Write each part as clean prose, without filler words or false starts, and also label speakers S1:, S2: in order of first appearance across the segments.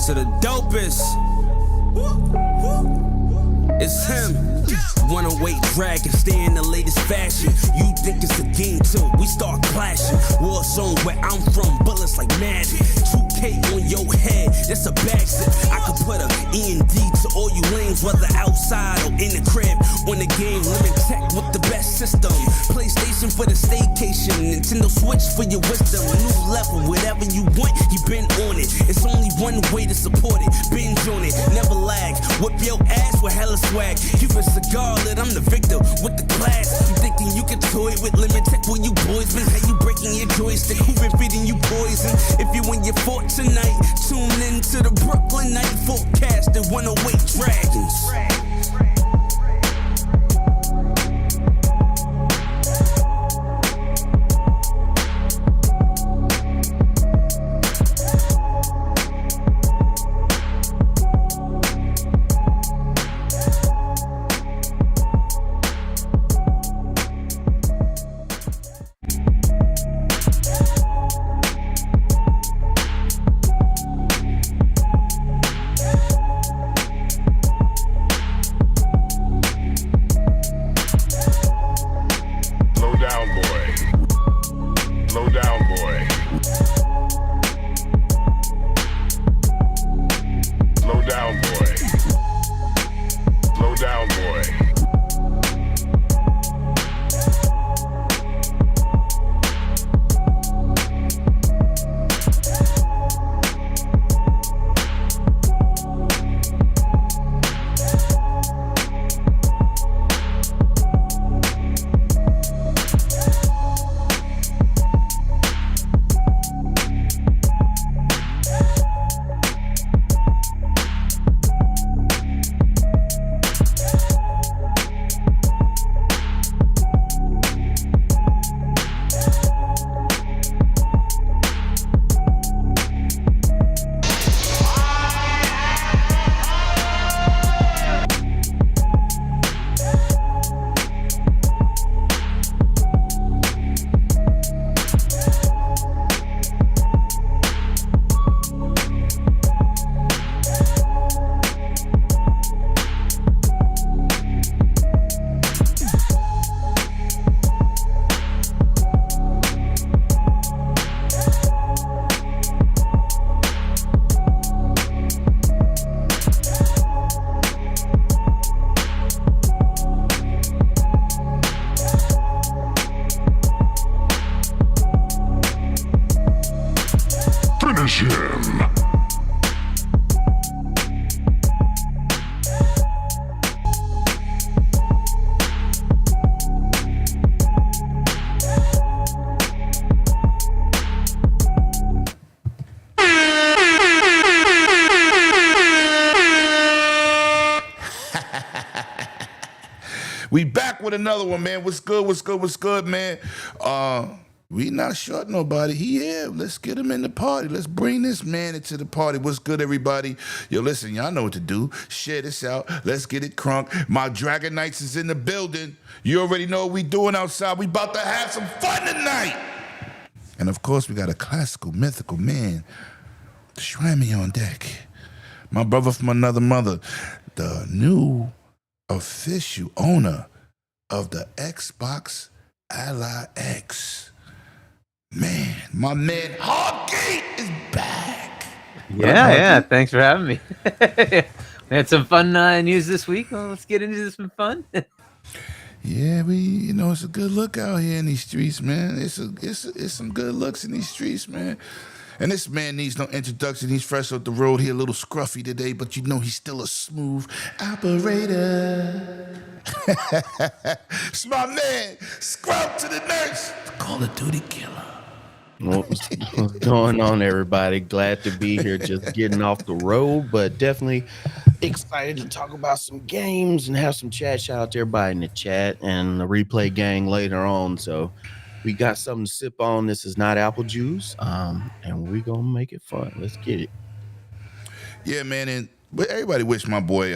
S1: to the dopest. It's him. Wanna wait, drag and stay in the latest fashion. You think it's a game till we start clashing. War zone where I'm from, bullets like magic. 2K on your head, that's a backseat. I could put a E&D to all you lanes, whether outside or in the crib. On the game, limit tech with the best system. PlayStation for the staycation, Nintendo Switch for your wisdom. New level, whatever you want, you been on it. It's only one way to support it. Binge on it, never lag. Whip your ass with hella swag. Keep a cigar lit, I'm the victor with the class. You thinking you can toy with limit tech? Well, you boys been how you breaking your joystick? Who been feeding you poison? If you in your fort tonight, tune in to the Brooklyn Night Forecast and 108 Dragons.
S2: We back with another one, man. What's good, man? We not short nobody. He here. Let's get him in the party. Let's bring this man into the party. What's good, everybody? Yo, listen, y'all know what to do. Share this out. Let's get it crunk. My Dragon Knights is in the building. You already know what we doing outside. We about to have some fun tonight. And, of course, we got a classical, mythical man, Shrammy on deck. My brother from another mother, the new official owner of the Xbox Ally X. Man, my man Hawkgate is back.
S3: Yeah. Thanks for having me. We had some fun news this week. Well, let's get into some fun.
S2: Yeah, it's a good look out here in these streets, man. It's some good looks in these streets, man. And this man needs no introduction. He's fresh off the road. He a little scruffy today, but he's still a smooth operator. It's my man, Scrub to the nurse, Call of Duty killer.
S4: What's going on, everybody? Glad to be here, just getting off the road, but definitely excited to talk about some games and have some chat. Shout out to everybody in the chat and the replay gang later on. So we got something to sip on. This is not apple juice, and we're gonna make it fun. Let's get it.
S2: Yeah, man, but everybody wish my boy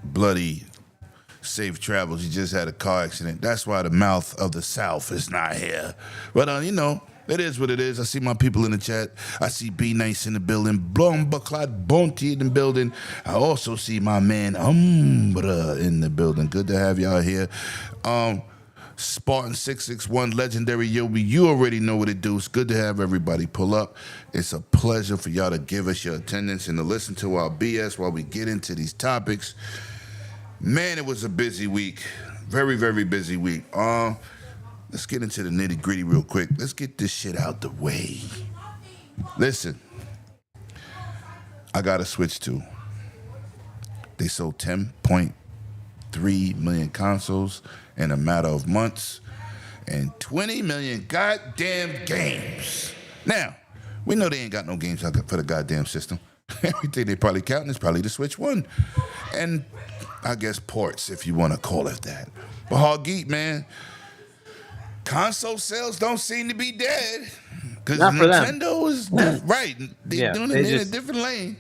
S2: Bloody safe travels. He just had a car accident. That's why the mouth of the South is not here. But It is what it is. I see my people in the chat. I see B Nice in the building. Blomba Bonti in the building. I also see my man Umbra in the building. Good to have y'all here. Spartan 661, Legendary Yobi. You already know what it do. It's good to have everybody pull up. It's a pleasure for y'all to give us your attendance and to listen to our BS while we get into these topics. Man, it was a busy week. Very, very busy week. Let's get into the nitty-gritty real quick. Let's get this shit out the way. Listen, I got a Switch 2. They sold 10.3 million consoles in a matter of months and 20 million goddamn games. Now, we know they ain't got no games for the goddamn system. Everything they probably counting is probably the Switch 1. And I guess ports, if you want to call it that. But Hard Geek, man, console sales don't seem to be dead because Nintendo is right. They're doing it in a different lane.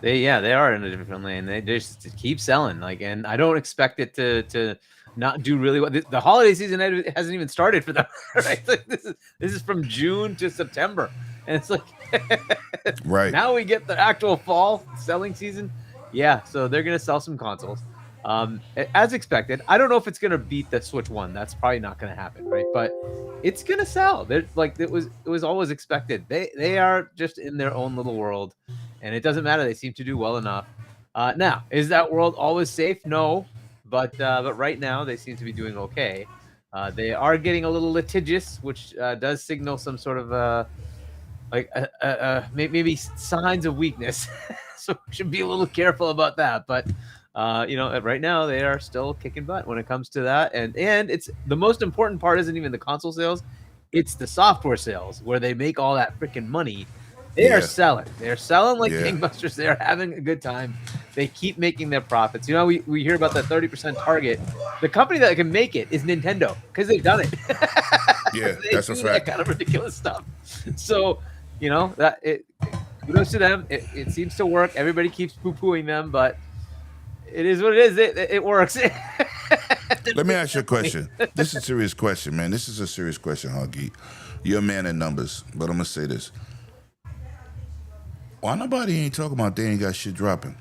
S3: They are in a different lane. They just keep selling. And I don't expect it to not do really well. The holiday season hasn't even started for them. Right? This is from June to September, and it's right now we get the actual fall selling season. Yeah, so they're gonna sell some consoles. As expected. I don't know if it's gonna beat the Switch 1. That's probably not gonna happen, right? But it's gonna sell. They're it was always expected. They are just in their own little world, and it doesn't matter. They seem to do well enough. Now, is that world always safe? No, but right now they seem to be doing okay. They are getting a little litigious, which does signal some sort of maybe signs of weakness. So we should be a little careful about that. But right now they are still kicking butt when it comes to that. And it's the most important part isn't even the console sales. It's the software sales where they make all that freaking money. They are selling. They're selling like gangbusters. They're having a good time. They keep making their profits. We hear about that 30% target. The company that can make it is Nintendo because they've done it.
S2: Yeah, that's a fact.
S3: That kind of ridiculous stuff. So, kudos to them. It seems to work. Everybody keeps poo-pooing them, but it is what it is. It works.
S2: Let me ask you a question. This is a serious question, man. This is a serious question, Huggy. You're a man in numbers, but I'm going to say this. Why nobody ain't talking about they ain't got shit dropping?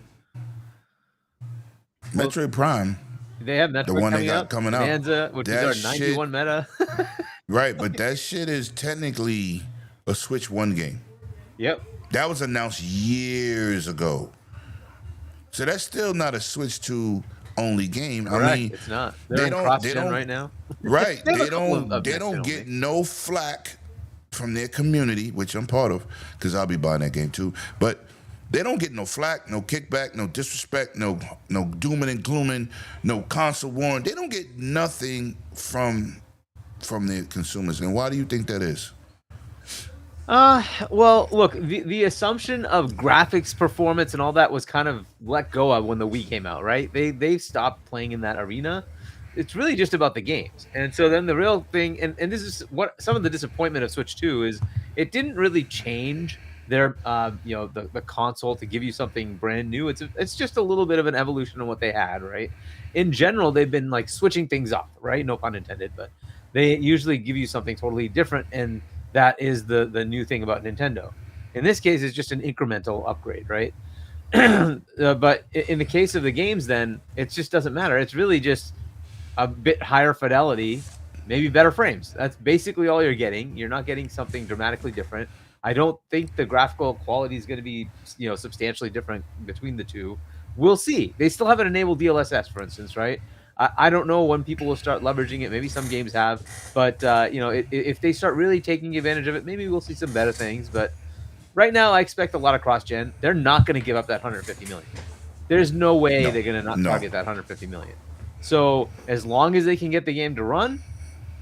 S2: Well, Metroid Prime.
S3: They have Metroid
S2: the one they got coming out.
S3: Bonanza, which is our 91 meta.
S2: Right, but that shit is technically a Switch 1 game.
S3: Yep.
S2: That was announced years ago. So that's still not a Switch 2 only game.
S3: Correct.
S2: I mean,
S3: it's not. They don't right now.
S2: Right. they don't get no flack from their community, which I'm part of, because I'll be buying that game too. But they don't get no flack, no kickback, no disrespect, no dooming and glooming, no console warning. They don't get nothing from their consumers. And why do you think that is?
S3: Well, look, the assumption of graphics performance and all that was kind of let go of when the Wii came out, right? They stopped playing in that arena. It's really just about the games. And so then the real thing, and this is what some of the disappointment of Switch 2 is, it didn't really change their the console to give you something brand new. It's just a little bit of an evolution of what they had, right? In general, they've been like switching things up, right? No pun intended, but they usually give you something totally different, and that is the new thing about Nintendo. In this case, it's just an incremental upgrade, right? But in the case of the games, then it just doesn't matter. It's really just a bit higher fidelity, maybe better frames. That's basically all you're getting. You're not getting something dramatically different. I don't think the graphical quality is going to be, substantially different between the two. We'll see. They still haven't enabled DLSS, for instance, right? I don't know when people will start leveraging it. Maybe some games have, but if they start really taking advantage of it, maybe we'll see some better things. But right now, I expect a lot of cross-gen. They're not going to give up that 150 million. There's no way they're going to not target that 150 million. So as long as they can get the game to run,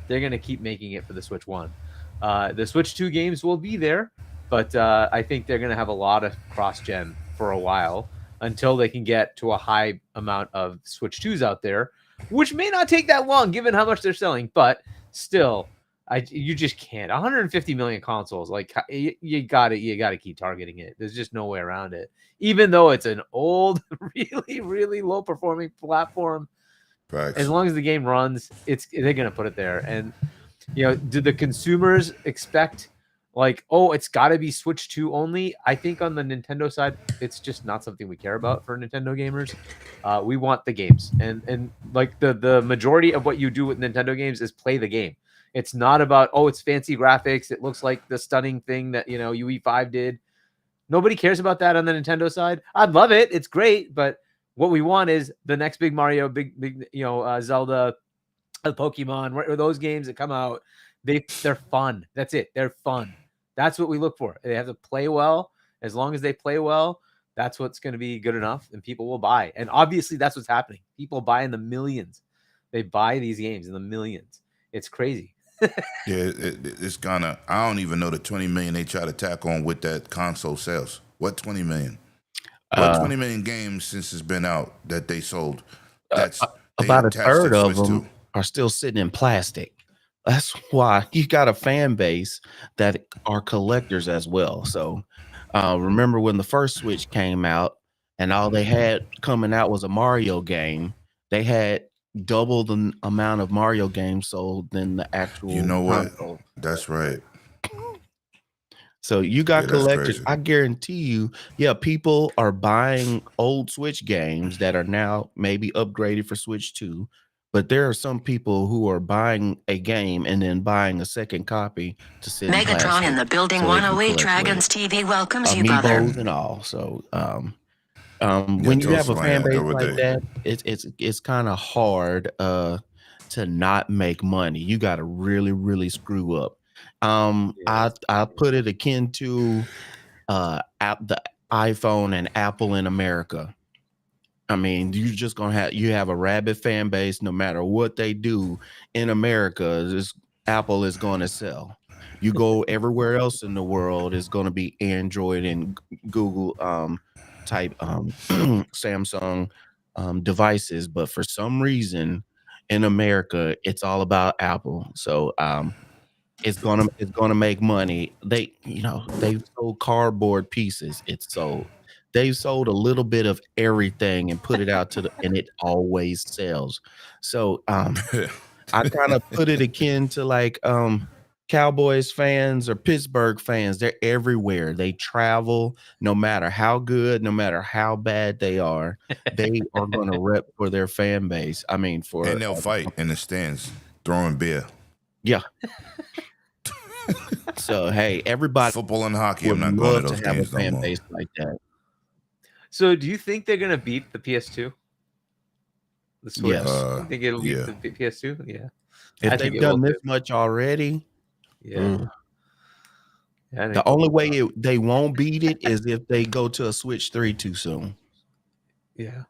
S3: they're going to keep making it for the Switch 1. The Switch 2 games will be there, but I think they're going to have a lot of cross-gen for a while until they can get to a high amount of Switch 2s out there, which may not take that long given how much they're selling. But still, you just can't. 150 million consoles, like you got to keep targeting it. There's just no way around it. Even though it's an old, really, really low-performing platform, as long as the game runs, they're going to put it there. And Do the consumers expect like, oh, it's got to be Switch 2 only? I think on the Nintendo side, it's just not something we care about for Nintendo gamers. We want the games, and like the majority of what you do with Nintendo games is play the game. It's not about, oh, it's fancy graphics, it looks like the stunning thing that UE5 did. Nobody cares about that on the Nintendo side. I'd love it, it's great, but what we want is the next big Mario, big Zelda, Pokemon, those games that come out. They're fun. That's it. They're fun. That's what we look for. They have to play well. As long as they play well, that's what's going to be good enough, and people will buy. And obviously, that's what's happening. People buy in the millions. They buy these games in the millions. It's crazy.
S2: It's gonna. I don't even know the 20 million they try to tack on with that console sales. What 20 million? What 20 million games since it's been out that they sold? That's
S4: about a third of them are still sitting in plastic. That's why you got a fan base that are collectors as well. So remember when the first Switch came out and all they had coming out was a Mario game, they had double the amount of Mario games sold than the actual console.
S2: That's right.
S4: So you got collectors. I guarantee you, people are buying old Switch games that are now maybe upgraded for Switch 2. But there are some people who are buying a game and then buying a second copy to sit
S5: Megatron in the building. 108 Dragons TV welcomes you, brother.
S4: And all. So when you have a fan base like that, it's kind of hard to not make money. You got to really, really screw up. I put it akin to the iPhone and Apple in America. I mean, you're just gonna have a rabid fan base. No matter what they do in America, Apple is going to sell. You go everywhere else in the world, it's going to be Android and Google type Samsung devices. But for some reason, in America, it's all about Apple. So it's gonna make money. They sold cardboard pieces. They've sold a little bit of everything and put it out and it always sells. So I kind of put it akin to like Cowboys fans or Pittsburgh fans. They're everywhere. They travel. No matter how good, no matter how bad they are going to rep for their fan base. I mean,
S2: and they'll fight in the stands, throwing beer.
S4: Yeah. So hey, everybody,
S2: football and hockey, I'm not going to those
S4: have
S2: games
S4: a fan
S2: no
S4: base like that.
S3: So do you think they're gonna beat the PS2? The Switch?
S4: Yes.
S3: I think it'll beat the PS2. Yeah.
S4: If they've done this much already,
S3: yeah.
S4: The only way they won't beat it is if they go to a Switch 3 too soon.
S3: Yeah.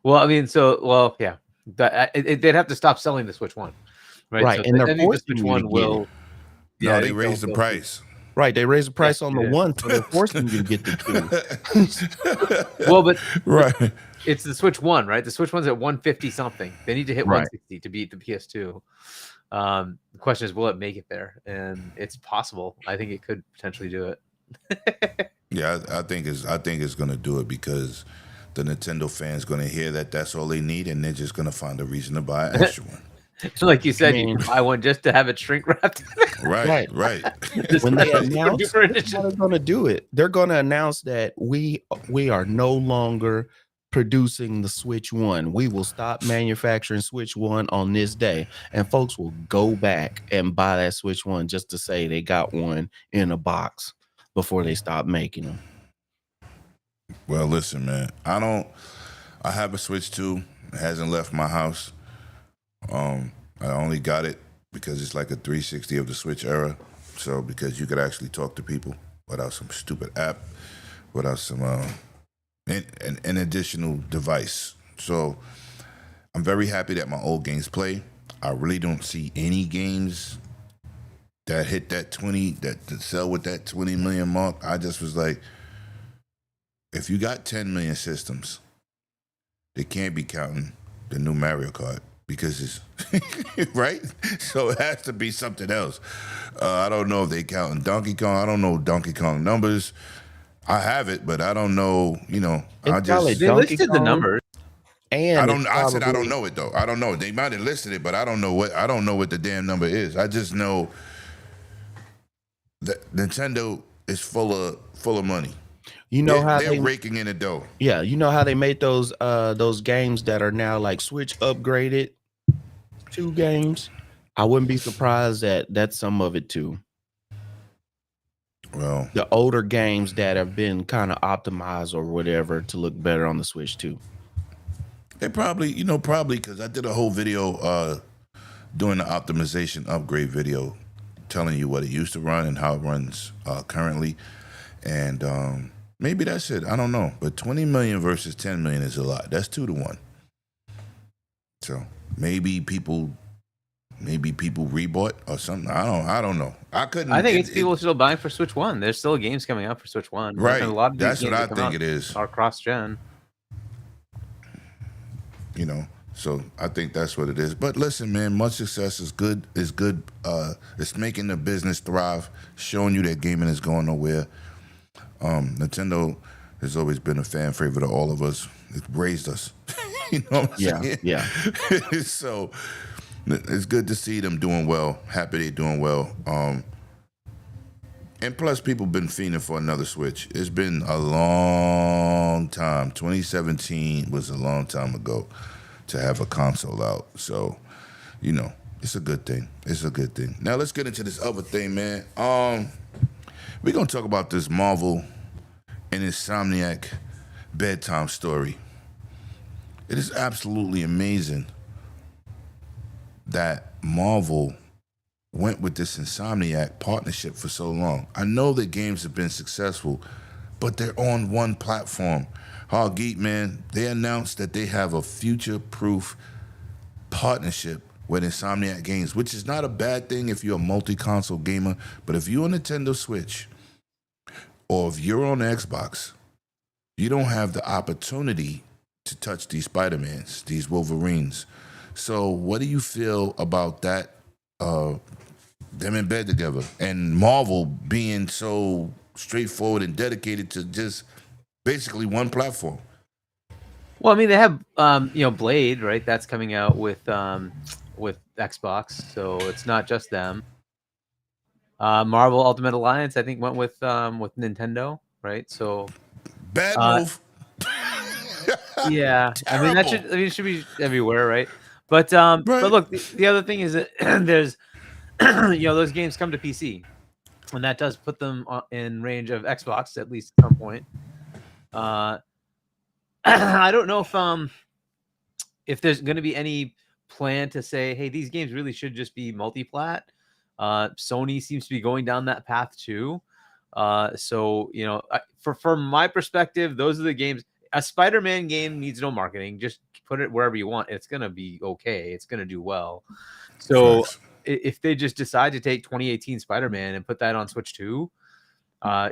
S3: Well, I mean, yeah. They'd have to stop selling the Switch 1, right?
S4: Right,
S3: So
S4: and they're
S3: the Switch 1 will.
S2: No, they raised the price.
S4: Right, they raised the price on the one, so they're forcing you to get the
S3: two. Well, but
S2: right,
S3: it's the Switch 1, right? The Switch 1's at 150 something. They need to hit 160 to beat the PS2. The question is, will it make it there? And it's possible. I think it could potentially do it.
S2: Yeah, I think it's gonna do it because the Nintendo fans gonna hear that that's all they need, and they're just gonna find a reason to buy an extra one.
S3: Like you said, you can buy one just to have it shrink wrapped.
S2: Right.
S4: When they announce how they're going to do it, they're going to announce that we are no longer producing the Switch 1. We will stop manufacturing Switch 1 on this day, and folks will go back and buy that Switch 1 just to say they got one in a box before they stop making them.
S2: Well, listen, man, I have a Switch 2. It hasn't left my house. I only got it because it's like a 360 of the Switch era. So because you could actually talk to people without some stupid app, without some an additional device. So I'm very happy that my old games play. I really don't see any games that hit that 20 that sell with that 20 million mark. I just was like, if you got 10 million systems, they can't be counting the new Mario Kart. Because it's right, so it has to be something else. I don't know if they counting Donkey Kong. I don't know Donkey Kong numbers. I have it, but I don't know.
S3: They listed the numbers,
S4: And
S2: I said I don't know it though. I don't know. They might have listed it, but I don't know what the damn number is. I just know that Nintendo is full of money.
S4: You know how
S2: they're raking in the dough.
S4: Yeah, you know how they made those games that are now like Switch upgraded 2 games. I wouldn't be surprised that that's some of it too.
S2: Well,
S4: the older games that have been kind of optimized or whatever to look better on the Switch too.
S2: They probably because I did a whole video doing the optimization upgrade video, telling you what it used to run and how it runs currently, and maybe that's it. I don't know, but 20 million versus 10 million is a lot. That's 2 to 1. So maybe people rebought or something. I don't know. I think
S3: it's people still buying for Switch 1. There's still games coming out for Switch 1.
S2: Right.
S3: And a lot of
S2: that's what I think it is.
S3: Are cross-gen.
S2: So I think that's what it is. But listen, man, much success is good. It's good. It's making the business thrive, showing you that gaming is going nowhere. Nintendo has always been a fan favorite of all of us. It raised us. You know what I'm saying?
S4: Yeah.
S2: So it's good to see them doing well. Happy they're doing well. And plus, people been fiending for another Switch. It's been a long time. 2017 was a long time ago to have a console out. So, it's a good thing. It's a good thing. Now, let's get into this other thing, man. We're going to talk about this Marvel and Insomniac bedtime story. It is absolutely amazing that Marvel went with this Insomniac partnership for so long. I know that games have been successful, but they're on one platform. Hard Geek, man, they announced that they have a future-proof partnership with Insomniac Games, which is not a bad thing if you're a multi-console gamer, but if you're a Nintendo Switch or if you're on Xbox, you don't have the opportunity to touch these Spider-Mans, these Wolverines. So what do you feel about that, them in bed together, and Marvel being so straightforward and dedicated to just basically one platform?
S3: Well, I mean, they have Blade, right? That's coming out with Xbox, so it's not just them. Marvel Ultimate Alliance, I think, went with Nintendo, right? So
S2: bad move.
S3: Yeah, it should be everywhere, right? But but look, the other thing is that there's those games come to PC, and that does put them in range of Xbox at least at some point. I don't know if there's going to be any plan to say, hey, these games really should just be multi-plat. Sony seems to be going down that path too. So from my perspective, those are the games. A Spider-Man game needs no marketing. Just put it wherever you want. It's going to be okay. It's going to do well. So if they just decide to take 2018 Spider-Man and put that on Switch 2,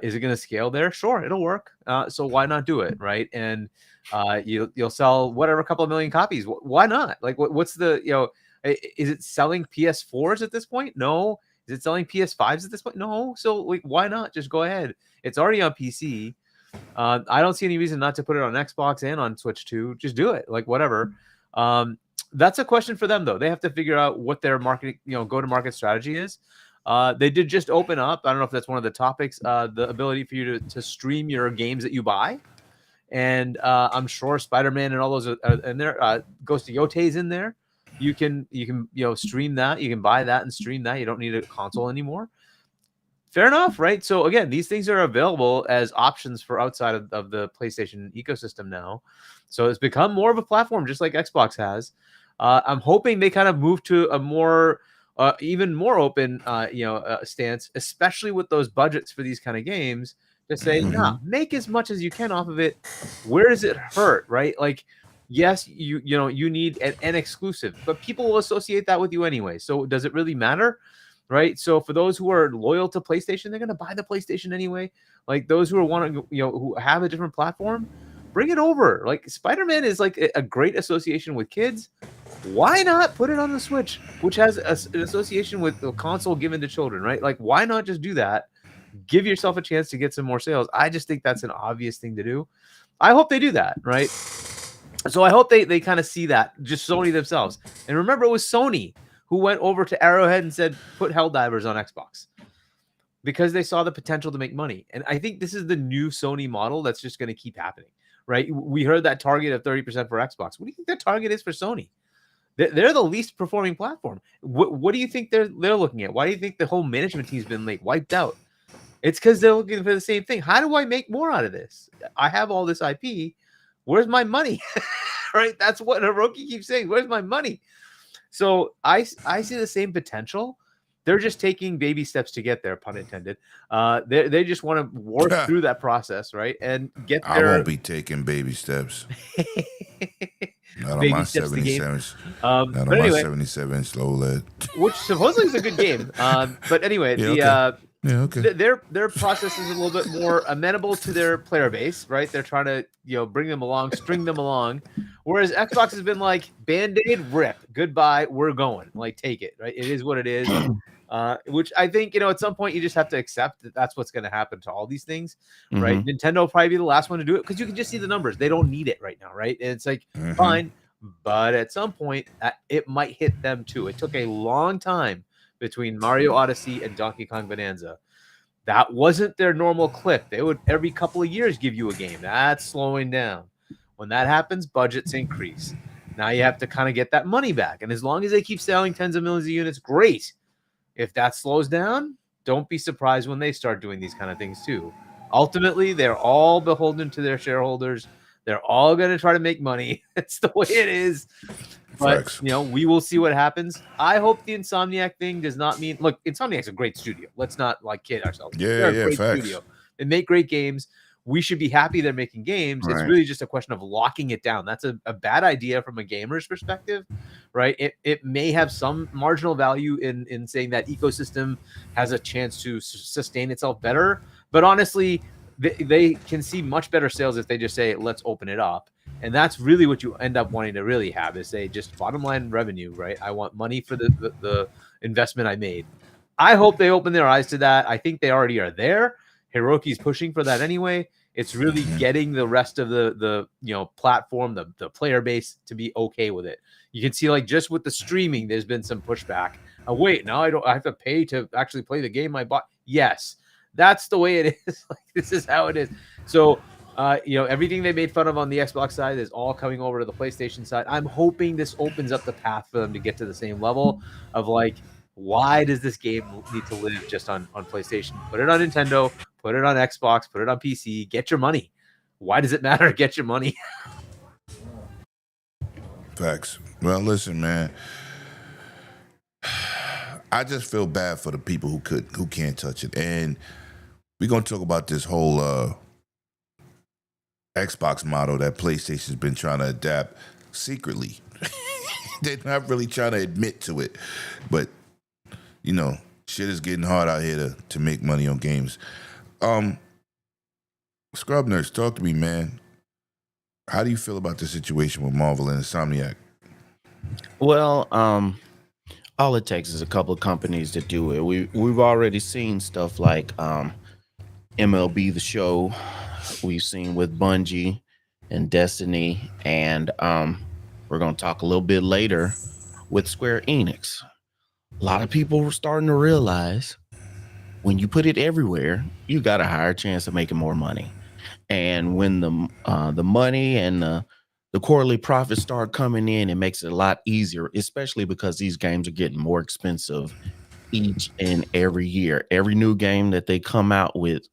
S3: is it going to scale there? Sure, it'll work. So why not do it, right? And you'll sell whatever, couple of million copies. Why not? Like, what's the, is it selling PS4s at this point? No. Is it selling PS5s at this point? No. So like, why not just go ahead? It's already on PC. I don't see any reason not to put it on Xbox and on Switch 2. Just do it, like whatever. That's a question for them, though. They have to figure out what their marketing, go-to-market strategy is. They did just open up. I don't know if that's one of the topics. The ability for you to stream your games that you buy, and I'm sure Spider-Man and all those are in there. Ghost of Yote's in there. You can stream that. You can buy that and stream that. You don't need a console anymore. Fair enough, right? So again, these things are available as options for outside of the PlayStation ecosystem now. So it's become more of a platform, just like Xbox has. I'm hoping they kind of move to a more, even more open, stance, especially with those budgets for these kind of games. To say, make as much as you can off of it. Where does it hurt, right? Like, yes, you need an exclusive, but people will associate that with you anyway. So does it really matter? Right. So for those who are loyal to PlayStation, they're going to buy the PlayStation anyway. Like those who are who have a different platform, bring it over. Like Spider-Man is like a great association with kids. Why not put it on the Switch, which has an association with the console given to children, right? Like, why not just do that? Give yourself a chance to get some more sales. I just think that's an obvious thing to do. I hope they do that, right? So I hope they kind of see that, just Sony themselves. And remember, it was Sony who went over to Arrowhead and said, put Helldivers on Xbox, because they saw the potential to make money. And I think this is the new Sony model that's just going to keep happening, right? We heard that target of 30% for Xbox. What do you think their target is for Sony? They're the least performing platform. What do you think they're looking at? Why do you think the whole management team's been like wiped out? It's because they're looking for the same thing. How do I make more out of this? I have all this IP. Where's my money? Right? That's what Hiroki keeps saying. Where's my money? So I see the same potential. They're just taking baby steps to get there, pun intended. They just want to work through that process, right? And get there.
S2: I won't be taking baby steps. Not on my 77. Not on my 77 slow lead.
S3: Which supposedly is a good game. But anyway, their process is a little bit more amenable to their player base, right? They're trying to bring them along, string them along. Whereas Xbox has been like, Band-Aid, rip, goodbye, we're going. Like, take it, right? It is what it is. Which I think, at some point you just have to accept that that's what's going to happen to all these things, right? Mm-hmm. Nintendo will probably be the last one to do it because you can just see the numbers. They don't need it right now, right? And it's like, fine. But at some point, it might hit them too. It took a long time between Mario Odyssey and Donkey Kong Bonanza. That wasn't their normal clip. They would every couple of years give you a game. That's slowing down. When that happens, budgets increase. Now you have to kind of get that money back. And as long as they keep selling tens of millions of units, great. If that slows down, don't be surprised when they start doing these kind of things too. Ultimately, they're all beholden to their shareholders. They're all going to try to make money. It's the way it is. But, we will see what happens. I hope the Insomniac thing does not mean... Look, Insomniac's a great studio. Let's not, kid ourselves. They're a great studio. They make great games. We should be happy they're making games. Right. It's really just a question of locking it down. That's a bad idea from a gamer's perspective, right? It may have some marginal value in saying that ecosystem has a chance to sustain itself better. But honestly, they can see much better sales if they just say, let's open it up. And that's really what you end up wanting to really have, is say just bottom line revenue, right? I want money for the investment I made. I hope they open their eyes to that. I think they already are there. Hiroki's pushing for that anyway. It's really getting the rest of the platform, the player base to be okay with it. You can see just with the streaming, there's been some pushback. Wait, now I have to pay to actually play the game I bought. Yes, that's the way it is. This is how it is. So everything they made fun of on the Xbox side is all coming over to the PlayStation side. I'm hoping this opens up the path for them to get to the same level of why does this game need to live just on PlayStation? Put it on Nintendo, put it on Xbox, put it on PC, get your money. Why does it matter? Get your money.
S2: Facts. Well, listen, man. I just feel bad for the people who can't touch it. And we're going to talk about this whole Xbox model that PlayStation's been trying to adapt secretly. They're not really trying to admit to it. But shit is getting hard out here to make money on games. Scrub Nurse, talk to me, man. How do you feel about the situation with Marvel and Insomniac?
S4: Well, all it takes is a couple of companies to do it. We've already seen stuff like MLB The Show. We've seen with Bungie and Destiny, and we're going to talk a little bit later with Square Enix. A lot of people were starting to realize when you put it everywhere, you got a higher chance of making more money. And when the money and the quarterly profits start coming in, it makes it a lot easier, especially because these games are getting more expensive each and every year. Every new game that they come out with,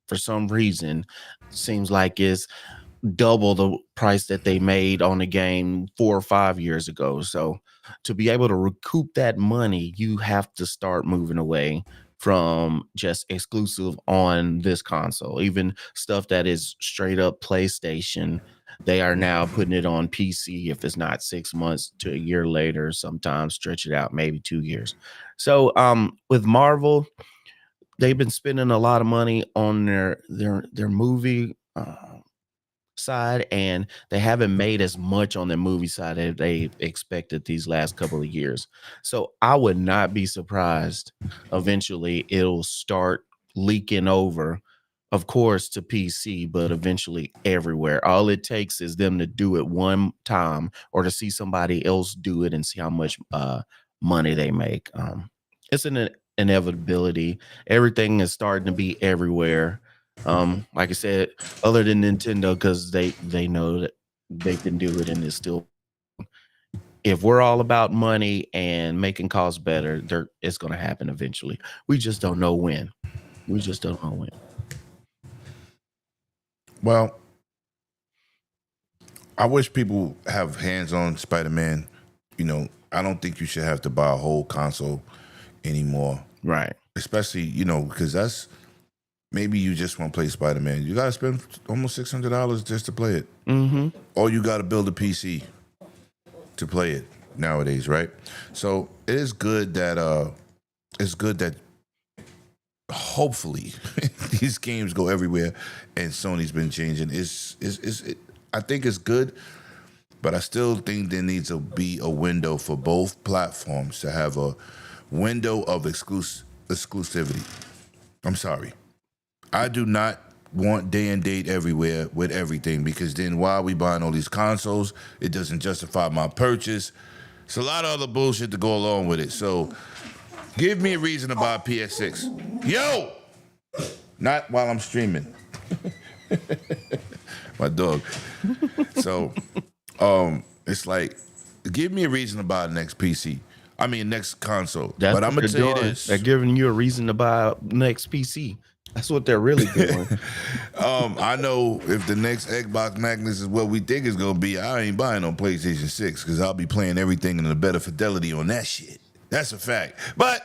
S4: for some reason, seems like it's double the price that they made on a game 4 or 5 years ago. So to be able to recoup that money, you have to start moving away from just exclusive on this console. Even stuff that is straight up PlayStation, they are now putting it on PC if it's not 6 months to a year later, sometimes stretch it out maybe 2 years. So with Marvel, they've been spending a lot of money on their movie side, and they haven't made as much on their movie side as they expected these last couple of years. So I would not be surprised eventually it'll start leaking over of course, to PC, but eventually everywhere. All it takes is them to do it one time or to see somebody else do it and see how much money they make. It's an inevitability. Everything is starting to be everywhere. Like I said, other than Nintendo, because they know that they can do it and it's still. If we're all about money and making costs better, it's going to happen eventually. We just don't know when.
S2: Well, I wish people have hands-on Spider-Man. You know, I don't think you should have to buy a whole console anymore.
S4: Right.
S2: Especially, you know, because that's maybe you just want to play Spider-Man. You got to spend almost $600 just to play it.
S4: Mm-hmm.
S2: Or you got to build a PC to play it nowadays, right? So it is good that hopefully these games go everywhere, and Sony's been changing. I think it's good, but I still think there needs to be a window for both platforms to have a window of exclusivity. I'm sorry. I do not want day and date everywhere with everything, because then why are we buying all these consoles? It doesn't justify my purchase. It's a lot of other bullshit to go along with it. So give me a reason to buy a PS6. Yo! Not while I'm streaming. My dog. So it's like, give me a reason to buy the next PC. I mean, next console.
S4: That's
S2: but I'm
S4: what
S2: going to
S4: they're
S2: tell you
S4: doing.
S2: this.
S4: They're giving you a reason to buy next PC. That's what they're really doing.
S2: I know if the next Xbox Magnus is what we think it's going to be, I ain't buying on PlayStation 6 because I'll be playing everything in a better fidelity on that shit. That's a fact. But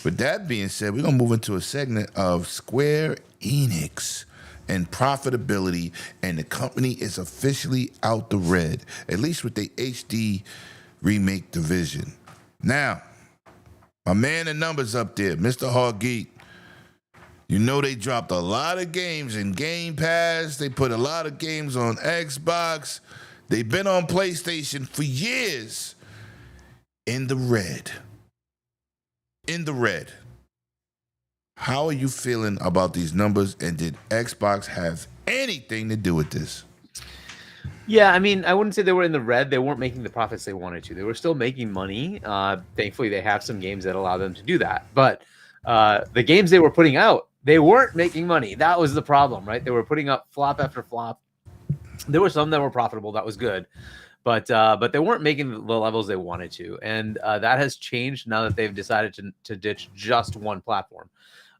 S2: with that being said, we're going to move into a segment of Square Enix and profitability, and the company is officially out the red, at least with the HD remake division. Now, my man in numbers up there, Mr. Hard Geek, you know they dropped a lot of games in Game Pass. They put a lot of games on Xbox. They've been on PlayStation for years. In the red. How are you feeling about these numbers, and did Xbox have anything to do with this?
S3: Yeah, I mean, I wouldn't say they were in the red. They weren't making the profits they wanted to. They were still making money. Thankfully, they have some games that allow them to do that. But the games they were putting out, they weren't making money. That was the problem, right? They were putting up flop after flop. There were some that were profitable. That was good. But they weren't making the levels they wanted to. And that has changed now that they've decided to ditch just one platform.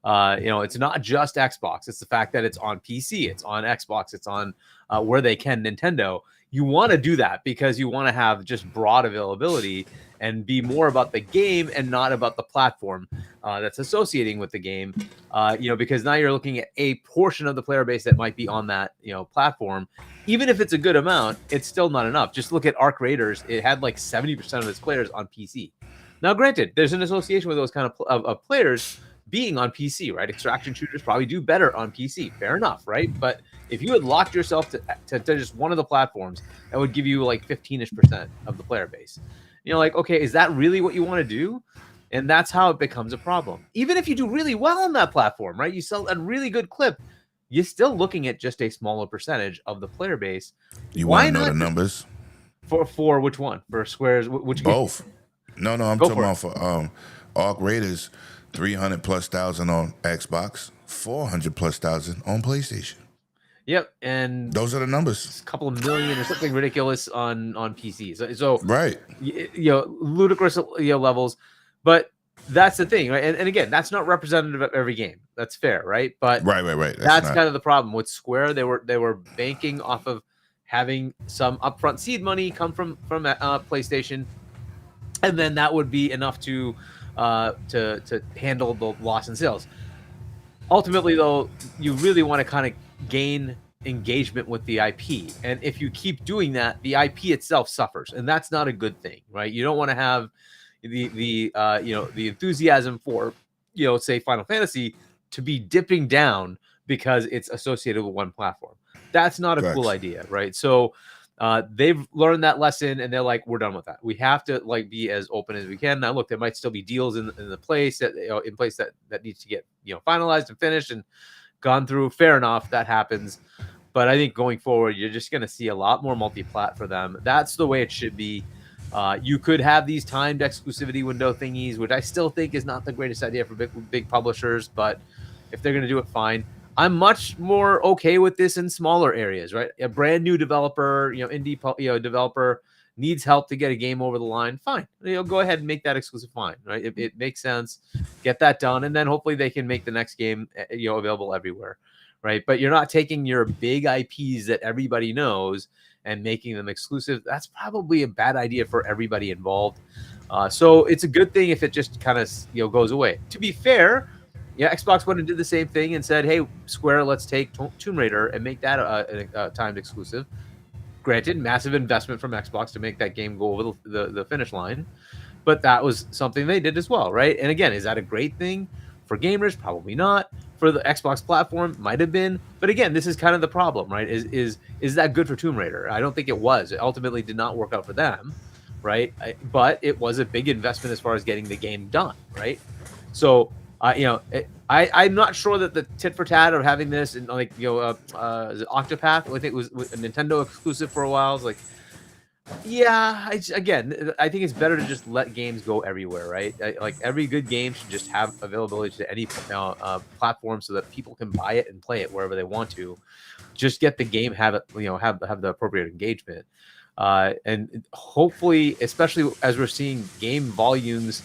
S3: It's not just Xbox. It's the fact that it's on PC, it's on Xbox, it's on where they can Nintendo. You want to do that because you want to have just broad availability and be more about the game and not about the platform that's associating with the game. Because now you're looking at a portion of the player base that might be on that platform. Even if it's a good amount, it's still not enough. Just look at Arc Raiders. It had like 70% of its players on PC. Now, granted, there's an association with those kind of players being on PC, right? Extraction shooters probably do better on PC. Fair enough, right? But if you had locked yourself to just one of the platforms, that would give you like 15-ish% of the player base. Like, okay, is that really what you want to do? And that's how it becomes a problem. Even if you do really well on that platform, right? You sell a really good clip, you're still looking at just a smaller percentage of the player base.
S2: You want to know the numbers?
S3: For which one? For Square's? Which
S2: both? No, I'm talking about for Arc Raiders, 300,000+ on Xbox, 400,000+ on PlayStation.
S3: Yep, and
S2: those are the numbers.
S3: A couple of million or something ridiculous on PC. So
S2: right,
S3: ludicrous levels. But that's the thing, right? And again, that's not representative of every game. That's fair, right? But
S2: right.
S3: That's kind of the problem with Square. They were banking off of having some upfront seed money come from PlayStation, and then that would be enough to handle the loss in sales. Ultimately, though, you really want to kind of gain engagement with the IP, and if you keep doing that, the IP itself suffers, and that's not a good thing, right? You don't want to have the enthusiasm for say Final Fantasy to be dipping down because it's associated with one platform. That's not a cool idea, right? So they've learned that lesson, and they're like, we're done with that. We have to be as open as we can. Now, look, there might still be deals in the place that needs to get finalized and finished, and gone through. Fair enough, that happens. But I think going forward, you're just going to see a lot more multi-plat for them. That's the way it should be. You could have these timed exclusivity window thingies, which I still think is not the greatest idea for big publishers. But if they're going to do it, fine. I'm much more okay with this in smaller areas, right? A brand new developer, indie, developer needs help to get a game over the line. Fine, go ahead and make that exclusive. Fine, right? It makes sense. Get that done, and then hopefully they can make the next game, available everywhere, right? But you're not taking your big IPs that everybody knows and making them exclusive. That's probably a bad idea for everybody involved. So it's a good thing if it just kind of goes away. To be fair. Yeah, Xbox went and did the same thing and said, "Hey, Square, let's take Tomb Raider and make that a timed exclusive." Granted, massive investment from Xbox to make that game go over the finish line, but that was something they did as well, right? And again, is that a great thing for gamers? Probably not. For the Xbox platform, might have been. But again, this is kind of the problem, right? Is that good for Tomb Raider? I don't think it was. It ultimately did not work out for them, right? But it was a big investment as far as getting the game done, right? So. I'm not sure that the tit for tat of having this and is it Octopath? I think it was a Nintendo exclusive for a while. It's like, yeah, I think it's better to just let games go everywhere, right? Like every good game should just have availability to any platform so that people can buy it and play it wherever they want to. Just get the game, have it, have the appropriate engagement, and hopefully, especially as we're seeing game volumes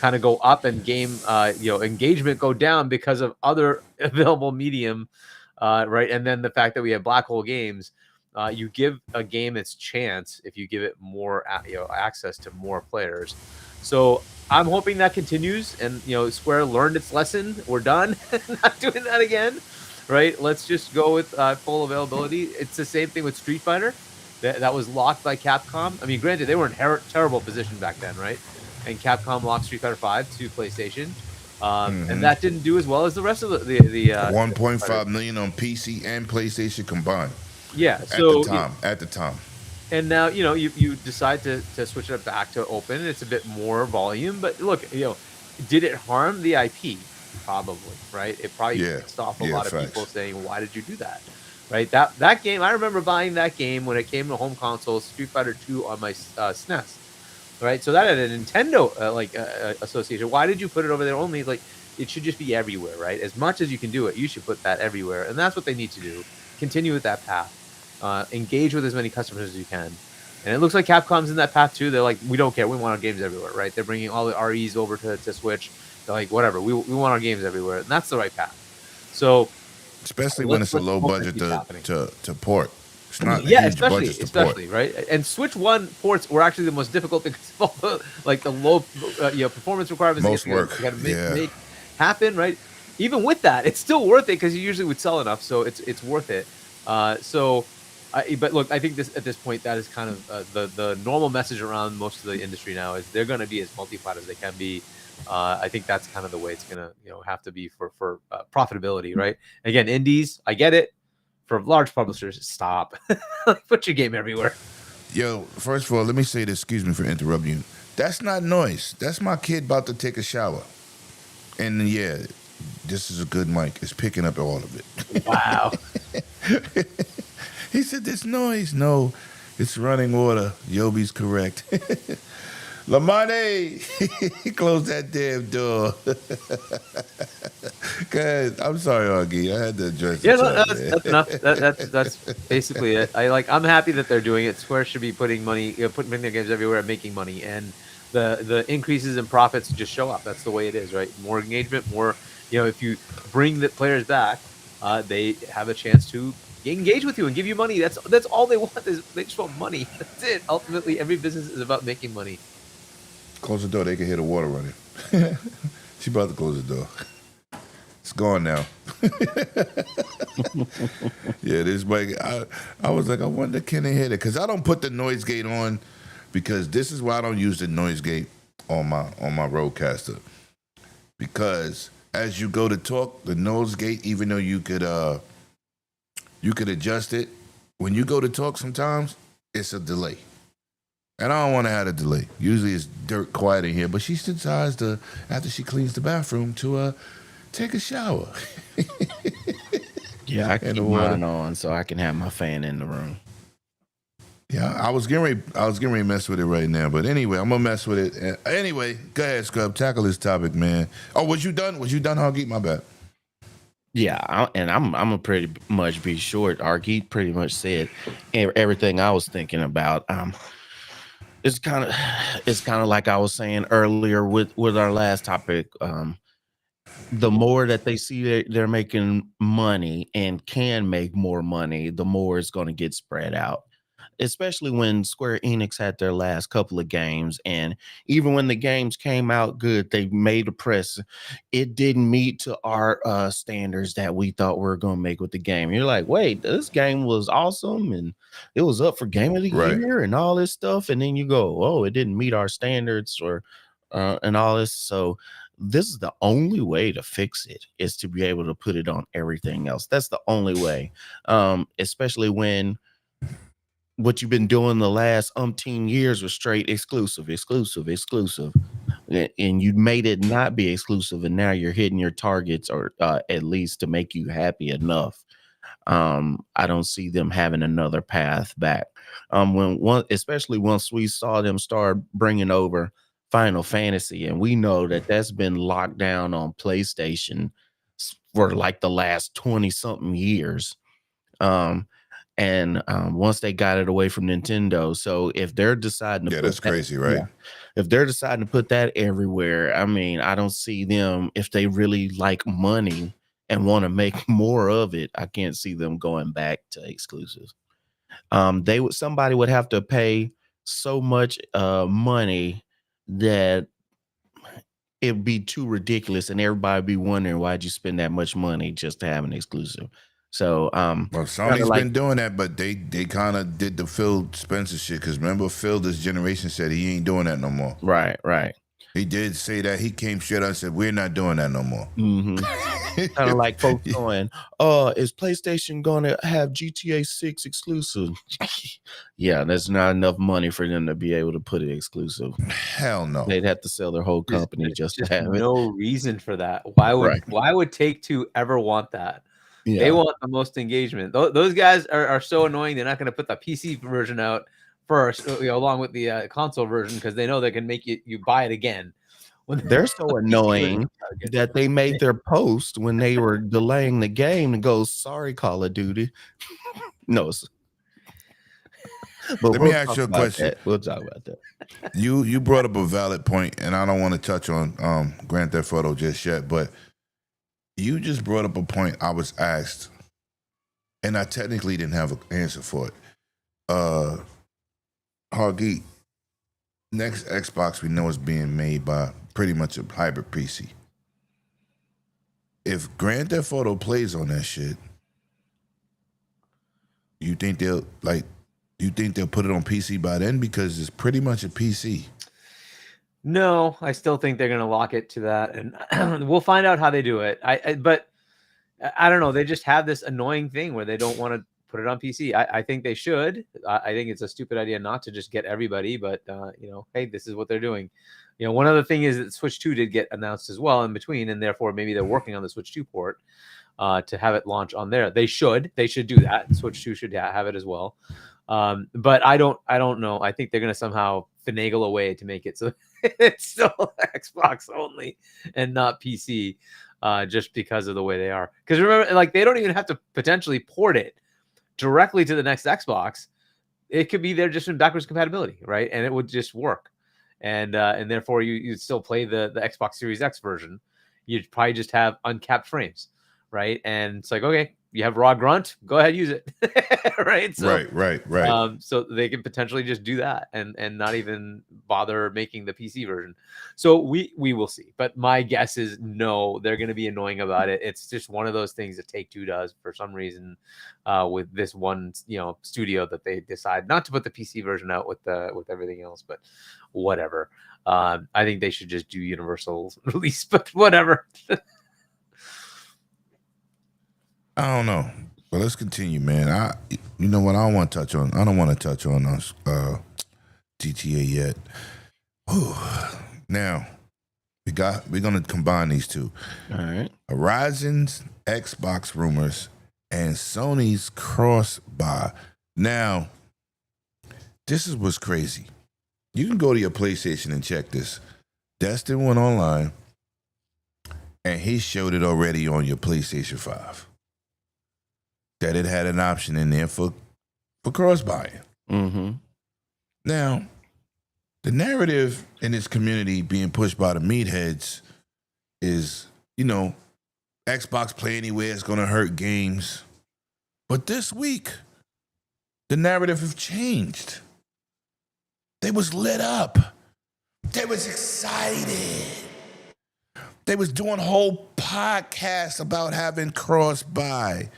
S3: kind of go up and game engagement go down because of other available medium, right? And then the fact that we have black hole games, you give a game its chance if you give it more access to more players. So I'm hoping that continues, and Square learned its lesson. We're done. Not doing that again, right? Let's just go with full availability. It's the same thing with Street Fighter that was locked by Capcom. I mean, granted, they were in terrible position back then, right? And Capcom locked Street Fighter V to PlayStation, and that didn't do as well as the rest of the
S2: 1.5 million on PC and PlayStation combined.
S3: Yeah, so
S2: at the time.
S3: And now you decide to switch it back to open. It's a bit more volume, but look, did it harm the IP? Probably, right? It probably pissed off a lot of people saying, "Why did you do that?" Right? That game, I remember buying that game when it came to home console, Street Fighter 2 on my SNES. Right, so that had a Nintendo association. Why did you put it over there only? Like, it should just be everywhere, right? As much as you can do it, you should put that everywhere, and that's what they need to do. Continue with that path. Engage with as many customers as you can, and it looks like Capcom's in that path too. They're like, we don't care. We want our games everywhere, right? They're bringing all the REs over to Switch. They're like, whatever. We want our games everywhere, and that's the right path. So,
S2: especially when it's a low budget to port. It's not
S3: especially right. And Switch 1 ports were actually the most difficult because of all the low performance requirements.
S2: Most work.
S3: You got to make happen, right? Even with that, it's still worth it because you usually would sell enough, so it's worth it. But look, I think at this point that is kind of the normal message around most of the industry now is they're going to be as multi-plat as they can be. I think that's kind of the way it's going to have to be for profitability, right? Again, indies, I get it. For large publishers, stop. Put your game everywhere.
S2: Yo, first of all, let me say this. Excuse me for interrupting you. That's not noise. That's my kid about to take a shower. And yeah, this is a good mic. It's picking up all of it.
S3: Wow.
S2: He said, "This noise." No, it's running water. Yobi's correct. Lamane, close that damn door. Good. I'm sorry, Augie. I had to address it.
S3: Yeah, no, that's enough. That's basically it. I'm happy that they're doing it. Square should be putting their games everywhere and making money, and the increases in profits just show up. That's the way it is, right? More engagement, more. If you bring the players back, they have a chance to engage with you and give you money. That's all they want. They just want money. That's it. Ultimately, every business is about making money.
S2: Close the door. They can hear the water running. She about to close the door. It's gone now. Yeah, this mic. I was like, I wonder can they hear it? Because I don't put the noise gate on because this is why I don't use the noise gate on my Rodecaster. Because as you go to talk, the noise gate, even though you could adjust it, when you go to talk sometimes, it's a delay. And I don't want to have a delay. Usually it's dirt quiet in here, but she decides after she cleans the bathroom to take a shower.
S4: Yeah, I
S2: in
S4: keep
S2: the water.
S4: mine on so I can have my fan in the room.
S2: Yeah, I was getting ready to mess with it right now, but anyway, I'm gonna mess with it. Anyway, go ahead, Scrub. Tackle this topic, man. Oh, was you done? Hoggy? My bad.
S4: Yeah, I'm gonna pretty much be short. Argeet pretty much said everything I was thinking about. It's kind of like I was saying earlier with our last topic. The more that they see that they're making money and can make more money, the more it's going to get spread out. Especially when Square Enix had their last couple of games, and even when the games came out good, they made a press. It didn't meet to our standards that we thought we were going to make with the game. You're like, wait, this game was awesome, and it was up for Game of the Year and all this stuff, and then you go, oh, it didn't meet our standards or and all this. So this is the only way to fix it, is to be able to put it on everything else. That's the only way, especially when what you've been doing the last umpteen years was straight exclusive, and you made it not be exclusive, and now you're hitting your targets, or at least to make you happy enough. I don't see them having another path back. Especially once we saw them start bringing over Final Fantasy, and we know that that's been locked down on PlayStation for like the last 20 something years. And once they got it away from Nintendo, so if they're deciding to
S2: that's crazy, right?
S4: Yeah, if they're deciding to put that everywhere, I mean, I don't see them, if they really like money and want to make more of it, I can't see them going back to exclusives. Somebody would have to pay so much money that it'd be too ridiculous, and everybody be wondering, why'd you spend that much money just to have an exclusive? So
S2: well, Sony's been doing that, but they kind of did the Phil Spencer shit, because remember Phil this generation said he ain't doing that no more.
S4: Right.
S2: He did say that. He came straight out and said, we're not doing that no more.
S4: Kind of like folks going, is PlayStation going to have GTA 6 exclusive? Yeah, there's not enough money for them to be able to put it exclusive.
S2: Hell no.
S4: They'd have to sell their whole company just to have it.
S3: No reason for that. Why would Take-Two ever want that? Yeah. They want the most engagement. Those guys are so annoying. They're not going to put the PC version out first, along with the console version, because they know they can make you buy it again.
S4: They're so annoying that they made their post when they were delaying the game to go, sorry, Call of Duty. No. But
S2: let me ask you a question.
S4: We'll talk about that.
S2: You brought up a valid point, and I don't want to touch on Grand Theft Auto just yet, but you just brought up a point I was asked, and I technically didn't have an answer for it. Hoggy, next Xbox we know is being made by pretty much a hybrid PC. If Grand Theft Auto plays on that shit, you think they'll put it on PC by then, because it's pretty much a PC?
S3: No, I still think they're going to lock it to that, and we'll find out how they do it. But I don't know. They just have this annoying thing where they don't want to put it on PC. I think they should. I think it's a stupid idea not to just get everybody, but hey, this is what they're doing. One other thing is that Switch 2 did get announced as well in between, and therefore maybe they're working on the Switch 2 port to have it launch on there. They should do that. Switch 2 should have it as well. But I don't know. I think they're going to somehow finagle a way to make it so it's still Xbox only and not PC, just because of the way they are. Because remember, like, they don't even have to potentially port it directly to the next Xbox. It could be there just in backwards compatibility, right? And it would just work. And therefore you'd still play the Xbox Series X version. You'd probably just have uncapped frames, right? And it's like, okay, you have raw grunt, go ahead, use it. Right. So, right. So they can potentially just do that and not even bother making the PC version. So we will see. But my guess is no, they're going to be annoying about it. It's just one of those things that Take-Two does for some reason, with this one, studio, that they decide not to put the PC version out with everything else. But whatever. I think they should just do universal release. But whatever.
S2: I don't know, but let's continue, man. You know what? I don't want to touch on GTA yet. Whew. Now we're gonna combine these two.
S4: All right.
S2: Horizon's Xbox rumors and Sony's cross-buy. Now, this is what's crazy. You can go to your PlayStation and check this. Destin went online, and he showed it already on your PlayStation 5. That it had an option in there for cross-buying.
S4: Mm-hmm.
S2: Now, the narrative in this community being pushed by the meatheads is, Xbox Play Anywhere is going to hurt games. But this week, the narrative have changed. They was lit up. They was excited. They was doing whole podcasts about having cross-buy.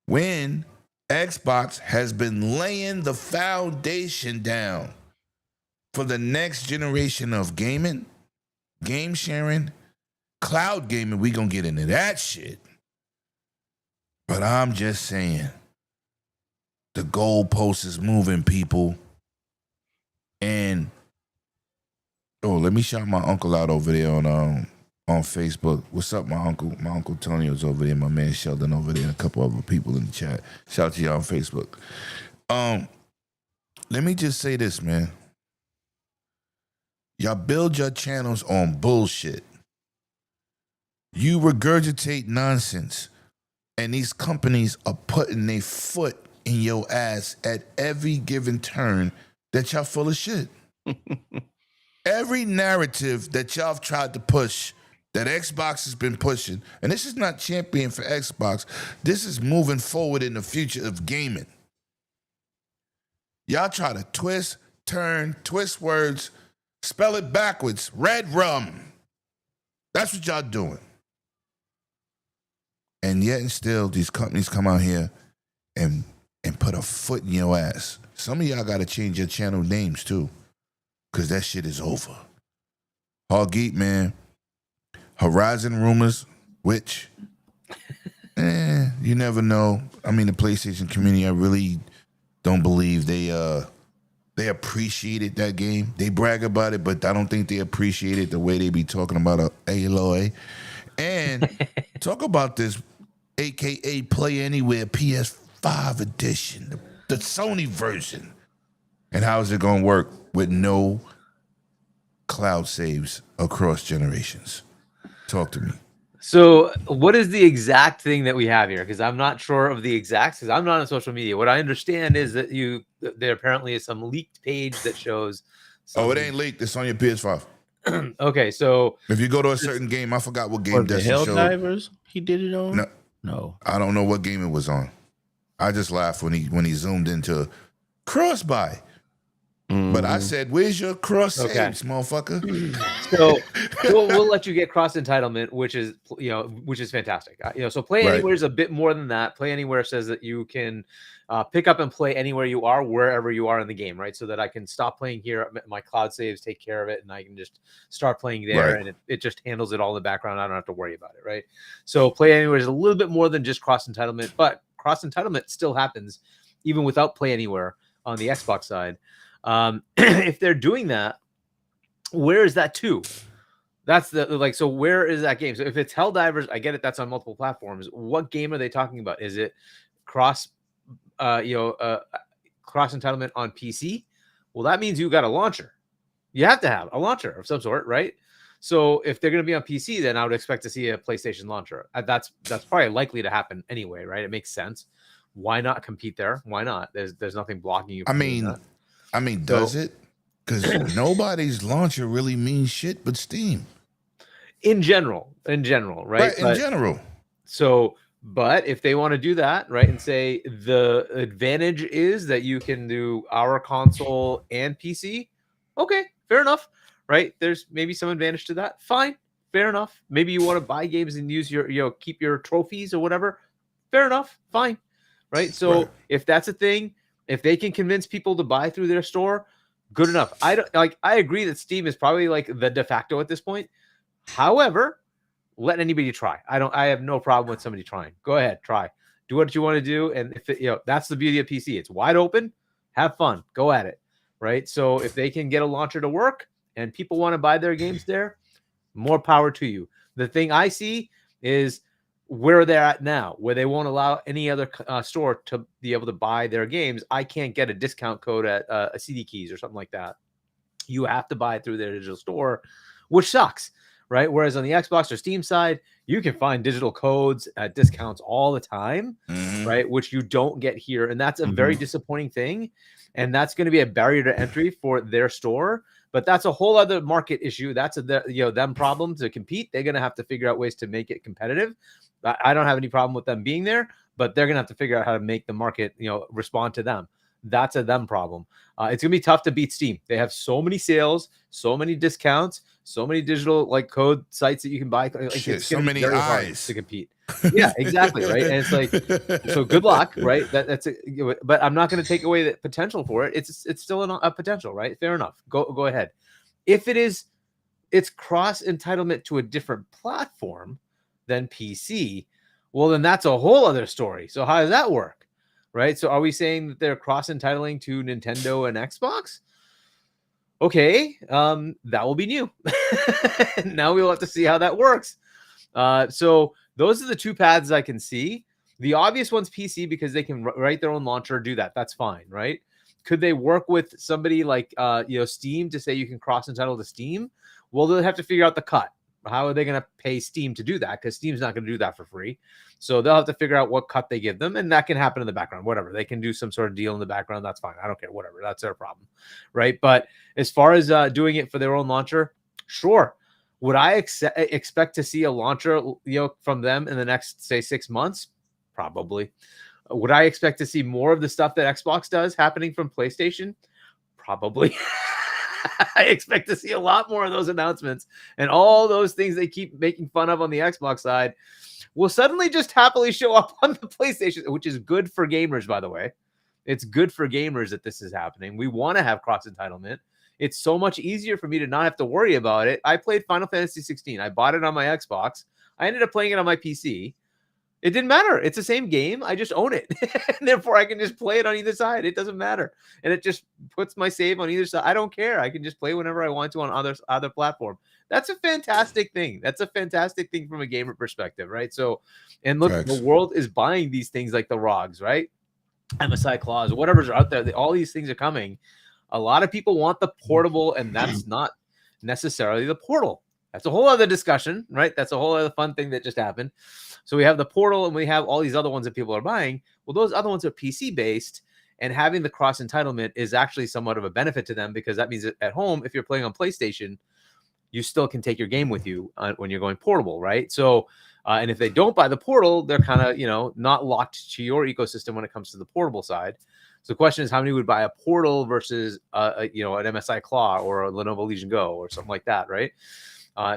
S2: When Xbox has been laying the foundation down for the next generation of gaming, game sharing, cloud gaming. We gonna get into that shit. But I'm just saying, the goalpost is moving, people. And let me shout my uncle out over there on Facebook. What's up, my uncle? My uncle Tonio's over there. My man Sheldon over there, and a couple other people in the chat. Shout out to y'all on Facebook. Let me just say this, man. Y'all build your channels on bullshit. You regurgitate nonsense, and these companies are putting their foot in your ass at every given turn that y'all full of shit. Every narrative that y'all have tried to push, that Xbox has been pushing, and this is not champion for Xbox, this is moving forward in the future of gaming. Y'all try to twist, turn, twist words, spell it backwards, red rum. That's what y'all doing. And yet and still, these companies come out here and put a foot in your ass. Some of y'all got to change your channel names too, because that shit is over. Hall Geek, man. Horizon Rumours, which, you never know. I mean, the PlayStation community, I really don't believe they appreciated that game. They brag about it, but I don't think they appreciate it the way they be talking about Aloy. And talk about this AKA Play Anywhere PS5 edition, the Sony version. And how is it going to work with no cloud saves across generations? Talk to me.
S3: So what is the exact thing that we have here? Because I'm not sure of the exacts, because I'm not on social media. What I understand is that there apparently is some leaked page that shows.
S2: Oh, it ain't leaked. It's on your PS5.
S3: Okay, so
S2: if you go to a certain game, I forgot what game
S4: the Helldivers he did it on. No,
S2: I don't know what game it was on. I just laughed when he zoomed into cross-buy. Mm-hmm. But I said, "Where's your cross saves, motherfucker?"
S3: So we'll let you get cross entitlement, which is fantastic. So Play Anywhere is a bit more than that. Play Anywhere says that you can pick up and play anywhere you are, wherever you are in the game, right? So that I can stop playing here, my cloud saves take care of it, and I can just start playing there, and it just handles it all in the background. I don't have to worry about it, right? So Play Anywhere is a little bit more than just cross entitlement, but cross entitlement still happens even without Play Anywhere on the Xbox side. If they're doing that, where is that to? That's so where is that game? So if it's Helldivers, I get it. That's on multiple platforms. What game are they talking about? Is it cross entitlement on PC? Well, that means you got a launcher. You have to have a launcher of some sort, right? So if they're going to be on PC, then I would expect to see a PlayStation launcher. That's probably likely to happen anyway, right? It makes sense. Why not compete there? Why not? There's nothing blocking you from doing that.
S2: Does it? Because nobody's launcher really means shit but Steam.
S3: In general, right?
S2: In general.
S3: So, but if they want to do that, right, and say the advantage is that you can do our console and PC, okay, fair enough, right? There's maybe some advantage to that. Fine, fair enough. Maybe you want to buy games and use your, keep your trophies or whatever. Fair enough, fine, right? So if that's a thing, if they can convince people to buy through their store, good enough. I agree that Steam is probably like the de facto at this point. However, let anybody try. I have no problem with somebody trying. Go ahead, try. Do what you want to do, and if that's the beauty of PC. It's wide open. Have fun. Go at it. Right? So if they can get a launcher to work and people want to buy their games there, more power to you. The thing I see is where they're at now, where they won't allow any other store to be able to buy their games. I can't get a discount code at a CD Keys or something like that. You have to buy it through their digital store, which sucks, right? Whereas on the Xbox or Steam side, you can find digital codes at discounts all the time, right? Which you don't get here. And that's a very disappointing thing. And that's going to be a barrier to entry for their store. But that's a whole other market issue. That's them problem to compete. They're going to have to figure out ways to make it competitive. I don't have any problem with them being there, but they're going to have to figure out how to make the market, respond to them. That's a them problem. It's going to be tough to beat Steam. They have so many sales, so many discounts, so many digital code sites that you can buy. It's
S2: so many eyes
S3: to compete. Yeah, exactly. Right. And it's like, so good luck. Right. That's it. But I'm not going to take away the potential for it. It's still a potential. Right. Fair enough. Go ahead. If it's cross entitlement to a different platform than PC, well, then that's a whole other story. So how does that work? Right. So are we saying that they're cross entitling to Nintendo and Xbox? Okay. That will be new. Now we'll have to see how that works. So those are the two paths I can see. The obvious one's PC because they can write their own launcher, do that. That's fine, right? Could they work with somebody like Steam to say you can cross entitle to Steam? Well, they'll have to figure out the cut. How are they going to pay Steam to do that? Because Steam's not going to do that for free. So they'll have to figure out what cut they give them, and that can happen in the background. Whatever, they can do some sort of deal in the background. That's fine. I don't care. Whatever, that's their problem, right? But as far as doing it for their own launcher, sure. Would I expect to see a launcher, from them in the next, say, 6 months? Probably. Would I expect to see more of the stuff that Xbox does happening from PlayStation? Probably. I expect to see a lot more of those announcements, and all those things they keep making fun of on the Xbox side will suddenly just happily show up on the PlayStation, which is good for gamers, by the way. It's good for gamers that this is happening. We want to have cross entitlement. It's so much easier for me to not have to worry about it. I played Final Fantasy 16. I bought it on my Xbox. I ended up playing it on my PC. It didn't matter. It's the same game. I just own it. And therefore, I can just play it on either side. It doesn't matter. And it just puts my save on either side. I don't care. I can just play whenever I want to on other platform. That's a fantastic thing. That's a fantastic thing from a gamer perspective, right? So, and look, the world is buying these things like the ROGs, right? MSI clause, whatever's out there. All these things are coming. A lot of people want the portable, and that's not necessarily the Portal. That's a whole other discussion, right? That's a whole other fun thing that just happened. So we have the Portal, and we have all these other ones that people are buying. Well, those other ones are PC-based, and having the cross entitlement is actually somewhat of a benefit to them, because that means that at home, if you're playing on PlayStation, you still can take your game with you when you're going portable, right? So, and if they don't buy the Portal, they're kind of, not locked to your ecosystem when it comes to the portable side. So the question is, how many would buy a Portal versus, an MSI Claw or a Lenovo Legion Go or something like that, right?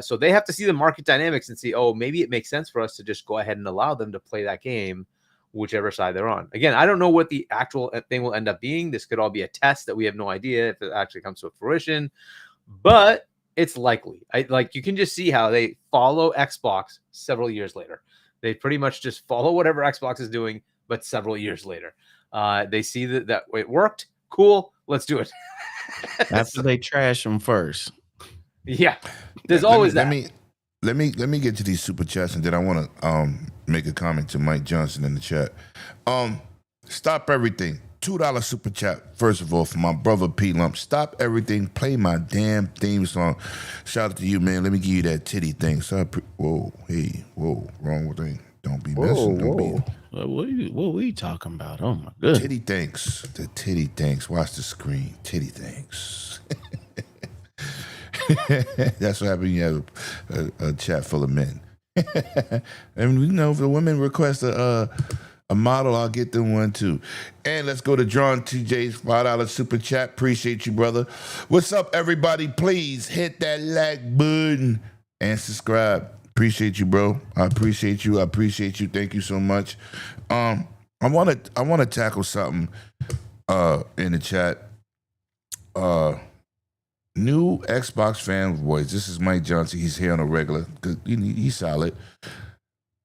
S3: So they have to see the market dynamics and see, maybe it makes sense for us to just go ahead and allow them to play that game, whichever side they're on. Again, I don't know what the actual thing will end up being. This could all be a test that we have no idea if it actually comes to fruition, but it's likely. You can just see how they follow Xbox several years later. They pretty much just follow whatever Xbox is doing, but several years later. They see that it worked. Cool. Let's do it.
S4: After they trash them first.
S3: Yeah. There's always that.
S2: Let me get to these super chats, and then I want to make a comment to Mike Johnson in the chat. Stop everything. $2 super chat, first of all, for my brother P Lump. Stop everything. Play my damn theme song. Shout out to you, man. Let me give you that titty thing. Whoa, wrong thing. Don't be messing. Don't be.
S4: What we talking about? Oh my goodness.
S2: Titty thanks. The titty thanks. Watch the screen. Titty thanks. That's what happens when you have a chat full of men. And if the women request a model, I'll get them one too. And let's go to John TJ's $5 super chat. Appreciate you, brother. What's up, everybody? Please hit that like button and subscribe. Appreciate you, bro. I appreciate you. Thank you so much. I want to tackle something in the chat. New Xbox fanboys. This is Mike Johnson. He's here on a regular because he's solid.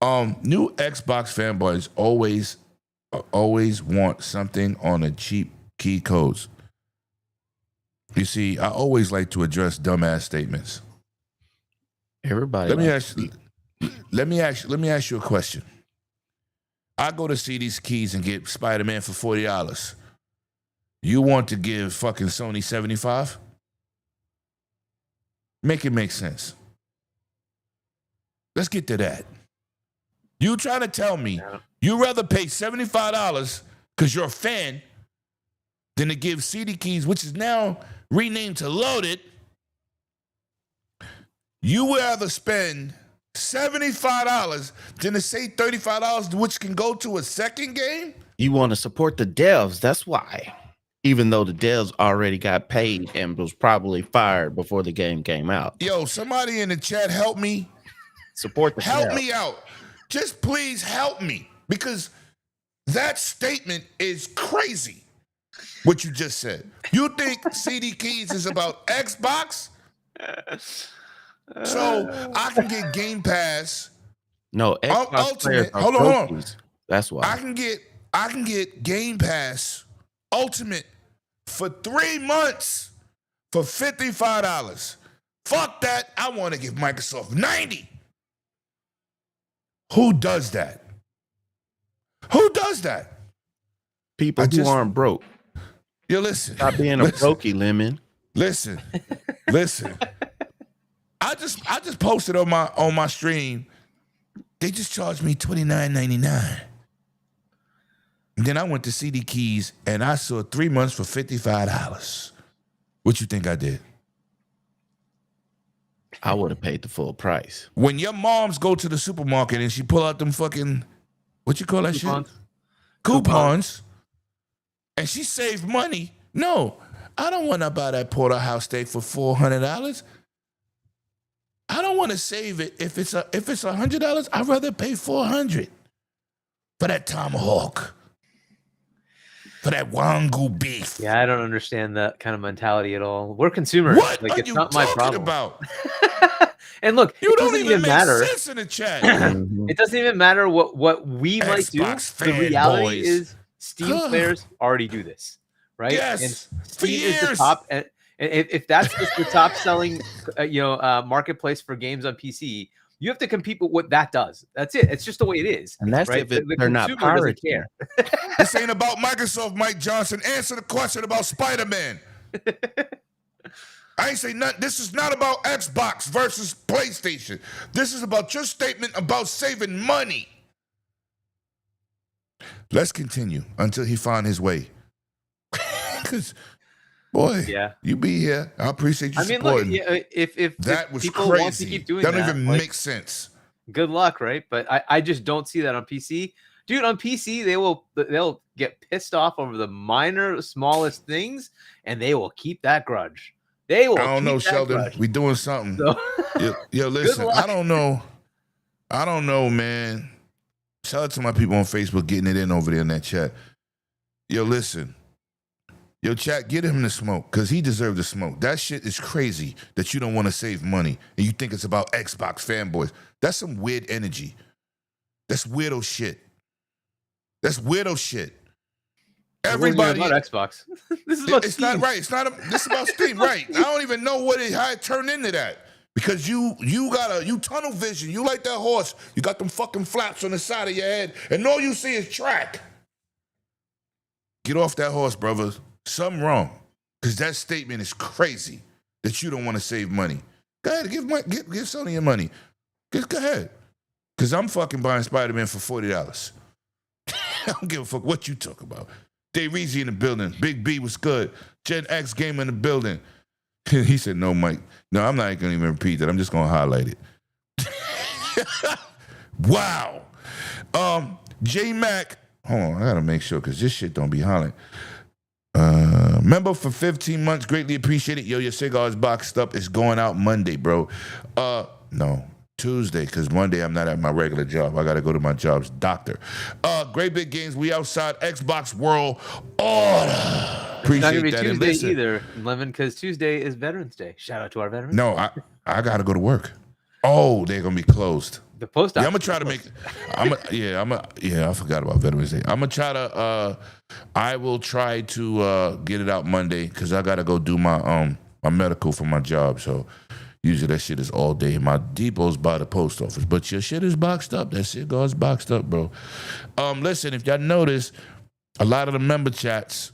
S2: New Xbox fanboys always want something on a cheap key codes. You see, I always like to address dumbass statements.
S4: Everybody.
S2: Let let me ask you a question. I go to see these keys and get Spider-Man for $40. You want to give fucking Sony $75? Make it make sense. Let's get to that. You trying to tell me you rather pay $75 because you're a fan than to give CD keys, which is now renamed to Loaded. You would rather spend $75 than to say $35, which can go to a second game?
S4: You want to support the devs. That's why. Even though the devs already got paid and was probably fired before the game came out.
S2: Yo, somebody in the chat help me.
S4: Support the
S2: Help
S4: devs.
S2: me out. Just please help me. Because that statement is crazy. What you just said. You think CD keys is about Xbox? So I can get Game Pass.
S4: No, Xbox
S2: Ultimate.
S4: players are
S2: Hold on.
S4: trophies. That's why.
S2: I can get Game Pass Ultimate for 3 months for $55. Fuck that. I want to give Microsoft $90. Who does that? Who does that?
S4: People who aren't broke.
S2: Yo, listen.
S4: Stop being a brokey, Lemon.
S2: Listen. I just posted on my stream. They just charged me $29.99. And then I went to CD Keys and I saw 3 months for $55. What you think I did?
S4: I would have paid the full price.
S2: When your moms go to the supermarket and she pull out them fucking, what you call that shit? Coupons. And she saved money. No, I don't want to buy that porterhouse steak for $400. I don't want to save it. If it's $100, I'd rather pay $400 for that tomahawk, for that Wagyu beef.
S3: Yeah, I don't understand that kind of mentality at all. We're consumers.
S2: What
S3: like,
S2: are
S3: it's
S2: you
S3: not my
S2: talking
S3: problem.
S2: about?
S3: And look,
S2: You
S3: it
S2: don't
S3: doesn't
S2: even make
S3: matter.
S2: sense in the chat.
S3: It doesn't even matter what we might do.
S2: Xbox
S3: The reality
S2: fanboys.
S3: is Steam players already do this, right?
S2: Yes,
S3: and
S2: for
S3: Steam is the
S2: years.
S3: top. And if that's just the top selling, marketplace for games on PC, you have to compete with what that does. That's it. It's just the way it is.
S4: And that's
S3: right?
S4: if
S3: The
S4: they're not
S3: consumer doesn't
S4: pirating.
S3: care.
S2: This ain't about Microsoft, Mike Johnson. Answer the question about Spider-Man. I ain't say nothing. This is not about Xbox versus PlayStation. This is about your statement about saving money. Let's continue until he find his way. Because, boy,
S3: Yeah.
S2: you be here. I appreciate you
S3: I mean, look,
S2: supporting.
S3: if
S2: That was
S3: people
S2: crazy.
S3: want to keep doing
S2: that don't
S3: that,
S2: even
S3: like,
S2: make sense.
S3: good luck, right? But I just don't see that on PC. Dude, on PC, they'll get pissed off over the smallest things, and they will keep that grudge. They will.
S2: I don't
S3: keep
S2: know,
S3: that
S2: Sheldon.
S3: grudge.
S2: We doing something.
S3: So,
S2: Yo, listen,
S3: luck.
S2: I don't know, man. Shout out to my people on Facebook getting it in over there in that chat. Yo, listen. Yo, chat, get him the smoke, because he deserved the smoke. That shit is crazy that you don't want to save money and you think it's about Xbox fanboys. That's some weird energy. That's weirdo shit. This Everybody,
S3: about Xbox. This is about
S2: it's
S3: Steam.
S2: not right. It's not. This is about Steam, right? I don't even know how it turned into that, because you tunnel vision. You like that horse. You got them fucking flaps on the side of your head, and all you see is track. Get off that horse, brother. Something wrong, because that statement is crazy that you don't want to save money. Go ahead, give Sony your money. Go ahead, because I'm fucking buying Spider-Man for $40. I don't give a fuck what you talk about. Dave Reezy in the building. Big B was good. Gen X Gamer in the building. He said, no, Mike. No, I'm not going to even repeat that. I'm just going to highlight it. Wow. J Mac. Hold on. I got to make sure, because this shit don't be hollering. Member for 15 months. Greatly appreciate it. Yo, your cigar is boxed up. It's going out Monday, bro. No. Tuesday, because Monday I'm not at my regular job. I got to go to my job's doctor. Great Big Games. We outside Xbox World Order.
S3: It's not
S2: Appreciate
S3: gonna be
S2: that. And
S3: Tuesday
S2: listen,
S3: either, Lemon, because Tuesday is Veterans Day. Shout out to our veterans.
S2: no, I got to go to work. Oh, they're gonna be closed.
S3: The post
S2: Yeah,
S3: office.
S2: I'm gonna try to make. I forgot about Veterans Day. I'm gonna try to. I will try to get it out Monday, because I gotta go do my medical for my job. So, Usually that shit is all day. My depot's by the post office, but your shit is boxed up. That shit goes boxed up, bro. Listen, if y'all notice, a lot of the member chats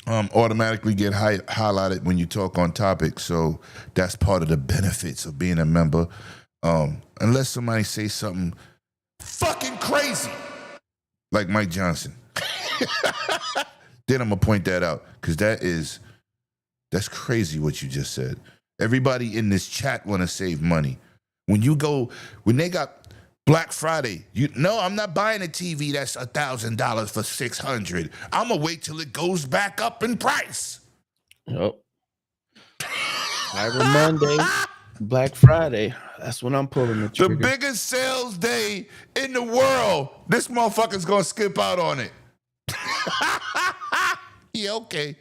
S2: automatically get highlighted when you talk on topic. So that's part of the benefits of being a member. Unless somebody say something fucking crazy, like Mike Johnson, then I'm gonna point that out because that's crazy what you just said. Everybody in this chat want to save money. When they got Black Friday, I'm not buying a TV that's $1,000 for $600. I'm gonna wait till it goes back up in price.
S4: Yep. Cyber Monday, Black Friday. That's when I'm pulling the trigger.
S2: The biggest sales day in the world. This motherfucker's gonna skip out on it. Yeah, okay.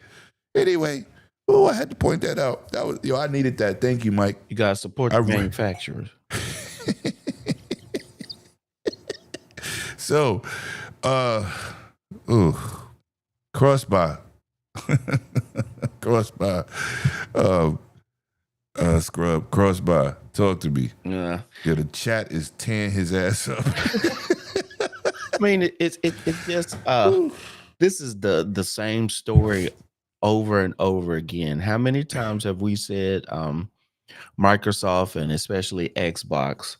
S2: Anyway. Oh, I had to point that out. I needed that. Thank you, Mike.
S4: You gotta support the manufacturers.
S2: So, crossbar. Scrub, crossbar. Talk to me.
S4: Yeah.
S2: The chat is tearing his ass up.
S4: I mean, it's just this is the same story over and over again. How many times have we said Microsoft and especially Xbox,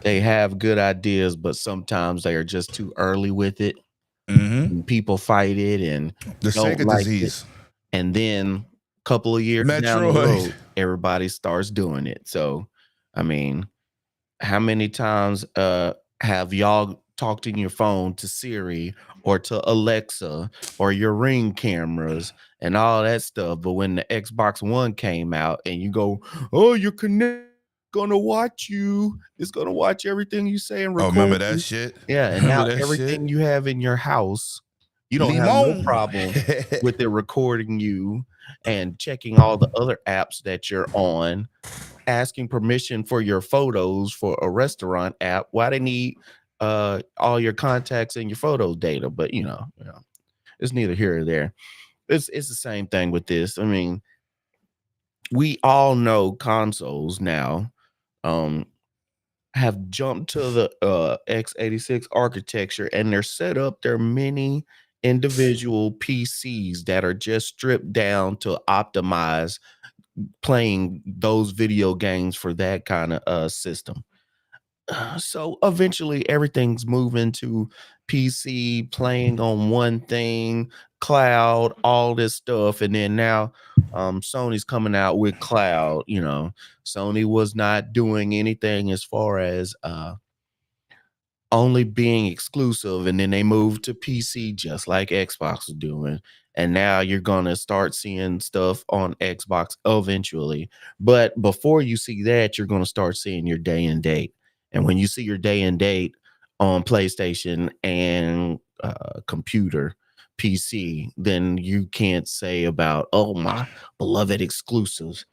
S4: they have good ideas, but sometimes they are just too early with it. And people fight it and
S2: the Sega disease.
S4: And then a couple of years down the road, everybody starts doing it. So, I mean, how many times have y'all talked in your phone to Siri or to Alexa or your Ring cameras and all that stuff? But when the Xbox One came out and you go, oh, your Connect gonna watch you. It's gonna watch everything you say and record.
S2: Oh, remember that shit?
S4: Yeah, and now everything you have in your house, you don't have no problem with it recording you and checking all the other apps that you're on, asking permission for your photos for a restaurant app. Why they need all your contacts and your photo data? But you know, it's neither here or there. It's the same thing with this. I mean, we all know consoles now have jumped to the x86 architecture, and they're set up. There are many individual PCs that are just stripped down to optimize playing those video games for that kind of system. So eventually everything's moving to PC, playing on one thing, cloud, all this stuff. And then now Sony's coming out with cloud. You know, Sony was not doing anything as far as only being exclusive, and then they moved to PC just like Xbox was doing. And now you're gonna start seeing stuff on Xbox eventually. But before you see that, you're gonna start seeing your day and date. And when you see your day and date on PlayStation and computer, PC, then you can't say about, oh, my beloved exclusives.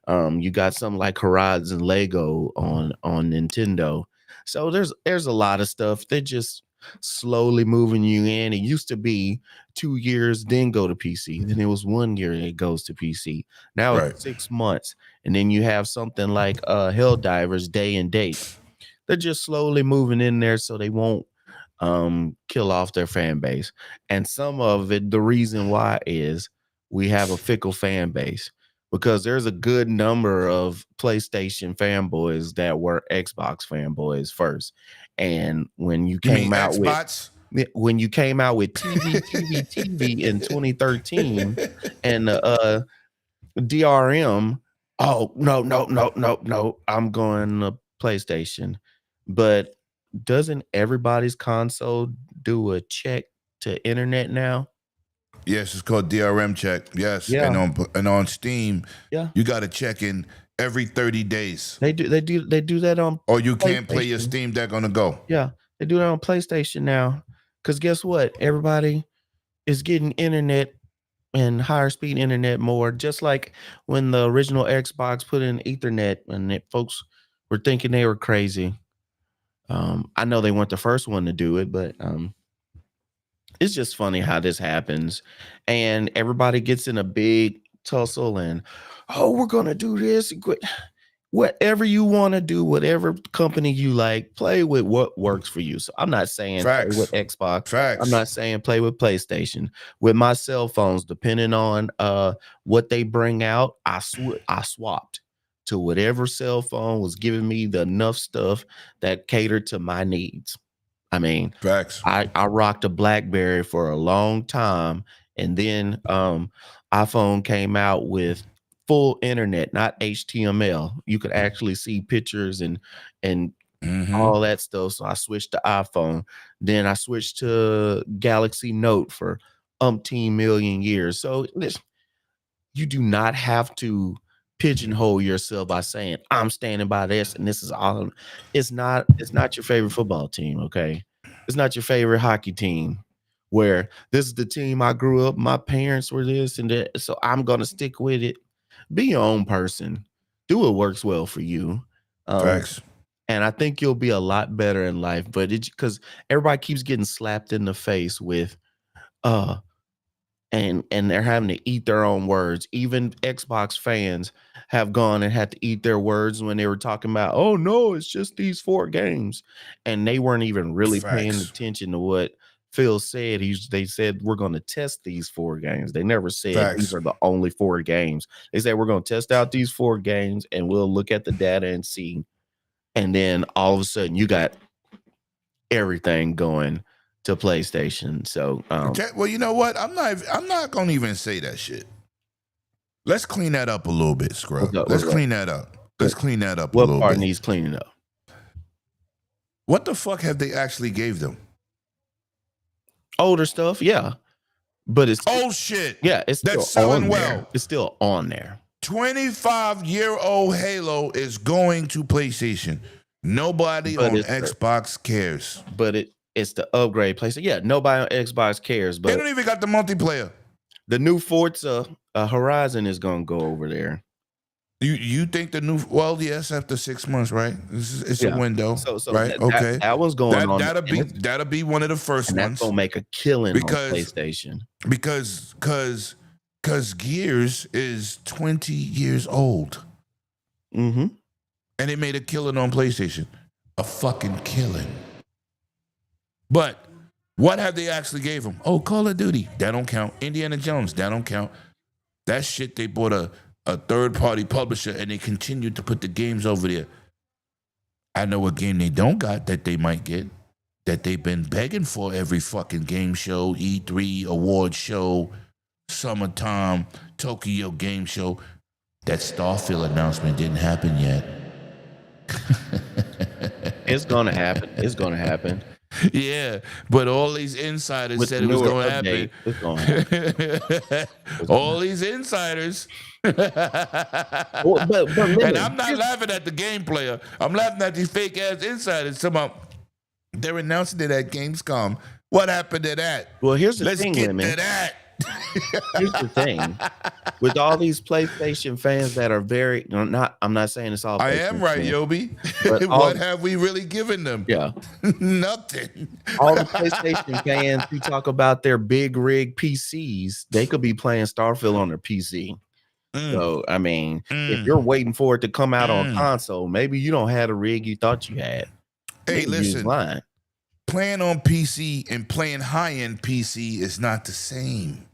S4: You got something like Horizon Lego on Nintendo. So there's a lot of stuff. They're just slowly moving you in. It used to be 2 years, then go to PC. Then it was 1 year it goes to PC. Now it's 6 months. And then you have something like Helldivers Day and Date. They're just slowly moving in there so they won't kill off their fan base. And some of it, the reason why is we have a fickle fan base, because there's a good number of PlayStation fanboys that were Xbox fanboys first. And when you came out
S2: Xbox?
S4: When you came out with TV in 2013 and DRM, oh no, I'm going to PlayStation. But doesn't everybody's console do a check to internet now?
S2: Yes, it's called DRM check. Yes,
S4: Yeah.
S2: and on Steam,
S4: Yeah,
S2: you got to check in every 30 days.
S4: They do that on.
S2: Or you can't play your Steam Deck on the go.
S4: Yeah, they do that on PlayStation now. Because guess what? Everybody is getting internet and higher speed internet more. Just like when the original Xbox put in Ethernet, and folks were thinking they were crazy. I know they weren't the first one to do it, but it's just funny how this happens, and everybody gets in a big tussle and, oh, we're gonna do this. whatever you want to do, whatever company you like, play with what works for you. So I'm not saying play with Xbox. I'm not saying play with PlayStation. With my cell phones, depending on what they bring out, I swapped to whatever cell phone was giving me the enough stuff that catered to my needs. I mean, I rocked a BlackBerry for a long time, and then iPhone came out with full internet, not HTML. You could actually see pictures and all that stuff. So I switched to iPhone. Then I switched to Galaxy Note for umpteen million years. So listen, you do not have to pigeonhole yourself by saying I'm standing by this and this is all. It's not your favorite football team, okay? It's not your favorite hockey team where this is the team I grew up, my parents were this and that, so I'm gonna stick with it. Be your own person. Do what works well for you.
S2: Facts.
S4: And I think you'll be a lot better in life. But it's because everybody keeps getting slapped in the face with and they're having to eat their own words. Even Xbox fans have gone and had to eat their words when they were talking about, oh no, it's just these 4 games. And they weren't even really paying attention to what Phil said. They said we're going to test these 4 games. They never said these are the only 4 games. They said we're going to test out these 4 games and we'll look at the data and see. And then all of a sudden you got everything going to PlayStation. So
S2: well, you know what? I'm not gonna even say that shit. Let's clean that up a little bit, Scrub. Let's clean that up. Let's clean that up a little bit.
S4: What part needs cleaning up?
S2: What the fuck have they actually gave them?
S4: Older stuff, yeah. But it's
S2: old shit.
S4: Yeah, it's
S2: that's
S4: still
S2: selling
S4: on
S2: well.
S4: There. It's still on there.
S2: 25-year-old Halo is going to PlayStation. Nobody on Xbox cares.
S4: But it's the upgrade PlayStation. Yeah, nobody on Xbox cares. But
S2: they don't even got the multiplayer.
S4: The new Forza Horizon is gonna go over there.
S2: You think the new? Well, yes, after 6 months, right? It's a window, so right? Okay,
S4: that one's going on.
S2: That'll be one of the first ones.
S4: That's gonna make a killing on PlayStation
S2: because Gears is 20 years old, and they made a killing on PlayStation, a fucking killing. But what have they actually gave them? Oh, Call of Duty, that don't count. Indiana Jones, that don't count. That shit they bought a third-party publisher, and they continued to put the games over there. I know a game they don't got that they might get, that they've been begging for every fucking game show, E3, award show, summertime, Tokyo game show. That Starfield announcement didn't happen yet.
S4: It's gonna happen. It's gonna happen.
S2: Yeah, but all these insiders said it was going to happen.
S4: It's going to happen.
S2: All these insiders. But and I'm not laughing at the game player. I'm laughing at these fake ass insiders. They're announcing it at Gamescom. What happened to that?
S4: Well, here's the
S2: Let's
S4: thing,
S2: get
S4: women.
S2: to that.
S4: Here's the thing. With all these PlayStation fans that are very I'm not saying it's all PlayStation
S2: I am right,
S4: fans,
S2: Yobi. What have we really given them?
S4: Yeah.
S2: Nothing.
S4: All the PlayStation fans who talk about their big rig PCs, they could be playing Starfield on their PC. So, I mean, if you're waiting for it to come out on console, maybe you don't have the rig you thought you had.
S2: Hey, listen. Playing on PC and playing high-end PC is not the same.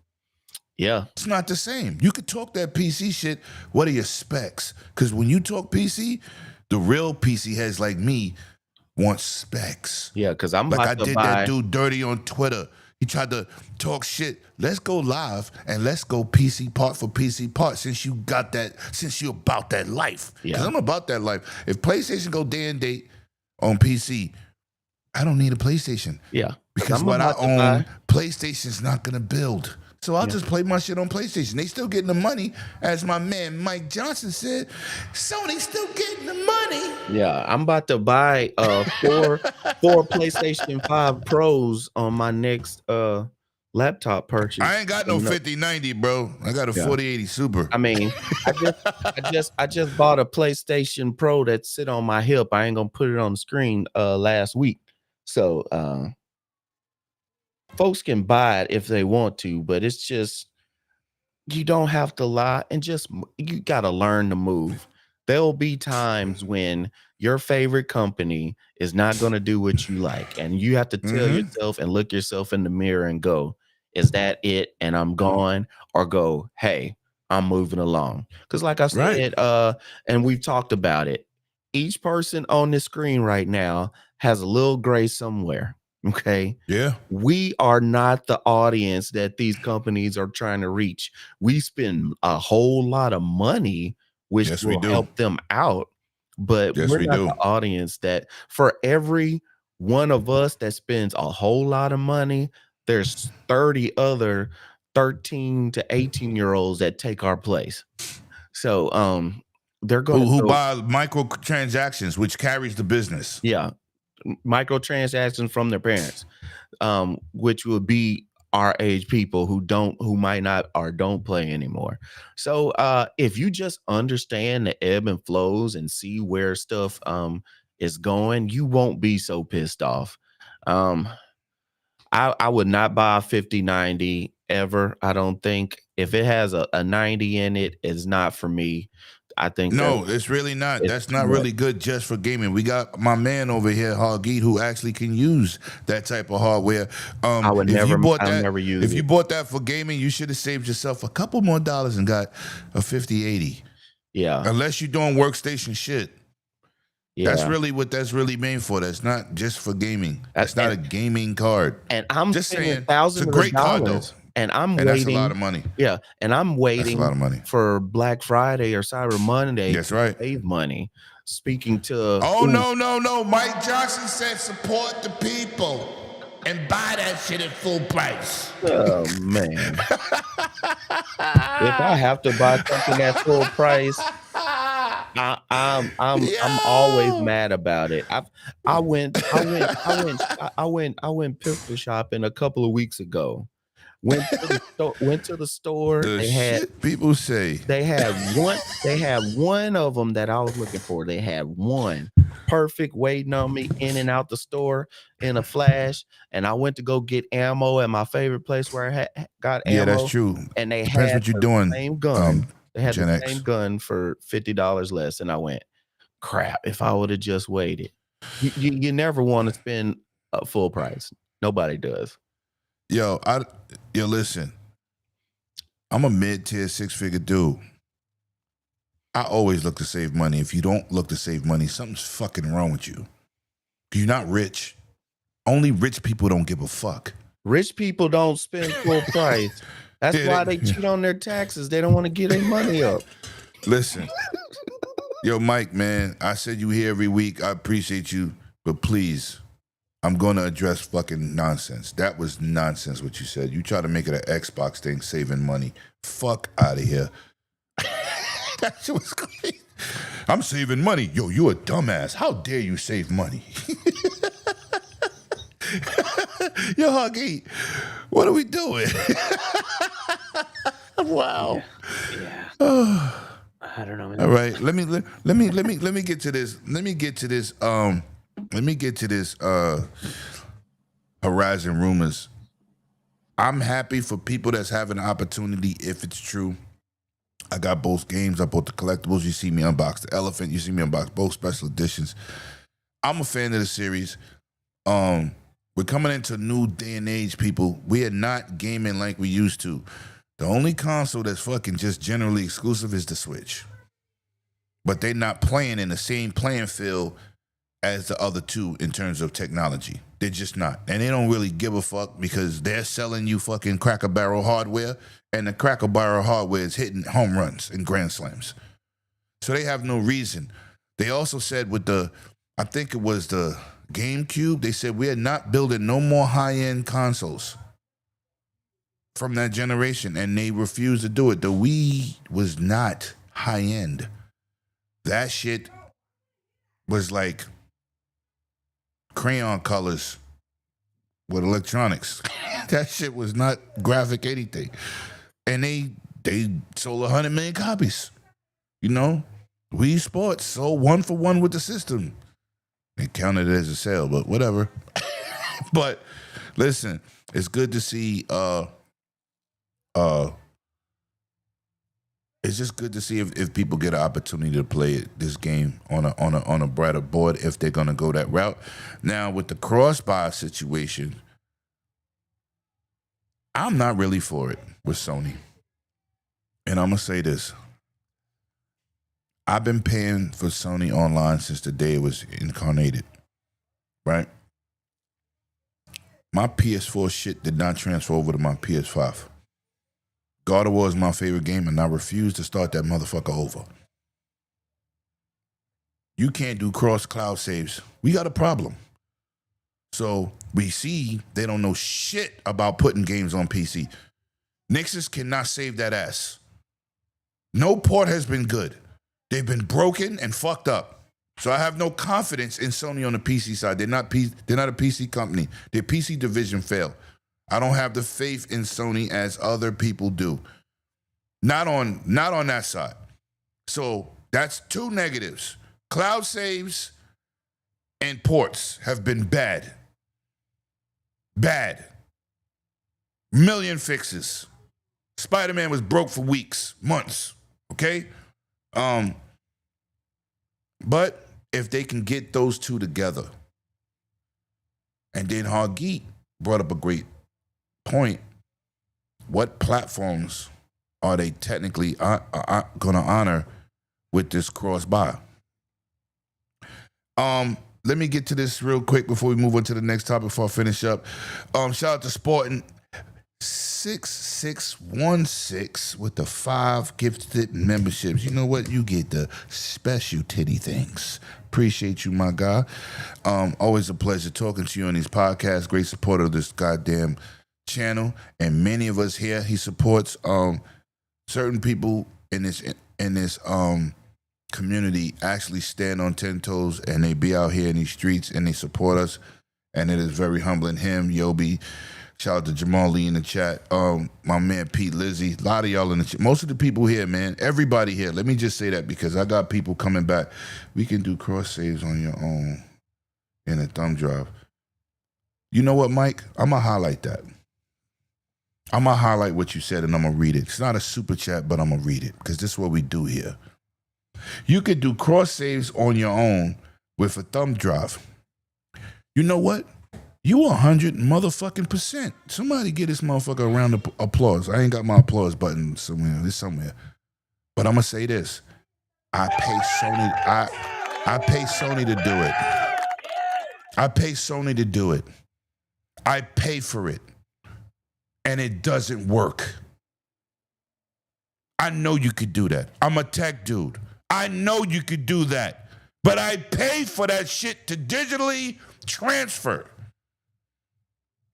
S4: Yeah.
S2: It's not the same. You could talk that PC shit. What are your specs? Because when you talk PC, the real PC heads like me want specs.
S4: Yeah, because I'm
S2: like
S4: about
S2: I
S4: to
S2: did
S4: buy...
S2: that dude dirty on Twitter. He tried to talk shit. Let's go live and let's go PC part for PC part since you got that, since you're about that life. Because I'm about that life. If PlayStation go day and date on PC, I don't need a PlayStation.
S4: Yeah.
S2: Because what I own, PlayStation's not going to build. So I'll just play my shit on PlayStation. They still getting the money. As my man Mike Johnson said, Sony's still getting the money.
S4: Yeah, I'm about to buy four PlayStation 5 Pros on my next laptop purchase.
S2: I ain't got no 5090, bro. I got a 4080 Super.
S4: I mean, I just bought a PlayStation Pro that sit on my hip. I ain't gonna put it on the screen last week. So folks can buy it if they want to, but it's just, you don't have to lie, and just, you got to learn to move. there'll be times when your favorite company is not going to do what you like, and you have to tell yourself and look yourself in the mirror and go, is that it? And I'm gone, or go, hey, I'm moving along. Because like I
S2: Right.
S4: said, and we've talked about it, each person on the screen right now has a little gray somewhere. Okay.
S2: Yeah.
S4: We are not the audience that these companies are trying to reach. We spend a whole lot of money, which
S2: Yes, we
S4: will
S2: do.
S4: help them out, but
S2: Yes,
S4: we're
S2: we
S4: not
S2: do.
S4: the audience that, for every one of us that spends a whole lot of money, there's 30 other 13 to 18-year-olds that take our place. So they're going to
S2: Who
S4: go,
S2: buy microtransactions, which carries the business.
S4: yeah, microtransactions from their parents, which would be our age people who might not or don't play anymore. So if you just understand the ebb and flows and see where stuff is going, you won't be so pissed off. I would not buy a 5090 ever. I don't think if it has a 90 in it, it's not for me. I think
S2: No, it's really not.
S4: it's
S2: That's
S4: too
S2: not
S4: much.
S2: really good just for gaming. We got my man over here, Hargeet, who actually can use that type of hardware.
S4: I would
S2: If you
S4: never,
S2: bought
S4: I'll
S2: that,
S4: never use
S2: if you
S4: it.
S2: bought that for gaming, you should have saved yourself a couple more dollars and got a 5080.
S4: Yeah,
S2: Unless you're doing workstation shit.
S4: yeah.
S2: That's really what that's really made for. That's not just for gaming. It's not a
S4: And
S2: gaming card.
S4: and I'm
S2: Just
S4: spending
S2: saying,
S4: thousands
S2: it's a
S4: of
S2: great card though.
S4: dollars, and I'm
S2: And that's a
S4: waiting.
S2: lot of money.
S4: Yeah, and I'm
S2: That's a
S4: waiting
S2: lot of money.
S4: for Black Friday or Cyber Monday
S2: That's
S4: to
S2: right.
S4: save money. Speaking to
S2: Oh, no. Mike Johnson said support the people and buy that shit at full price.
S4: oh man, if I have to buy something at full price, I'm always mad about it. I went pistol shopping a couple of weeks ago. Went to the store.
S2: The
S4: They had
S2: shit people say.
S4: They had one of them that I was looking for. They had one perfect waiting on me in and out the store in a flash. And I went to go get ammo at my favorite place where I got ammo.
S2: Yeah, that's true.
S4: And they
S2: Depends
S4: had
S2: what you're
S4: the
S2: doing.
S4: same gun. They had
S2: Gen
S4: the
S2: X.
S4: same gun for $50 less. And I went, crap, if I would have just waited. You never want to spend a full price. Nobody does.
S2: Yo, listen. I'm a mid-tier 6-figure dude. I always look to save money. If you don't look to save money, something's fucking wrong with you. You're not rich. Only rich people don't give a fuck.
S4: Rich people don't spend full price. That's why they cheat on their taxes. They don't want to get their money up.
S2: Listen. Yo, Mike, man, I said you here every week. I appreciate you, but please, I'm going to address fucking nonsense. That was nonsense what you said. You try to make it an Xbox thing, saving money. Fuck out of here. That shit was crazy. I'm saving money. Yo, you a dumbass. How dare you save money? Yo, Huggy, what are we doing? Wow.
S3: Yeah. I don't know. Man.
S2: All right, let me get to this. Let me get to this Horizon Rumors. I'm happy for people that's having an opportunity if it's true. I got both games. I bought the collectibles. You see me unbox the elephant. You see me unbox both special editions. I'm a fan of the series. We're coming into a new day and age, people. We are not gaming like we used to. The only console that's fucking just generally exclusive is the Switch. But they're not playing in the same playing field as the other two in terms of technology. They're just not. And they don't really give a fuck because they're selling you fucking Cracker Barrel hardware, and the Cracker Barrel hardware is hitting home runs and grand slams. So they have no reason. They also said with I think it was the GameCube, they said we are not building no more high-end consoles from that generation, and they refused to do it. The Wii was not high-end. That shit was like crayon colors with electronics. That shit was not graphic anything. And they sold 100 million copies. You know? Wii Sports sold 1-for-1 with the system. They counted it as a sale, but whatever. But listen, it's good to see it's just good to see if people get an opportunity to play this game on a brighter board if they're gonna go that route. Now with the cross-buy situation, I'm not really for it with Sony. And I'm gonna say this. I've been paying for Sony Online since the day it was incarnated. Right? My PS4 shit did not transfer over to my PS5. God of War is my favorite game, and I refuse to start that motherfucker over. You can't do cross cloud saves. We got a problem. So we see they don't know shit about putting games on PC. Nixus cannot save that ass. No port has been good. They've been broken and fucked up. So I have no confidence in Sony on the PC side. They're not a PC company. Their PC division failed. I don't have the faith in Sony as other people do. Not on that side. So that's two negatives. Cloud saves and ports have been bad. Bad. Million fixes. Spider-Man was broke for weeks, months. Okay? But if they can get those two together, and then Hargeet brought up a great point, what platforms are they technically going to honor with this cross-buy? Let me get to this real quick before we move on to the next topic before I finish up. Shout out to Sporting 6616 with the 5 gifted memberships. You know what? You get the special titty things. Appreciate you, my guy. Always a pleasure talking to you on these podcasts. Great supporter of this goddamn channel. And many of us here, he supports certain people in this community actually stand on 10 toes, and they be out here in these streets and they support us, and it is very humbling. Him, Yobi, shout out to Jamal Lee in the chat, my man Pete Lizzie, a lot of y'all in the chat, most of the people here, man, everybody here. Let me just say that because I got people coming back. We can do cross saves on your own in a thumb drive. You know what, Mike? I'm gonna highlight that. I'm gonna highlight what you said and I'm gonna read it. It's not a super chat, but I'm gonna read it because this is what we do here. You could do cross saves on your own with a thumb drive. You know what? You 100 motherfucking %. Somebody get this motherfucker a round of applause. I ain't got my applause button somewhere. It's somewhere. But I'm gonna say this. I pay Sony. I pay Sony to do it. I pay Sony to do it. I pay for it. And it doesn't work. I know you could do that. I'm a tech dude. I know you could do that. But I pay for that shit to digitally transfer.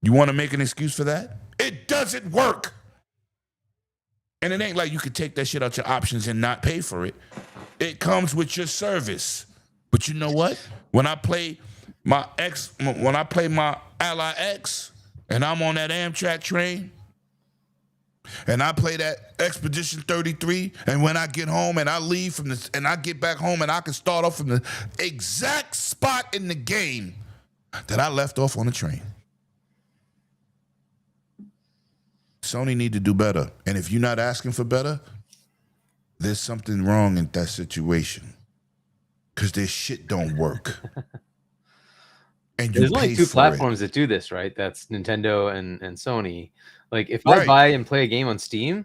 S2: You want to make an excuse for that? It doesn't work. And it ain't like you could take that shit out your options and not pay for it. It comes with your service. But you know what? When I play my Ally X and I'm on that Amtrak train, and I play that Expedition 33, and when I get home and I leave from this, and I get back home and I can start off from the exact spot in the game that I left off on the train. Sony need to do better. And if you're not asking for better, there's something wrong in that situation. Because their shit don't work. And
S3: there's only two platforms that do this, right? That's Nintendo and Sony. Like, if I buy and play a game on Steam,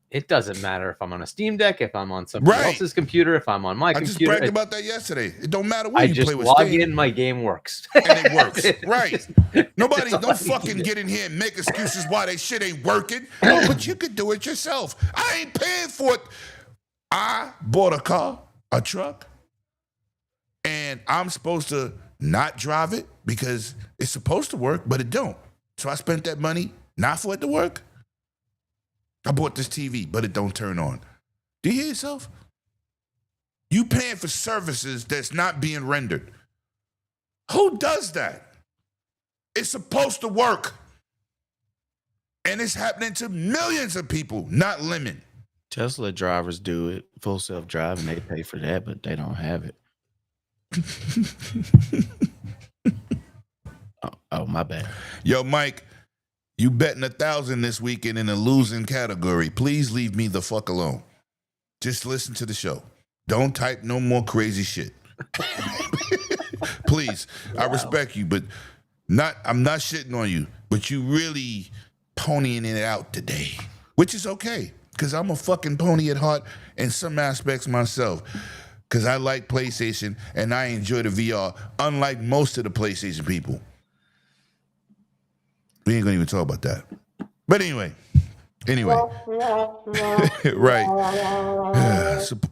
S3: it doesn't matter if I'm on a Steam Deck, if I'm on somebody else's computer, if I'm on my computer. I just
S2: bragged about that yesterday. It don't matter what you play with
S3: Steam. I just log in, my game works.
S2: And it works. Right. Nobody, don't fucking get in here and make excuses why they shit ain't working. No, but you could do it yourself. I ain't paying for it. I bought a car, a truck, and I'm supposed to not drive it because it's supposed to work, but it don't. So I spent that money not for it to work. I bought this TV, but it don't turn on. Do you hear yourself? You paying for services that's not being rendered. Who does that? It's supposed to work. And it's happening to millions of people, not lemon.
S4: Tesla drivers do it, full self-drive, and they pay for that, but they don't have it. Oh, my bad.
S2: Yo, Mike, you betting 1,000 this weekend in a losing category. Please leave me the fuck alone. just listen to the show. Don't type no more crazy shit. Please, I respect you, but I'm not shitting on you, but you really ponying it out today, which is okay, because I'm a fucking pony at heart in some aspects myself, because I like PlayStation and I enjoy the VR, unlike most of the PlayStation people. We ain't gonna even talk about that. But anyway, right.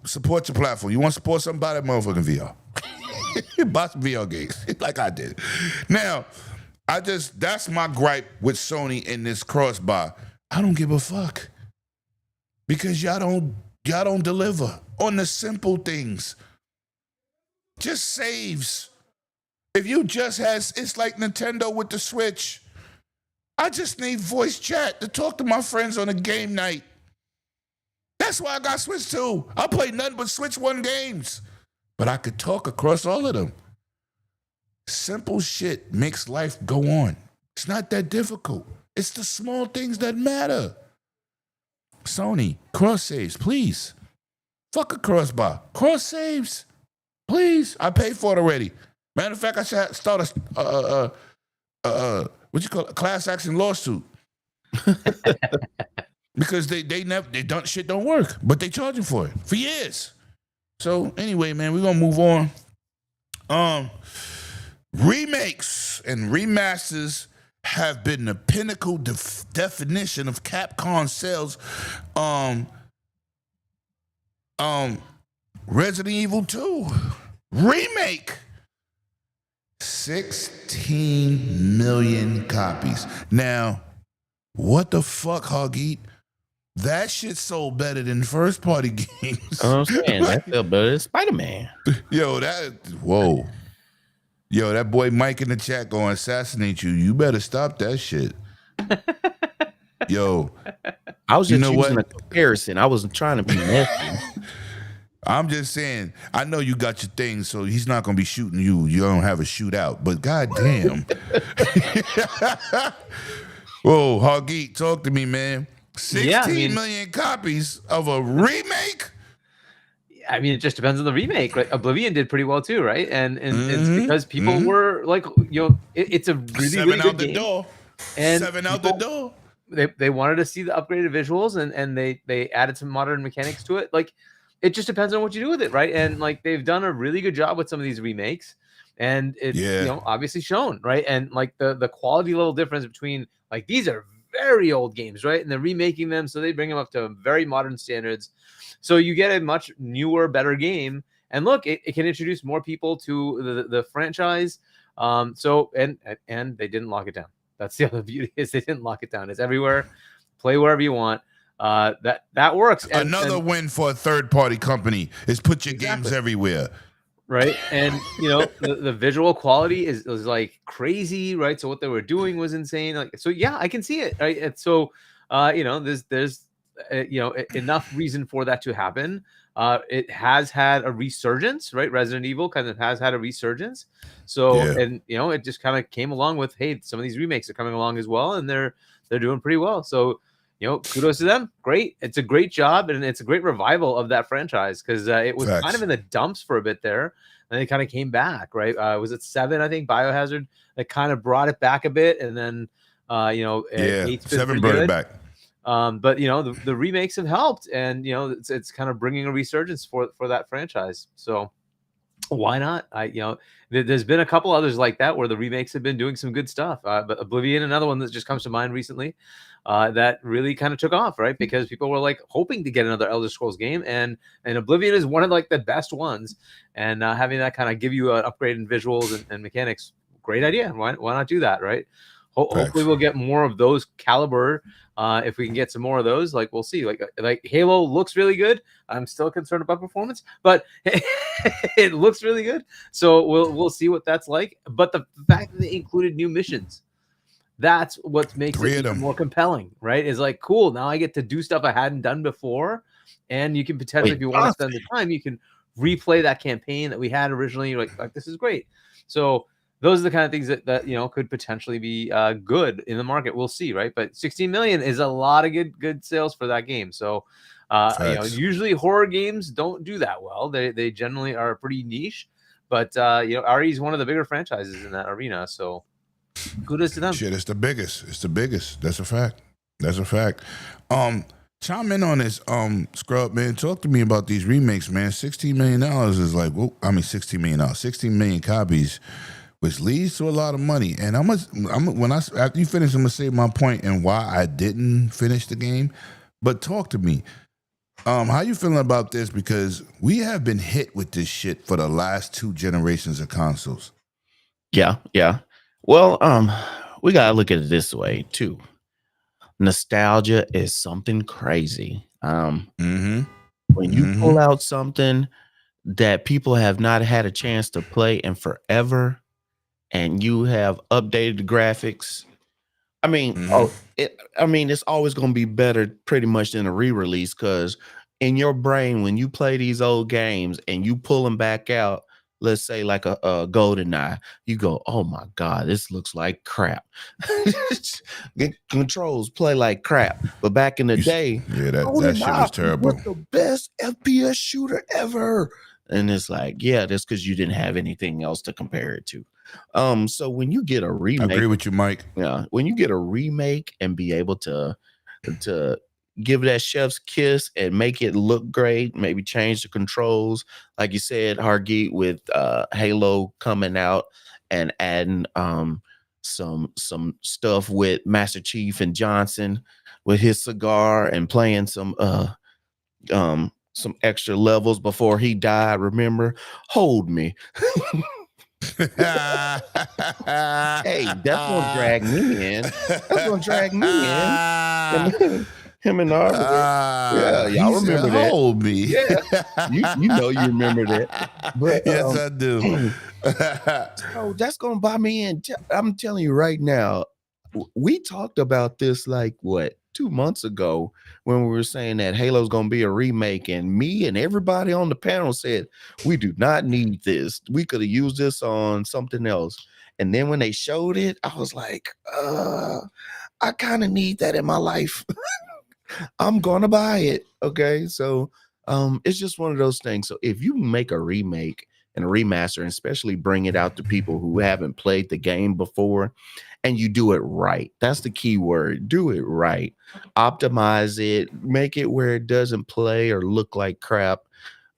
S2: Support your platform. You want to support something, buy that motherfucking VR. Buy some VR games like I did. Now, that's my gripe with Sony in this crossbar. I don't give a fuck, because y'all don't deliver on the simple things. Just saves. If you just it's like Nintendo with the Switch. I just need voice chat to talk to my friends on a game night. That's why I got Switch 2. I play nothing but Switch 1 games. But I could talk across all of them. Simple shit makes life go on. It's not that difficult. It's the small things that matter. Sony, cross saves, please. Fuck a crossbar. Cross saves, please. I paid for it already. Matter of fact, I should start a class action lawsuit. Because shit don't work, but they charging for it for years. So anyway, man, we're gonna move on. Remakes and remasters have been the pinnacle definition of Capcom sales. Resident Evil 2 remake, 16 million copies. Now, what the fuck, Huggy? That shit sold better than first party games.
S4: I'm saying that felt better than Spider-Man.
S2: Yo, that boy Mike in the chat going assassinate you. You better stop that shit. Yo,
S4: I was just using a comparison. I wasn't trying to be nasty.
S2: I'm just saying, I know you got your thing, so he's not gonna be shooting you. You don't have a shootout, but goddamn. Whoa, Huggy, talk to me, man. 16 million copies of a remake?
S3: I mean, it just depends on the remake. Right? Oblivion did pretty well too, right? And it's because people were like, it's a really good game.
S2: Door.
S3: And
S2: 7 out the door.
S3: They wanted to see the upgraded visuals, and they added some modern mechanics to it. Like, it just depends on what you do with it, right? And like, they've done a really good job with some of these remakes, and it's obviously shown, right? And like the quality level difference between, like, these are very old games, right? And they're remaking them, so they bring them up to very modern standards. So you get a much newer, better game. And look, it can introduce more people to the franchise. So they didn't lock it down. That's the other beauty, is they didn't lock it down. It's everywhere. Play wherever you want. That works.
S2: Another win for a third-party company is put your games everywhere.
S3: Right. And the visual quality is like crazy, right? So what they were doing was insane. Like, so yeah, I can see it, right? And so there's enough reason for that to happen. It has had a resurgence, right? Resident Evil kind of has had a resurgence. So and it just kind of came along with, hey, some of these remakes are coming along as well, and they're doing pretty well. So kudos to them. Great. It's a great job, and it's a great revival of that franchise, because it was kind of in the dumps for a bit there, and they kind of came back, right? Was it 7? I think Biohazard that kind of brought it back a bit, and then
S2: 7 brought it back.
S3: But the remakes have helped, and it's kind of bringing a resurgence for that franchise. So why not? There's been a couple others like that where the remakes have been doing some good stuff. But Oblivion, another one that just comes to mind recently, that really kind of took off, right? Because people were like hoping to get another Elder Scrolls game, and Oblivion is one of like the best ones. And having that kind of give you an upgrade in visuals and mechanics, great idea. Why not do that, right? Hopefully we'll get more of those caliber. If we can get some more of those, like, we'll see. Like Halo looks really good. I'm still concerned about performance, but it looks really good. So we'll see what that's like. But the fact that they included new missions, that's what makes it more compelling, right? Is like, cool. Now I get to do stuff I hadn't done before, and you can potentially, if you want to spend the time, you can replay that campaign that we had originally. You're like, this is great. So those are the kind of things that could potentially be good in the market. We'll see, right? But 16 million is a lot of good sales for that game. So
S2: Facts.
S3: Usually horror games don't do that well. They generally are pretty niche, but RE is one of the bigger franchises in that arena. So kudos to them.
S2: Shit, it's the biggest. It's the biggest. That's a fact. That's a fact. Chime in on this, Scrub, man. Talk to me about these remakes, man. $16 million is like, well, I mean, $16 million, 16 million copies, which leads to a lot of money. And after you finish, I'm gonna say my point and why I didn't finish the game. But talk to me. How you feeling about this? Because we have been hit with this shit for the last 2 generations of consoles.
S4: Yeah. Well, we gotta look at it this way too. Nostalgia is something crazy. When you pull out something that people have not had a chance to play in forever, and you have updated the graphics, I mean, it's always going to be better pretty much than a re-release, because in your brain, when you play these old games and you pull them back out, let's say like a GoldenEye, you go, oh my God, this looks like crap. Controls play like crap. But back in the day,
S2: that shit was terrible.
S4: Was the best FPS shooter ever. And it's like, yeah, that's because you didn't have anything else to compare it to. So when you get a remake,
S2: I agree with you, Mike.
S4: Yeah, when you get a remake and be able to give that chef's kiss and make it look great, maybe change the controls, like you said, Hargeet, with Halo coming out and adding some stuff with Master Chief and Johnson with his cigar and playing some extra levels before he died. Remember, hold me. Hey, that's gonna drag me in. That's gonna drag me in. Him and Arbiter. Yeah, y'all remember that.
S2: Hold me.
S4: Yeah, you know you remember that. But
S2: yes, I do.
S4: So that's gonna buy me in. I'm telling you right now. We talked about this like 2 months ago when we were saying that Halo's gonna be a remake, and me and everybody on the panel said we do not need this. We could have used this on something else. And then when they showed it, I was like, I kind of need that in my life. I'm gonna buy it. Okay, so it's just one of those things. So if you make a remake and a remaster, and especially bring it out to people who haven't played the game before, and you do it right, that's the key word. Do it right. Optimize it. Make it where it doesn't play or look like crap.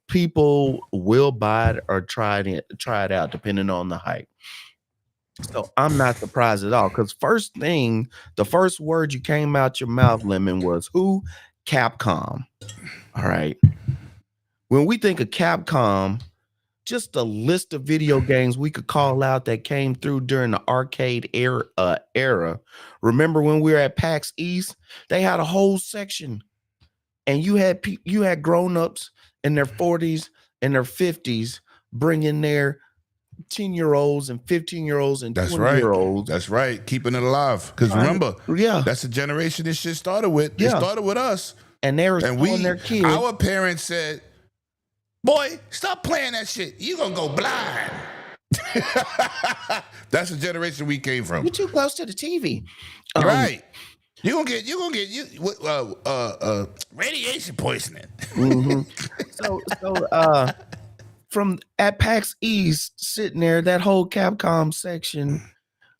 S4: People will buy it or try it out, depending on the hype. So I'm not surprised at all, because the first word you came out your mouth, Lemon, was who? Capcom. All right. When we think of Capcom, just a list of video games we could call out that came through during the arcade era. Remember when we were at PAX East? They had a whole section, and you had grown-ups in their 40s and their 50s bringing their 10-year-olds and 15-year-olds and 20-year-olds.
S2: That's right. Keeping it alive. Because remember, that's the generation this shit started with. It started with us.
S4: And they were showing their kids.
S2: Our parents said, boy, stop playing that shit. You're going to go blind. That's the generation we came from.
S4: You're too close to the TV.
S2: Right. You're going to get radiation poisoning.
S4: So from at PAX East, sitting there, that whole Capcom section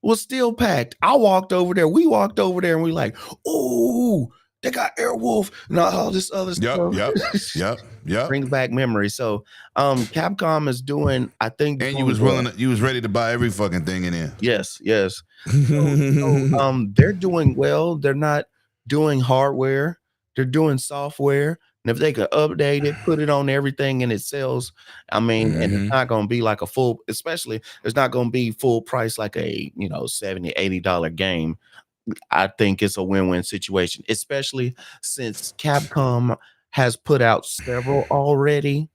S4: was still packed. We walked over there, and we like, oh, they got Airwolf and all this other stuff. Yep. Brings back memories. So Capcom is doing, I think.
S2: And you was ready to buy every fucking thing in there.
S4: Yes. So, they're doing well. They're not doing hardware. They're doing software. And if they could update it, put it on everything, and it sells, I mean, and it's not going to be like especially it's not going to be full price like a, $70, $80 game. I think it's a win-win situation, especially since Capcom has put out several already,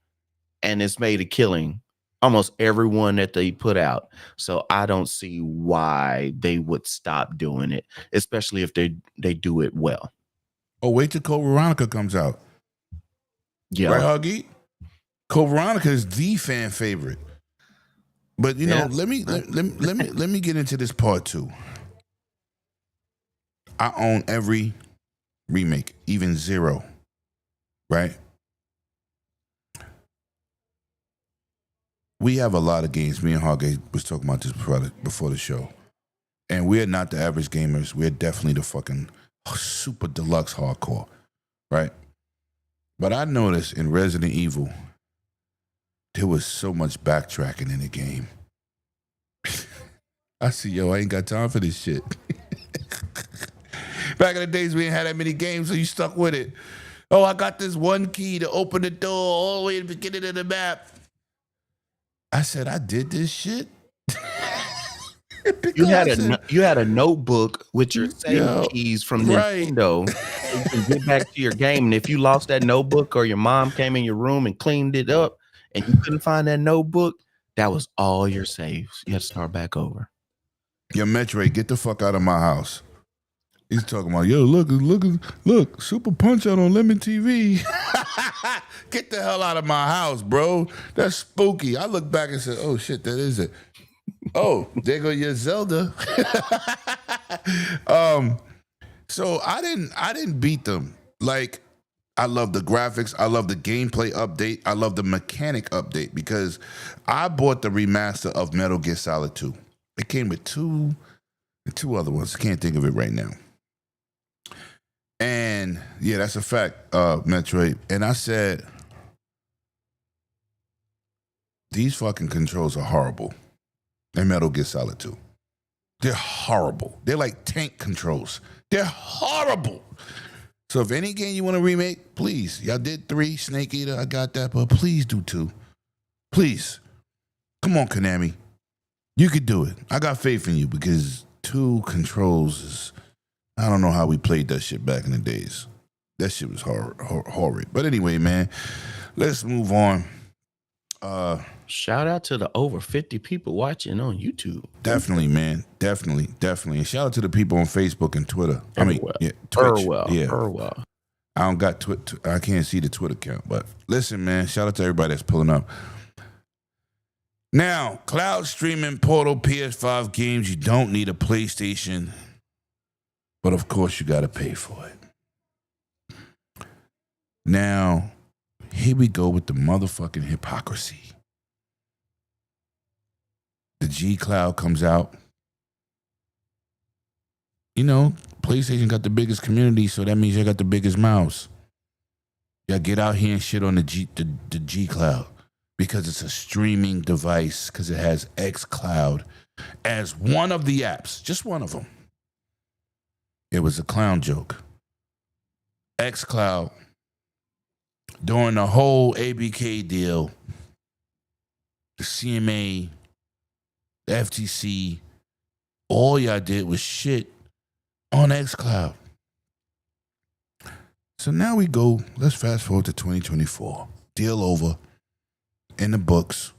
S4: and it's made a killing. Almost everyone that they put out. So I don't see why they would stop doing it, especially if they do it well.
S2: Oh, wait till Code Veronica comes out.
S4: Yeah.
S2: Right, Huggy? Code Veronica is the fan favorite. But let me get into this part too. I own every remake, even 0. right? We have a lot of games. Me and Hargay was talking about this before the show. And we're not the average gamers. We're definitely the fucking super deluxe hardcore, right? But I noticed in Resident Evil, there was so much backtracking in the game. I see, I ain't got time for this shit. Back in the days, we didn't have that many games, so you stuck with it. Oh, I got this one key to open the door all the way to the beginning of the map. I said, I did this shit.
S4: You had a notebook with your save keys from Nintendo. You can get back to your game, and if you lost that notebook or your mom came in your room and cleaned it up, and you couldn't find that notebook, that was all your saves. You had to start back over.
S2: Yo, Metroid, get the fuck out of my house. He's talking about, yo, look, Super Punch Out on Lemon TV. Get the hell out of my house, bro. That's spooky. I look back and said, oh shit, that is it. Oh, there go your Zelda. So I didn't beat them. Like, I love the graphics. I love the gameplay update. I love the mechanic update because I bought the remaster of Metal Gear Solid 2. It came with two other ones. I can't think of it right now. And yeah, that's a fact, Metroid. And I said, these fucking controls are horrible. And Metal Gear Solid 2. They're horrible. They're like tank controls. They're horrible. So if any game you want to remake, please. Y'all did 3, Snake Eater, I got that, but please do 2. Please. Come on, Konami. You could do it. I got faith in you because 2 controls is, I don't know how we played that shit back in the days. That shit was horrid. But anyway, man, let's move on.
S4: Shout out to the over 50 people watching on YouTube.
S2: Definitely, man. Definitely. And shout out to the people on Facebook and Twitter. Twitch.
S4: Well.
S2: I don't got Twitter. I can't see the Twitter account. But listen, man, shout out to everybody that's pulling up. Now, cloud streaming, Portal, PS5 games, you don't need a PlayStation. But of course, you got to pay for it. Now, here we go with the motherfucking hypocrisy. The G Cloud comes out. You know, PlayStation got the biggest community, so that means you got the biggest mouths. Y'all get out here and shit on the G Cloud because it's a streaming device, because it has X Cloud as one of the apps, just one of them. It was a clown joke. X Cloud, during the whole ABK deal, the CMA, the FTC, all y'all did was shit on xCloud. So now let's fast forward to 2024. Deal over, in the books.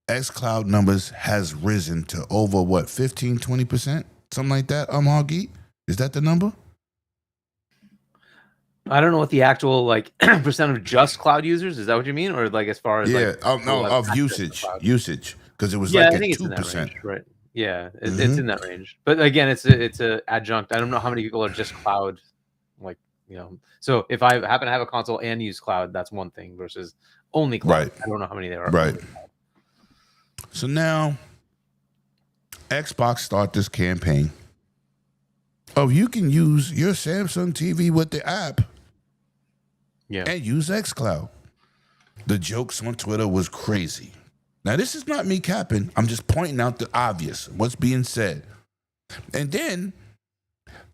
S2: xCloud numbers has risen to over, 15, 20%? Something like that, Hargeet? Is that the number?
S3: I don't know what the actual percent of just cloud users, is that what you mean? Or as far as
S2: of usage. Because it was
S3: I
S2: at
S3: think it's
S2: 2%.
S3: in that range, right? Yeah, it's in that range. But again, it's a adjunct. I don't know how many people are just cloud, So if I happen to have a console and use cloud, that's one thing versus only cloud.
S2: Right.
S3: I don't know how many there are.
S2: Right. So now, Xbox start this campaign of you can use your Samsung TV with the app and use xCloud. The jokes on Twitter was crazy. Now, this is not me capping. I'm just pointing out the obvious, what's being said. And then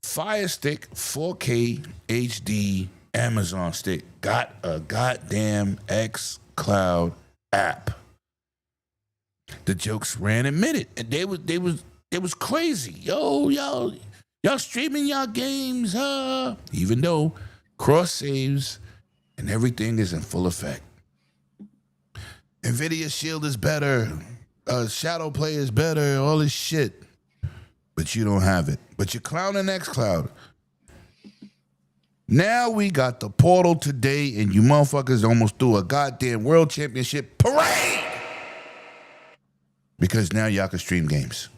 S2: Fire Stick 4K HD Amazon Stick got a goddamn xCloud app. The jokes ran admitted, and they was crazy. Yo, y'all streaming y'all games, even though cross saves and everything is in full effect. NVIDIA Shield is better. Shadow Play is better. All this shit. But you don't have it. But you're clowning xCloud. Now we got the Portal today, and you motherfuckers almost threw a goddamn world championship parade. Because now y'all can stream games.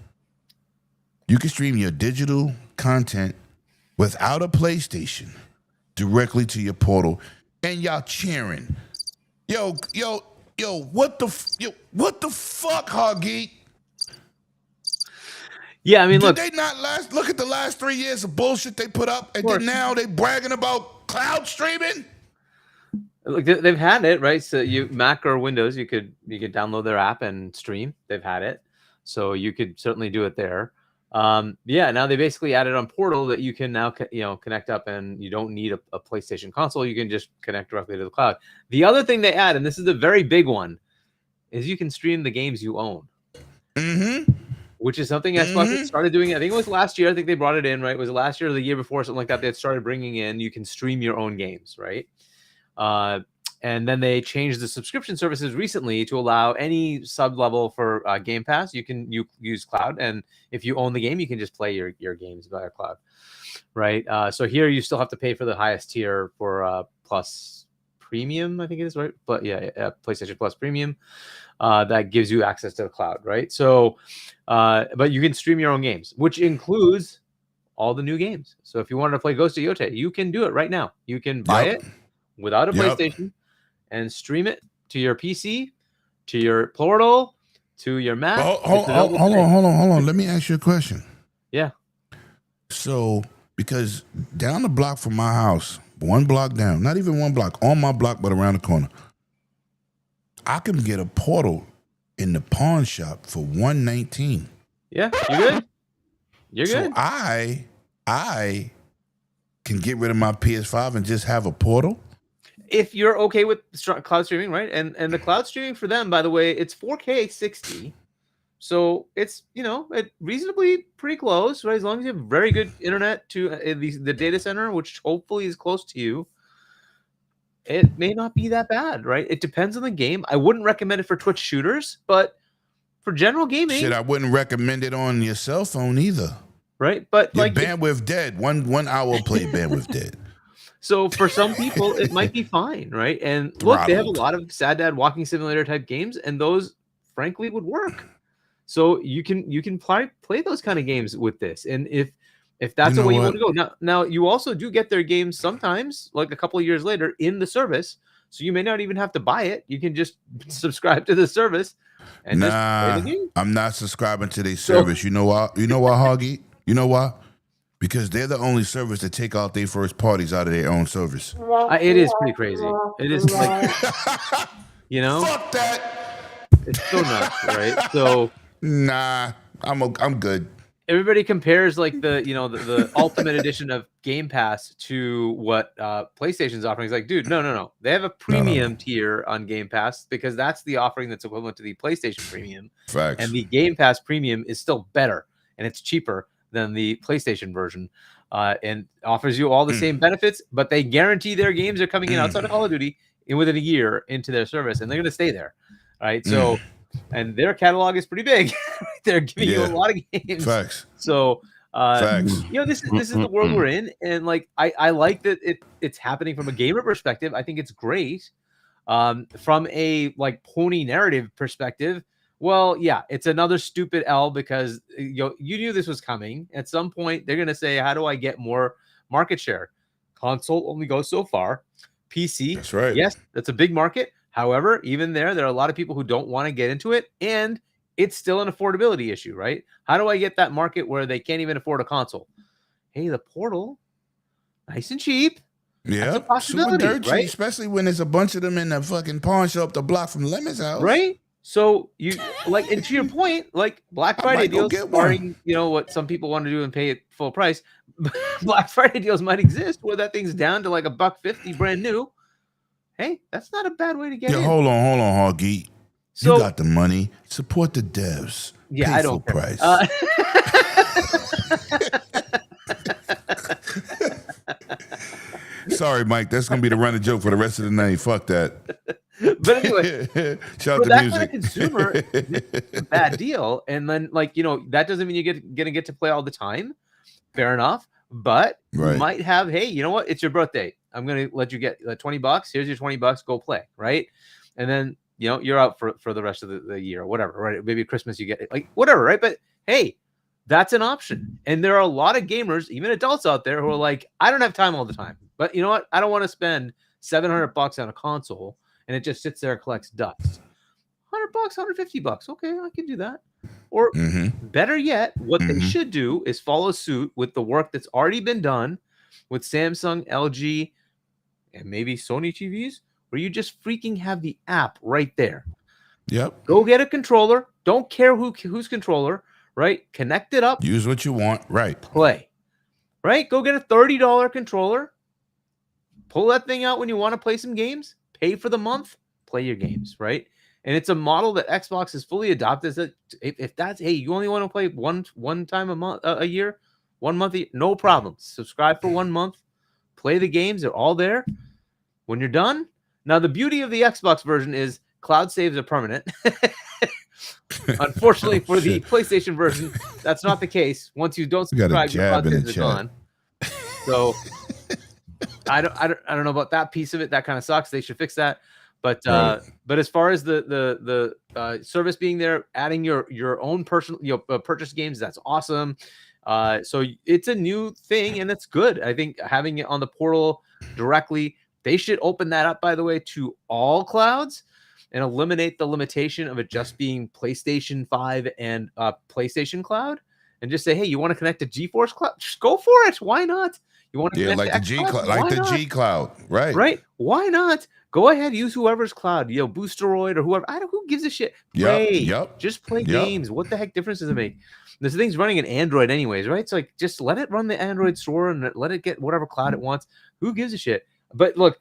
S2: You can stream your digital content without a PlayStation directly to your Portal. and y'all cheering. Yo, what the fuck, Huggy?
S3: Yeah, I mean,
S2: Did
S3: look,
S2: they not look at the last 3 years of bullshit they put up, and then now they bragging about cloud streaming?
S3: look, they've had it, right? So you Mac or Windows, you could download their app and stream. They've had it, so you could certainly do it there. Yeah, now they basically added on Portal that you can now connect up, and you don't need a PlayStation console. You can just connect directly to the cloud. The other thing they add, and this is the very big one, is you can stream the games you own.
S2: Mm-hmm.
S3: Which is something Xbox had started doing. I think it was last year. I think they brought it in, right? Was it last year or the year before, something like that? They had started bringing in, you can stream your own games, right? And then they changed the subscription services recently to allow any sub-level for Game Pass. You use cloud, and if you own the game, you can just play your games via cloud, right? So here you still have to pay for the highest tier for Plus Premium, I think it is, right? But yeah, PlayStation Plus Premium. That gives you access to the cloud, right? So, but you can stream your own games, which includes all the new games. So if you wanted to play Ghost of Yote, you can do it right now. You can buy it without a PlayStation and stream it to your PC, to your Portal, to your Mac.
S2: Hold on. Let me ask you a question.
S3: Yeah.
S2: So, because down the block from my house, one block down, not even one block, on my block, but around the corner, I can get a Portal in the pawn shop for $119.
S3: Yeah, you're good. You're
S2: so
S3: good.
S2: I can get rid of my PS5 and just have a Portal.
S3: If you're okay with cloud streaming, right? And the cloud streaming for them, by the way, it's 4K 60. So it's, it reasonably pretty close, right? As long as you have very good internet to the data center, which hopefully is close to you, it may not be that bad, right? It depends on the game. I wouldn't recommend it for Twitch shooters, but for general gaming,
S2: shit, I wouldn't recommend it on your cell phone either,
S3: right? But
S2: your bandwidth dead. One hour play bandwidth dead.
S3: So for some people, it might be fine, right? And look, they have a lot of Sad Dad Walking Simulator type games, and those, frankly, would work. So you can play those kind of games with this, and if that's the way you want to go. Now you also do get their games sometimes, like a couple of years later, in the service. So you may not even have to buy it. You can just subscribe to the service and just play the game.
S2: I'm not subscribing to their service. You know why? You know why, Hoggy? You know why? Because they're the only service that take out their first parties out of their own service.
S3: It is pretty crazy. It is like,
S2: fuck that.
S3: It's so nuts, right? So
S2: nah, I'm good.
S3: Everybody compares like the ultimate edition of Game Pass to what PlayStation's offering. It's like, dude, no. They have a premium tier on Game Pass because that's the offering that's equivalent to the PlayStation Premium.
S2: Facts.
S3: And the Game Pass Premium is still better and it's cheaper than the PlayStation version, and offers you all the same benefits. But they guarantee their games are coming in outside of Call of Duty within a year into their service, and they're going to stay there. All right, so. And their catalog is pretty big. They're giving you a lot of games.
S2: Facts.
S3: So,
S2: Facts.
S3: This is the world we're in, and like I like that it's happening from a gamer perspective. I think it's great. From a like pony narrative perspective, well, yeah, it's another stupid L because you knew this was coming. At some point, they're gonna say, "How do I get more market share?" Console only goes so far. PC,
S2: that's right.
S3: Yes, that's a big market. However, even there are a lot of people who don't want to get into it, and it's still an affordability issue, right? How do I get that market where they can't even afford a console? Hey, the Portal, nice and cheap.
S2: Yeah,
S3: super
S2: dirt cheap,
S3: right?
S2: especially when there's a bunch of them in the fucking pawn shop the block from Lemon's house,
S3: right? So you like, and to your point, like Black Friday deals, barring what some people want to do and pay it full price. Black Friday deals might exist where that thing's down to like $150 brand new. Hey, that's not a bad way to get in.
S2: Hold on, Hoggy.
S3: So,
S2: you got the money. Support the devs.
S3: Yeah,
S2: pay
S3: I don't
S2: full price. Sorry, Mike. That's gonna be the running joke for the rest of the night. Fuck that.
S3: But anyway,
S2: shout out to
S3: that
S2: music.
S3: Kind of consumer, it's a bad deal. And then, that doesn't mean you're gonna get to play all the time. Fair enough. But you might have, hey, you know what? It's your birthday. I'm gonna let you get $20. Here's your $20. Go play, right? And then you're out for the rest of the year or whatever, right? Maybe Christmas you get like whatever, right? But hey, that's an option. And there are a lot of gamers, even adults out there, who are like, I don't have time all the time. But you know what? I don't want to spend $700 on a console, and it just sits there and collects dust. $100, $150. Okay, I can do that. Or better yet, what they should do is follow suit with the work that's already been done with Samsung, LG, and maybe Sony TVs, where you just freaking have the app right there.
S2: Yep.
S3: Go get a controller. Don't care whose controller, right? Connect it up.
S2: Use what you want. Right.
S3: Play. Right? Go get a $30 controller. Pull that thing out when you want to play some games. Pay for the month. Play your games, right? And it's a model that Xbox has fully adopted. That if that's, hey, you only want to play one time a month, a year, 1 month, no problem. Subscribe for 1 month. Play the games. They're all there. When you're done. Now, the beauty of the Xbox version is cloud saves are permanent. Unfortunately, for the PlayStation version, that's not the case. Once you don't subscribe, your cloud saves are gone. So I don't know about that piece of it. That kind of sucks. They should fix that. But but as far as the service being there, adding your own personal purchase games, that's awesome. So it's a new thing and it's good. I think having it on the portal directly, they should open that up, by the way, to all clouds and eliminate the limitation of it just being PlayStation 5 and PlayStation Cloud, and just say, hey, you want to connect to GeForce Cloud? Just go for it. Why not? You want to connect
S2: like
S3: to
S2: the G
S3: Cloud?
S2: Cloud, like the G Cloud, right?
S3: Right? Why not? Go ahead, use whoever's cloud, Boosteroid or whoever. Who gives a shit? Play.
S2: Yep.
S3: Just play games. What the heck difference does it make? This thing's running an Android anyways, right? So like, just let it run the Android store and let it get whatever cloud it wants. Who gives a shit? But look,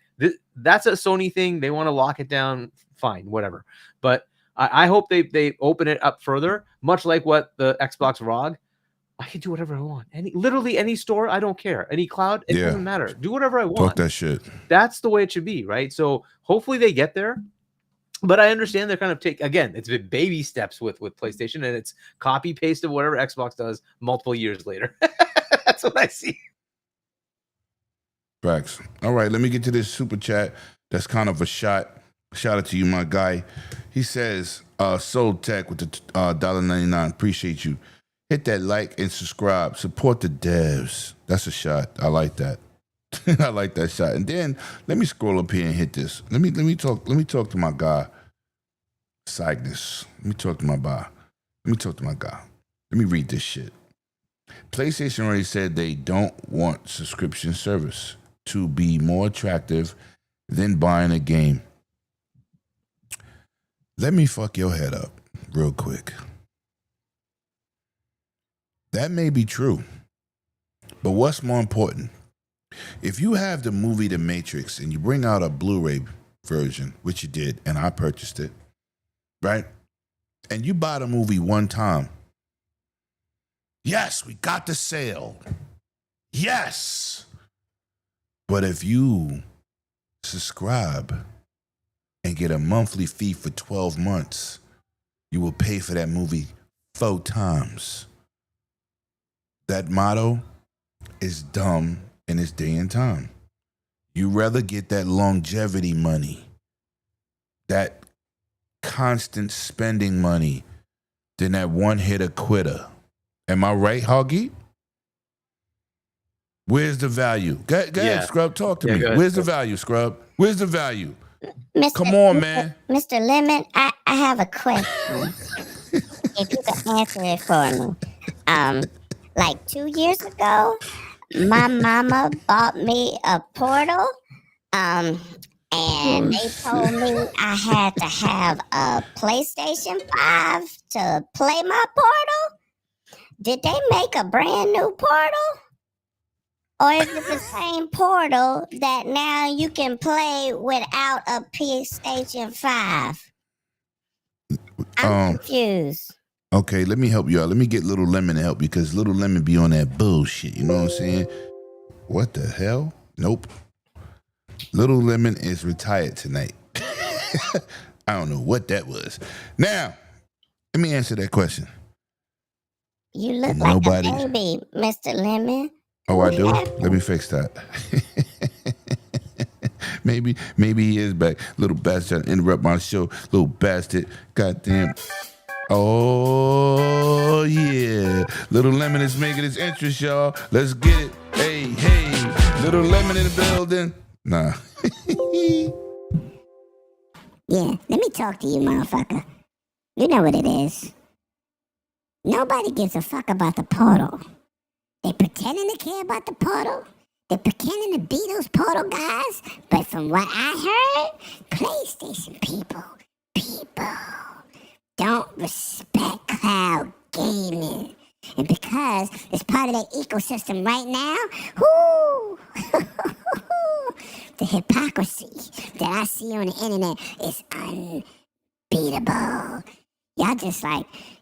S3: that's a Sony thing. They want to lock it down. Fine, whatever. But I hope they open it up further, much like what the Xbox ROG. I can do whatever I want. Literally any store, I don't care. Any cloud, it doesn't matter. Do whatever I want.
S2: Talk that shit.
S3: That's the way it should be, right? So hopefully they get there. But I understand they're kind of it's been baby steps with PlayStation, and it's copy paste of whatever Xbox does multiple years later. That's what I see.
S2: Facts. All right, let me get to this super chat. That's kind of a shot. Shout out to you, my guy. He says, Soul Tech with the $1.99. Appreciate you. Hit that like and subscribe. Support the devs. That's a shot. I like that. I like that shot. And then let me scroll up here and hit this. Let me talk to my guy, Cygnus. Let me talk to my guy. Let me read this shit. PlayStation already said they don't want subscription service to be more attractive than buying a game. Let me fuck your head up real quick. That may be true, but what's more important? If you have the movie The Matrix and you bring out a Blu-ray version, which you did, and I purchased it, right? And you buy the movie one time. Yes, we got the sale. Yes. But if you subscribe and get a monthly fee for 12 months, you will pay for that movie 4 times. That motto is dumb in this day and time. You rather get that longevity money, that constant spending money, than that one-hitter quitter. Am I right, Hoggy? Where's the value? Go ahead, Scrub, talk to me. Where's the value, Scrub? Where's the value? Come on, man.
S6: Mr. Lemon, I have a question. If you could answer it for me. Like 2 years ago, my mama bought me a Portal, and they told me I had to have a PlayStation 5 to play my Portal. Did they make a brand new Portal? Or is it the same Portal that now you can play without a PlayStation 5? I'm confused.
S2: Okay, let me help you out. Let me get Little Lemon to help you, because Little Lemon be on that bullshit. You know what I'm saying? What the hell? Nope. Little Lemon is retired tonight. I don't know what that was. Now, let me answer that question.
S6: You look like a baby, Mr. Lemon.
S2: Oh, I do? Let me fix that. Maybe he is back. Little bastard, trying to interrupt my show. Little bastard. Goddamn. Oh, yeah. Little Lemon is making his entrance, y'all. Let's get it. Hey. Little Lemon in the building. Nah.
S6: Yeah, let me talk to you, motherfucker. You know what it is. Nobody gives a fuck about the Portal. They pretending to care about the Portal. They're pretending to be those Portal guys. But from what I heard, PlayStation people don't respect cloud gaming. And because it's part of their ecosystem right now, whoo, the hypocrisy that I see on the internet is unbeatable. Y'all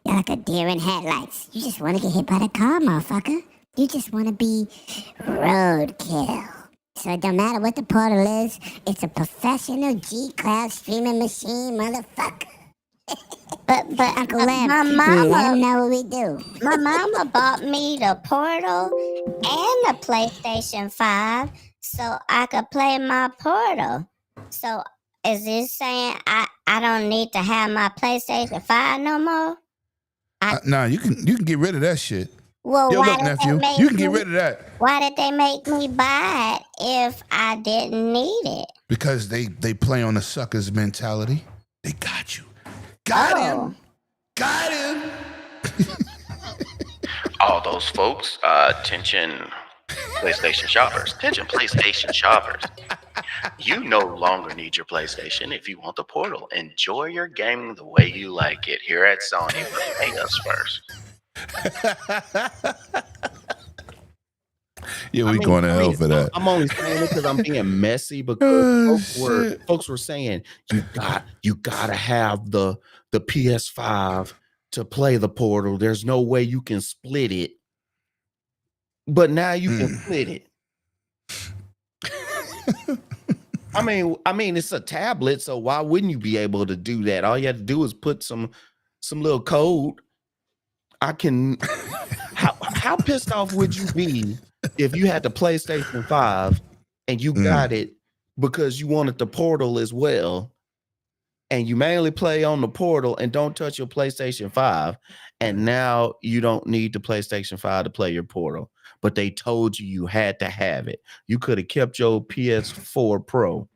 S6: like a deer in headlights. You just want to get hit by the car, motherfucker. You just want to be roadkill. So it don't matter what the Portal is, it's a professional G-Cloud streaming machine, motherfucker. But Uncle Lam, let him know what we do. My mama bought me the Portal and the PlayStation 5 so I could play my Portal. So is this saying I don't need to have my PlayStation 5 no more?
S2: Nah, you can get rid of that shit.
S6: Well,
S2: Yo,
S6: why
S2: look,
S6: did
S2: nephew,
S6: they make
S2: you can get
S6: me-
S2: rid of that
S6: Why did they make me buy it if I didn't need it?
S2: because they play on the suckers mentality. They got you. Got him. Got him.
S4: All those folks, attention PlayStation shoppers. Attention PlayStation shoppers. You no longer need your PlayStation if you want the Portal. Enjoy your gaming the way you like it. Here at Sony, but pay us first.
S2: Yeah, we going to hell for that.
S4: I'm only saying it because I'm being messy because folks were saying you gotta have the PS5 to play the Portal. There's no way you can split it. But now you can split it. I mean, it's a tablet, so why wouldn't you be able to do that? All you have to do is put some little code. I can. How pissed off would you be if you had the PlayStation 5 and you got it because you wanted the Portal as well, and you mainly play on the Portal and don't touch your PlayStation 5, and now you don't need the PlayStation 5 to play your Portal, but they told you had to have it. You could have kept your PS4 Pro.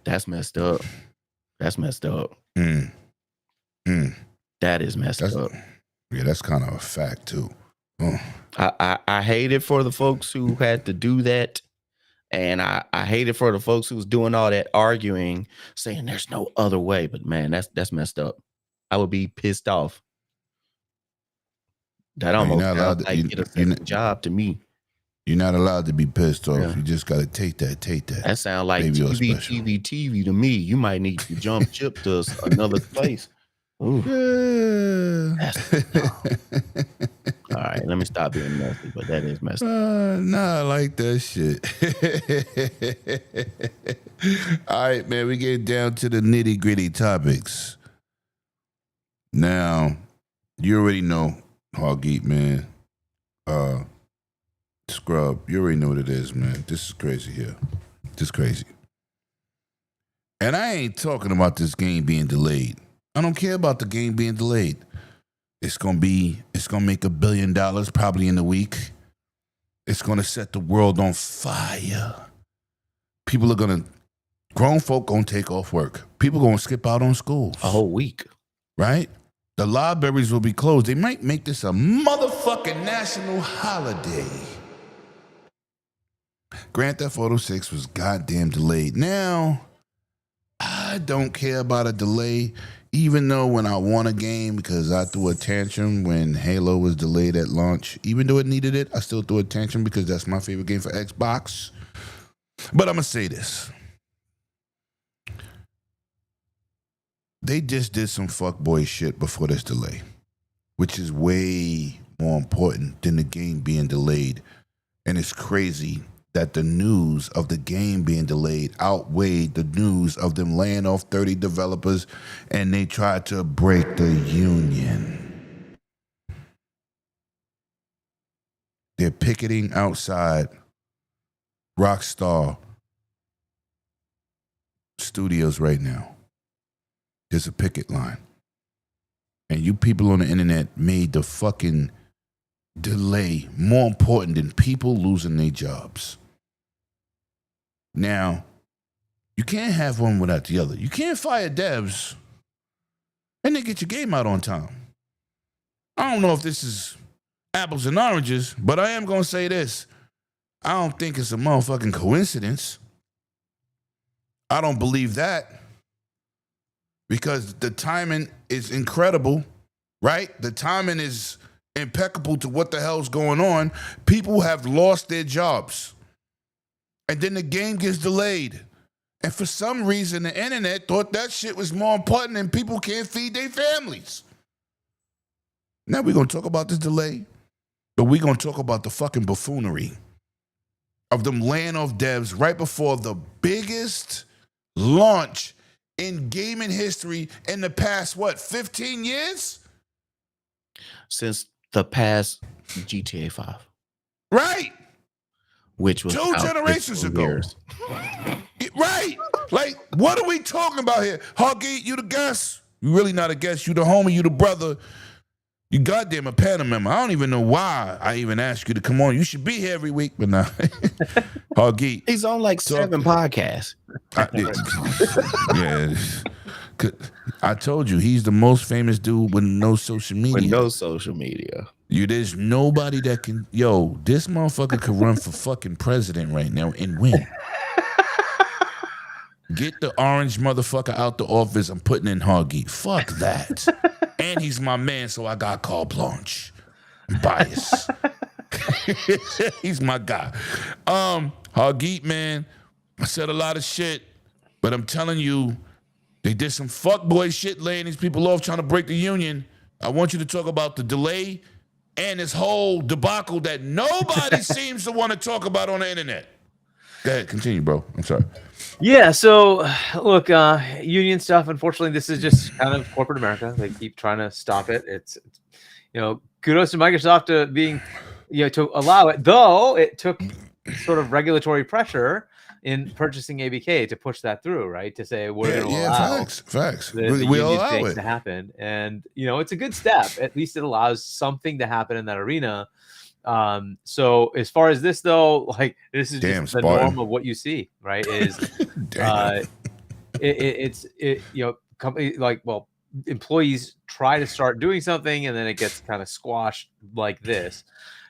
S4: That's messed up. That's messed up. That is messed up.
S2: Yeah, that's kind of a fact too.
S4: I hate it for the folks who had to do that. And I hate it for the folks who was doing all that arguing, saying there's no other way. But man, that's messed up. I would be pissed off. That almost sounds like get a second job to me.
S2: You're not allowed to be pissed off. Yeah. You just got to take that.
S4: That sounds like TV to me. You might need to jump ship to another place. Ooh. Yeah. All right, let me stop being messy, but that is messy.
S2: Nah, I like that shit. All right, man, we get down to the nitty gritty topics. Now, you already know, Hog Eat, man. Scrub, you already know what it is, man. This is crazy here. This is crazy. And I ain't talking about this game being delayed. I don't care about the game being delayed. It's gonna make $1 billion probably in a week. It's gonna set the world on fire. Grown folk gonna take off work. People gonna skip out on school.
S4: A whole week.
S2: Right? The libraries will be closed. They might make this a motherfucking national holiday. Grand Theft Auto 6 was goddamn delayed. Now, I don't care about a delay. Even though when I won a game, because I threw a tantrum when Halo was delayed at launch, even though it needed it, I still threw a tantrum because that's my favorite game for Xbox. But I'm going to say this. They just did some fuckboy shit before this delay, which is way more important than the game being delayed. And it's crazy that the news of the game being delayed outweighed the news of them laying off 30 developers, and they tried to break the union. They're picketing outside Rockstar Studios right now. There's a picket line. And you people on the internet made the fucking delay more important than people losing their jobs. Now, you can't have one without the other. You can't fire devs and then get your game out on time. I don't know if this is apples and oranges, but I am going to say this. I don't think it's a motherfucking coincidence. I don't believe that because the timing is incredible, right? The timing is impeccable to what the hell's going on. People have lost their jobs. And then the game gets delayed. And for some reason, the internet thought that shit was more important and people can't feed their families. Now we're going to talk about this delay, but we're going to talk about the fucking buffoonery of them laying off devs right before the biggest launch in gaming history in the past, 15 years?
S4: Since the past GTA 5.
S2: Right.
S4: Which was
S2: 2 generations ago.
S4: Years.
S2: Right. Like, what are we talking about here? Hoggy, you the guest? You really not a guest. You the homie, you the brother. You goddamn a panel member. I don't even know why I even asked you to come on. You should be here every week, but nah. Hoggy.
S4: He's on like 7 podcasts.
S2: Yeah. I told you, he's the most famous dude with no social media.
S4: With no social media.
S2: There's nobody that can, this motherfucker could run for fucking president right now and win. Get the orange motherfucker out the office. I'm putting in Hoggy. Fuck that. And he's my man, so I got carte blanche. I'm biased. He's my guy. Hoggy, man, I said a lot of shit, but I'm telling you, they did some fuckboy shit laying these people off trying to break the union. I want you to talk about the delay and this whole debacle that nobody seems to want to talk about on the internet. Go ahead, continue, bro. I'm sorry.
S3: Yeah, so look, union stuff, unfortunately, this is just kind of corporate America. They keep trying to stop it. It's kudos to Microsoft to being, to allow it, though it took sort of regulatory pressure in purchasing ABK to push that through, right? To say we're going to allow
S2: facts.
S3: The
S2: We
S3: union
S2: allow
S3: things
S2: it
S3: to happen, and it's a good step. At least it allows something to happen in that arena. So as far as this though, like this is just the norm of what you see, right? Is company employees try to start doing something and then it gets kind of squashed like this.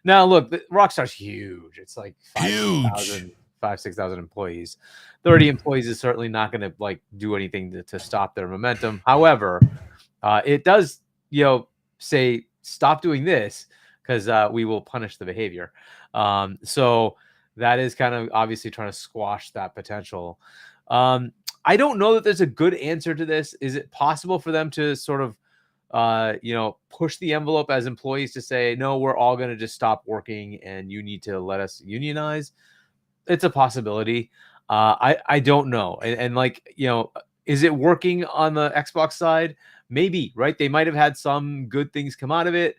S3: Now look, Rockstar's huge. It's like 5,000-6,000 employees. 30 employees is certainly not going to do anything to stop their momentum. However, it does say stop doing this because we will punish the behavior. So that is kind of obviously trying to squash that potential. I don't know that there's a good answer to this. Is it possible for them to sort of push the envelope as employees to say, no, we're all going to just stop working and you need to let us unionize? It's a possibility. I don't know. And is it working on the Xbox side? Maybe, right? They might have had some good things come out of it.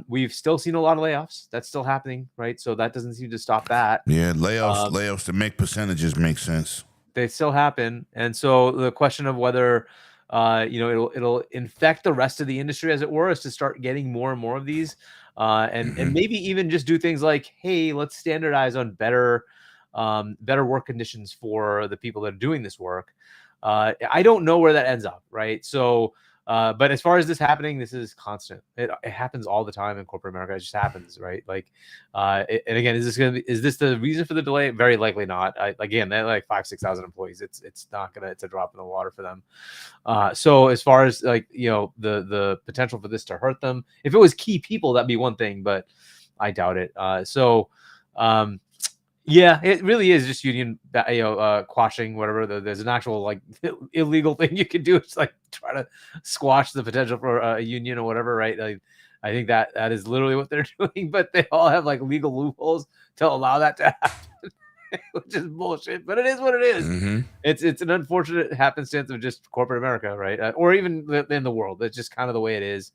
S3: We've still seen a lot of layoffs. That's still happening, right? So that doesn't seem to stop that.
S2: Yeah, layoffs to make percentages make sense.
S3: They still happen. And so the question of whether it'll infect the rest of the industry, as it were, is to start getting more and more of these. And maybe even just do things like, hey, let's standardize on better work conditions for the people that are doing this work. I don't know where that ends up, right? So, but as far as this happening, this is constant. It happens all the time in corporate America. It just happens, right? And again, is this the reason for the delay? Very likely not. Again, they're like 5,000-6,000 employees. It's a drop in the water for them. So as far as the potential for this to hurt them, if it was key people, that'd be one thing, but I doubt it. Yeah, it really is just union, quashing whatever. There's an actual illegal thing you can do. It's try to squash the potential for a union or whatever, right? I think that is literally what they're doing, but they all have legal loopholes to allow that to happen, which is bullshit. But it is what it is. Mm-hmm. It's an unfortunate happenstance of just corporate America, right? Or even in the world. It's just kind of the way it is.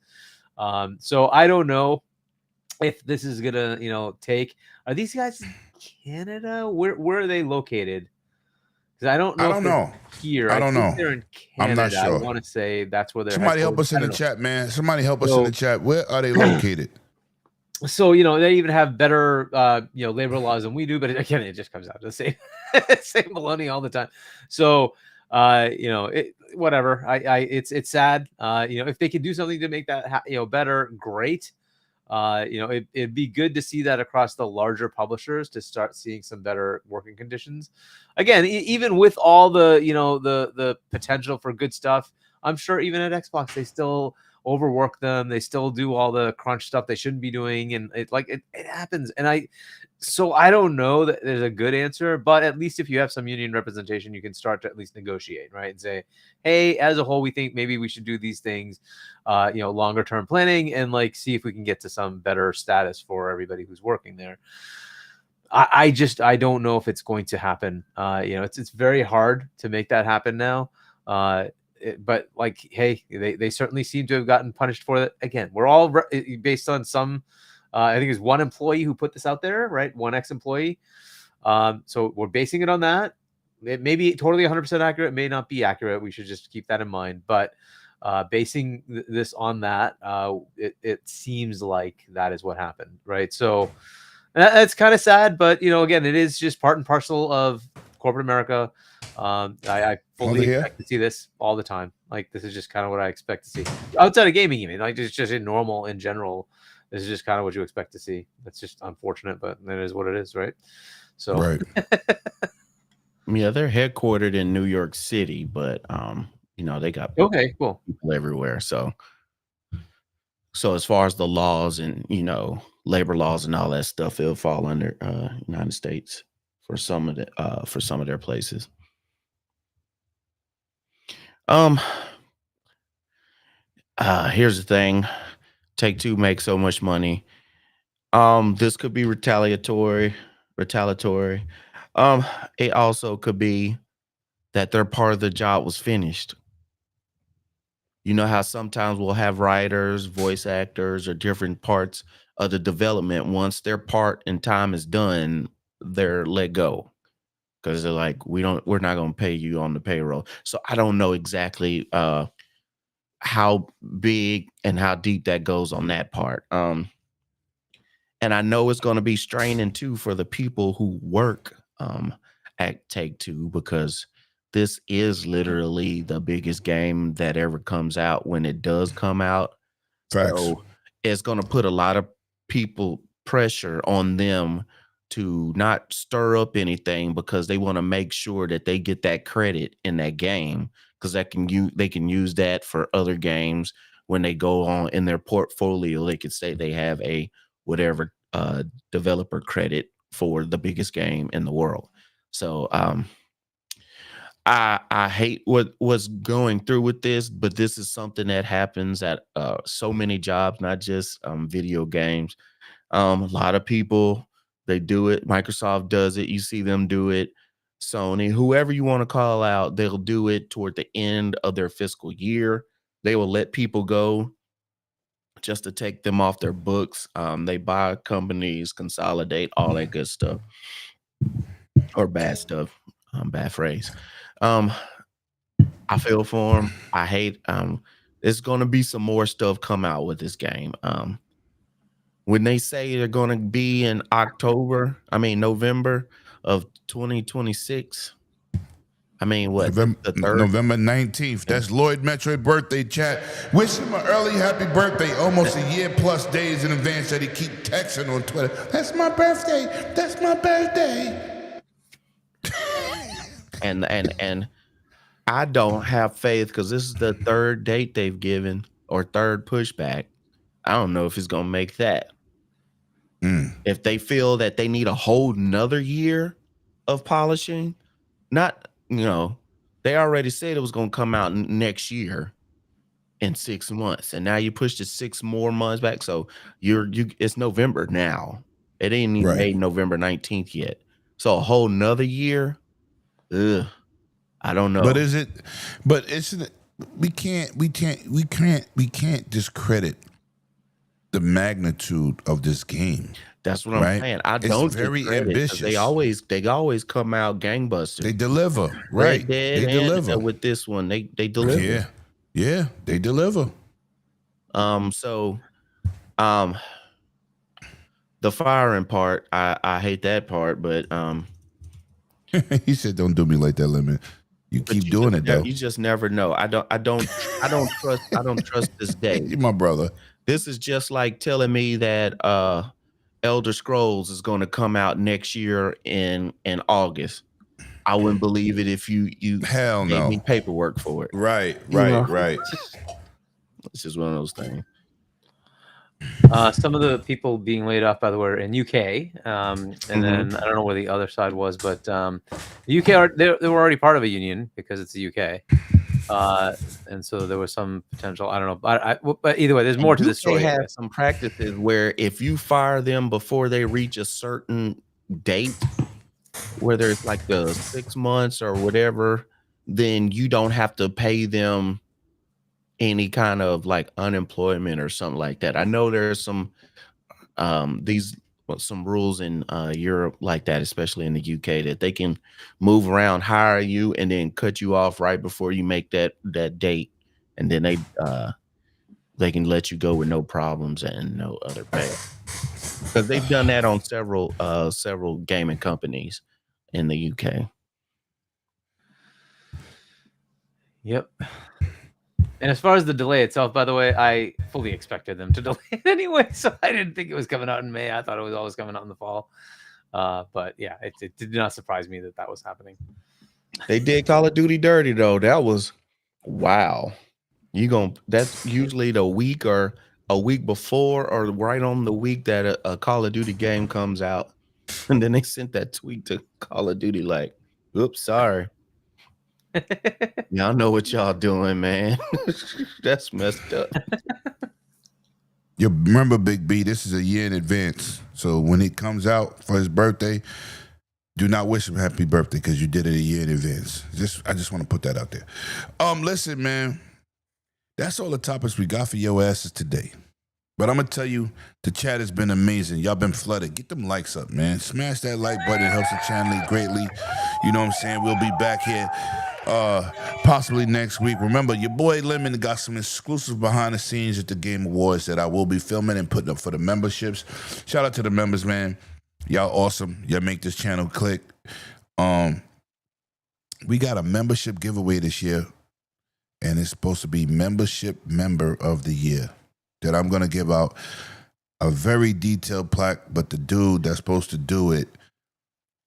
S3: So I don't know if this is gonna, take. Are these guys Canada? Where are they located? Because I don't know. Here,
S2: I don't know.
S3: They're in Canada.
S2: I'm not sure.
S3: I want to say that's where they're.
S2: Somebody help us in the chat, man. Somebody help us in the chat. Where are they located?
S3: So they even have better labor laws than we do, but again, it just comes out to the same same baloney all the time. So whatever. It's sad. If they could do something to make that better, great. It'd be good to see that across the larger publishers, to start seeing some better working conditions. Again, even with all the the potential for good stuff, I'm sure even at Xbox they still overwork them. They still do all the crunch stuff they shouldn't be doing, and it happens. And I don't know that there's a good answer, but at least if you have some union representation, you can start to at least negotiate, right? And say, hey, as a whole, we think maybe we should do these things, longer term planning, and see if we can get to some better status for everybody who's working there. I don't know if it's going to happen. It's very hard to make that happen now. But hey, they certainly seem to have gotten punished for it. Again, we're all based on some. I think it's one employee who put this out there, right? One ex-employee. So we're basing it on that. It may be totally 100% accurate. It may not be accurate. We should just keep that in mind. But basing this on that, it seems like that is what happened, right? So that's kind of sad. But again, it is just part and parcel of corporate America. I fully expect to see this all the time. This is just kind of what I expect to see outside of gaming, even it's just in normal in general. This is just kind of what you expect to see. That's just unfortunate, but it is what it is, right? So,
S2: right.
S4: Yeah, they're headquartered in New York City, but they got
S3: cool
S4: people everywhere. So as far as the laws and labor laws and all that stuff, it'll fall under United States for some of their places. Here's the thing. Take-Two makes so much money. This could be retaliatory. It also could be that their part of the job was finished. You know how sometimes we'll have writers, voice actors, or different parts of the development. Once their part and time is done, they're let go. Because they're like, we're not going to pay you on the payroll. So I don't know exactly how big and how deep that goes on that part. And I know it's going to be straining too for the people who work at Take-Two, because this is literally the biggest game that ever comes out when it does come out.
S2: Facts.
S4: So it's going to put a lot of people pressure on them to not stir up anything, because they want to make sure that they get that credit in that game, because they can use that for other games when they go on in their portfolio. They could say they have a whatever developer credit for the biggest game in the world. So I hate what's going through with this, but this is something that happens at so many jobs, not just video games. A lot of people, they do it. Microsoft does it. You see them do it. Sony, whoever you want to call out, they'll do it toward the end of their fiscal year. They will let people go just to take them off their books. They buy companies, consolidate, all that good stuff. Or bad stuff. Bad phrase. I feel for them. I hate there's gonna be some more stuff come out with this game. When they say they're gonna be in November of 2026. I mean, what?
S2: November 19th. That's Lloyd Metroid birthday chat. Wish him an early happy birthday, almost a year plus days in advance that he keep texting on Twitter. That's my birthday. That's my birthday.
S4: And I don't have faith, because this is the third date they've given, or third pushback. I don't know if it's gonna make that. If they feel that they need a whole nother year of polishing, they already said it was gonna come out next year in 6 months, and now you pushed it 6 more months back. So it's November now. It ain't even made November 19th yet. So a whole nother year. Ugh. I don't know.
S2: But we can't discredit the magnitude of this game.
S4: That's what I'm saying. I don't.
S2: It's very ambitious.
S4: They always come out gangbusters.
S2: They deliver, right?
S4: They deliver with this one. They deliver.
S2: Yeah, they deliver.
S4: The firing part, I hate that part, but
S2: He said, "Don't do me like that, Lemon." You keep doing it though.
S4: you just never know. I don't trust this day.
S2: You're my brother.
S4: This is just like telling me that Elder Scrolls is going to come out next year in August. I wouldn't believe it if you
S2: Hell
S4: gave
S2: no.
S4: me paperwork for it.
S2: Right.
S4: It's just one of those things.
S3: Some of the people being laid off, by the way, are in UK, and then I don't know where the other side was, but the UK they were already part of a union because it's the UK, and so there was some potential. I don't know, but either way, there's more to this story.
S4: They have some practices where if you fire them before they reach a certain date, whether it's like the 6 months or whatever, then you don't have to pay them any kind of like unemployment or something like that. I know there's some some rules in Europe like that, especially in the UK, that they can move around, hire you, and then cut you off right before you make that date, and then they can let you go with no problems and no other pay. Because they've done that on several gaming companies in the UK.
S3: Yep. And as far as the delay itself, by the way, I fully expected them to delay it anyway, so I didn't think it was coming out in May. I thought it was always coming out in the fall. But yeah, it did not surprise me that was happening.
S4: They did Call of Duty dirty though. That was wow. That's usually the week or a week before or right on the week that a Call of Duty game comes out. And then they sent that tweet to Call of Duty like, oops, sorry. Y'all know what y'all doing, man. That's messed up.
S2: You remember, Big B, this is a year in advance. So when it comes out for his birthday, do not wish him happy birthday because you did it a year in advance. I just want to put that out there. Listen, man, that's all the topics we got for your asses today. But I'm going to tell you, the chat has been amazing. Y'all been flooded. Get them likes up, man. Smash that like button. It helps the channel greatly. You know what I'm saying? We'll be back here possibly next week. Remember, your boy Lemon got some exclusive behind the scenes at the Game Awards that I will be filming and putting up for the memberships. Shout out to the members, man. Y'all awesome. Y'all make this channel click. We got a membership giveaway this year, and it's supposed to be Membership Member of the Year. That I'm going to give out a very detailed plaque, but the dude that's supposed to do it,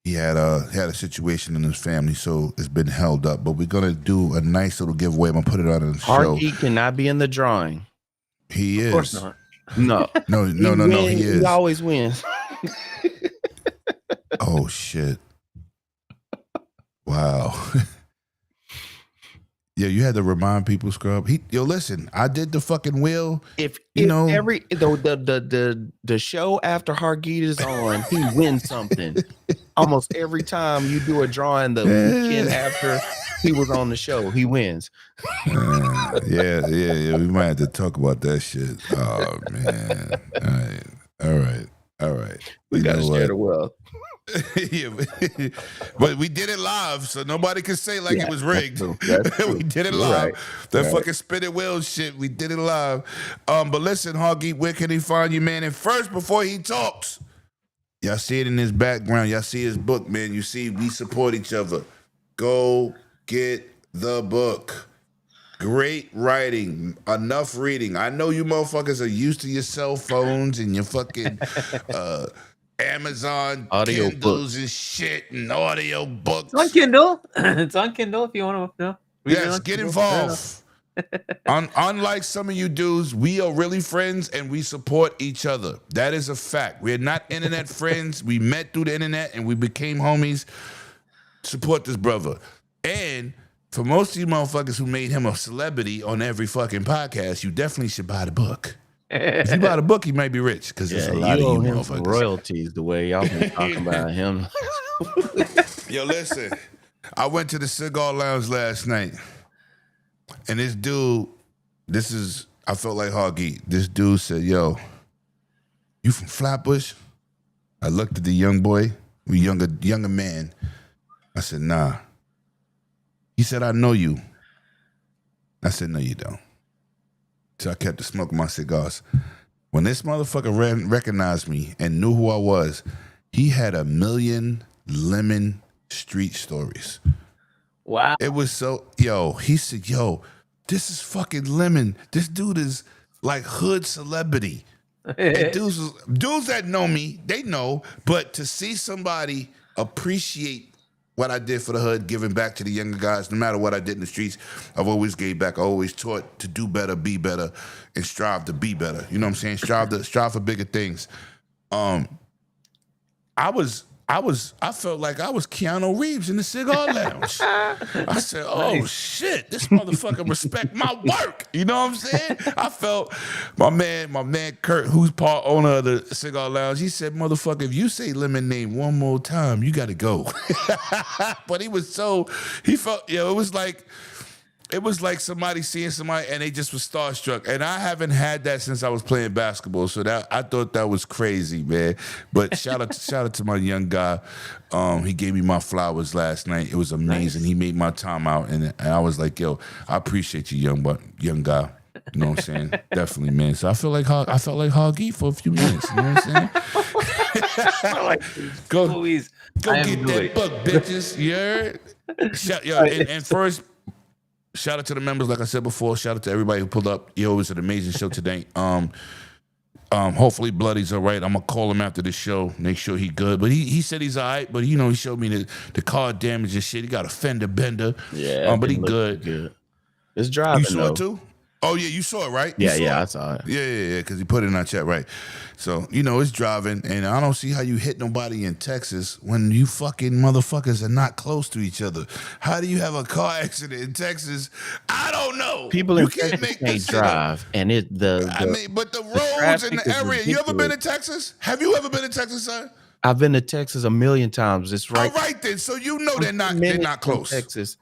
S2: he had a situation in his family, so it's been held up. But we're going to do a nice little giveaway. I'm going to put it out on the show.
S4: He cannot be in the drawing.
S2: He is.
S3: Of course not.
S4: No.
S2: No, he is.
S4: He always wins.
S2: Oh, shit. Wow. Yeah, you had to remind people, Scrub. Listen, I did the fucking wheel.
S4: If every the show after Hargeet is on, he wins something. Almost every time you do a drawing the weekend after he was on the show, he wins.
S2: Yeah. We might have to talk about that shit. Oh man. All right.
S4: We gotta share the wealth.
S2: Yeah, but we did it live, so nobody can say like it was rigged.
S4: That's true.
S2: We did it live. That fucking spinning wheel shit, we did it live. But listen, Hoggy, where can he find you, man? And first, before he talks, y'all see it in his background. Y'all see his book, man. You see, we support each other. Go get the book. Great writing, enough reading. I know you motherfuckers are used to your cell phones and your fucking Amazon
S4: audio
S2: Kindles
S4: book
S2: and shit and audio books.
S3: It's on Kindle. It's on Kindle if you want to know.
S2: Yes, get involved. Unlike some of you dudes, we are really friends and we support each other. That is a fact. We're not internet friends. We met through the internet and we became homies. Support this brother. And for most of you motherfuckers who made him a celebrity on every fucking podcast, you definitely should buy the book. If you buy the book, you might be rich because there's a lot of you motherfuckers.
S4: Royalties, the way y'all been talking about him.
S2: Yo, listen. I went to the cigar lounge last night, and this dude, I felt like Hoggy. This dude said, "Yo, you from Flatbush?" I looked at the young boy, younger man. I said, "Nah." He said, "I know you." I said, "No, you don't." So I kept smoking my cigars. When this motherfucker recognized me and knew who I was, he had 1 million lemon street stories.
S3: Wow.
S2: It was so, he said, this is fucking Lemon. This dude is like hood celebrity. And dudes that know me, they know, but to see somebody appreciate what I did for the hood, giving back to the younger guys, no matter what I did in the streets, I've always gave back. I always taught to do better, be better, and strive to be better. You know what I'm saying? Strive for bigger things. I felt like I was Keanu Reeves in the cigar lounge. I said, oh shit, this motherfucker respect my work. You know what I'm saying? I felt my man Kurt, who's part owner of the cigar lounge, he said, motherfucker, if you say Lemon name one more time, you gotta go. But he felt, it was like somebody seeing somebody and they just was starstruck. And I haven't had that since I was playing basketball. So I thought that was crazy, man. But shout out to my young guy. He gave me my flowers last night. It was amazing. Nice. He made my time out. And I was like, yo, I appreciate you, young guy. You know what I'm saying? Definitely, man. So I felt like Hoggy for a few minutes. You know what I'm saying? Go get that book, bitches. You heard? And first, shout out to the members, like I said before. Shout out to everybody who pulled up. Yo, it was an amazing show today. Hopefully Bloody's all right. I'm gonna call him after the show, make sure he good. But he said he's all right. But he showed me the car damage and shit. He got a fender bender.
S4: Yeah,
S2: but he good.
S4: It's driving.
S2: You saw it too? Oh yeah, you saw it, right?
S4: I saw it.
S2: Yeah, because he put it in our chat, right? So it's driving, and I don't see how you hit nobody in Texas when you fucking motherfuckers are not close to each other. How do you have a car accident in Texas? I don't know.
S4: People in Texas can't drive, and but
S2: the roads in the area. You ever been to Texas? Have you ever been to Texas, son?
S4: I've been to Texas 1,000,000 times. It's right.
S2: All right then. So they're not close.
S4: Texas.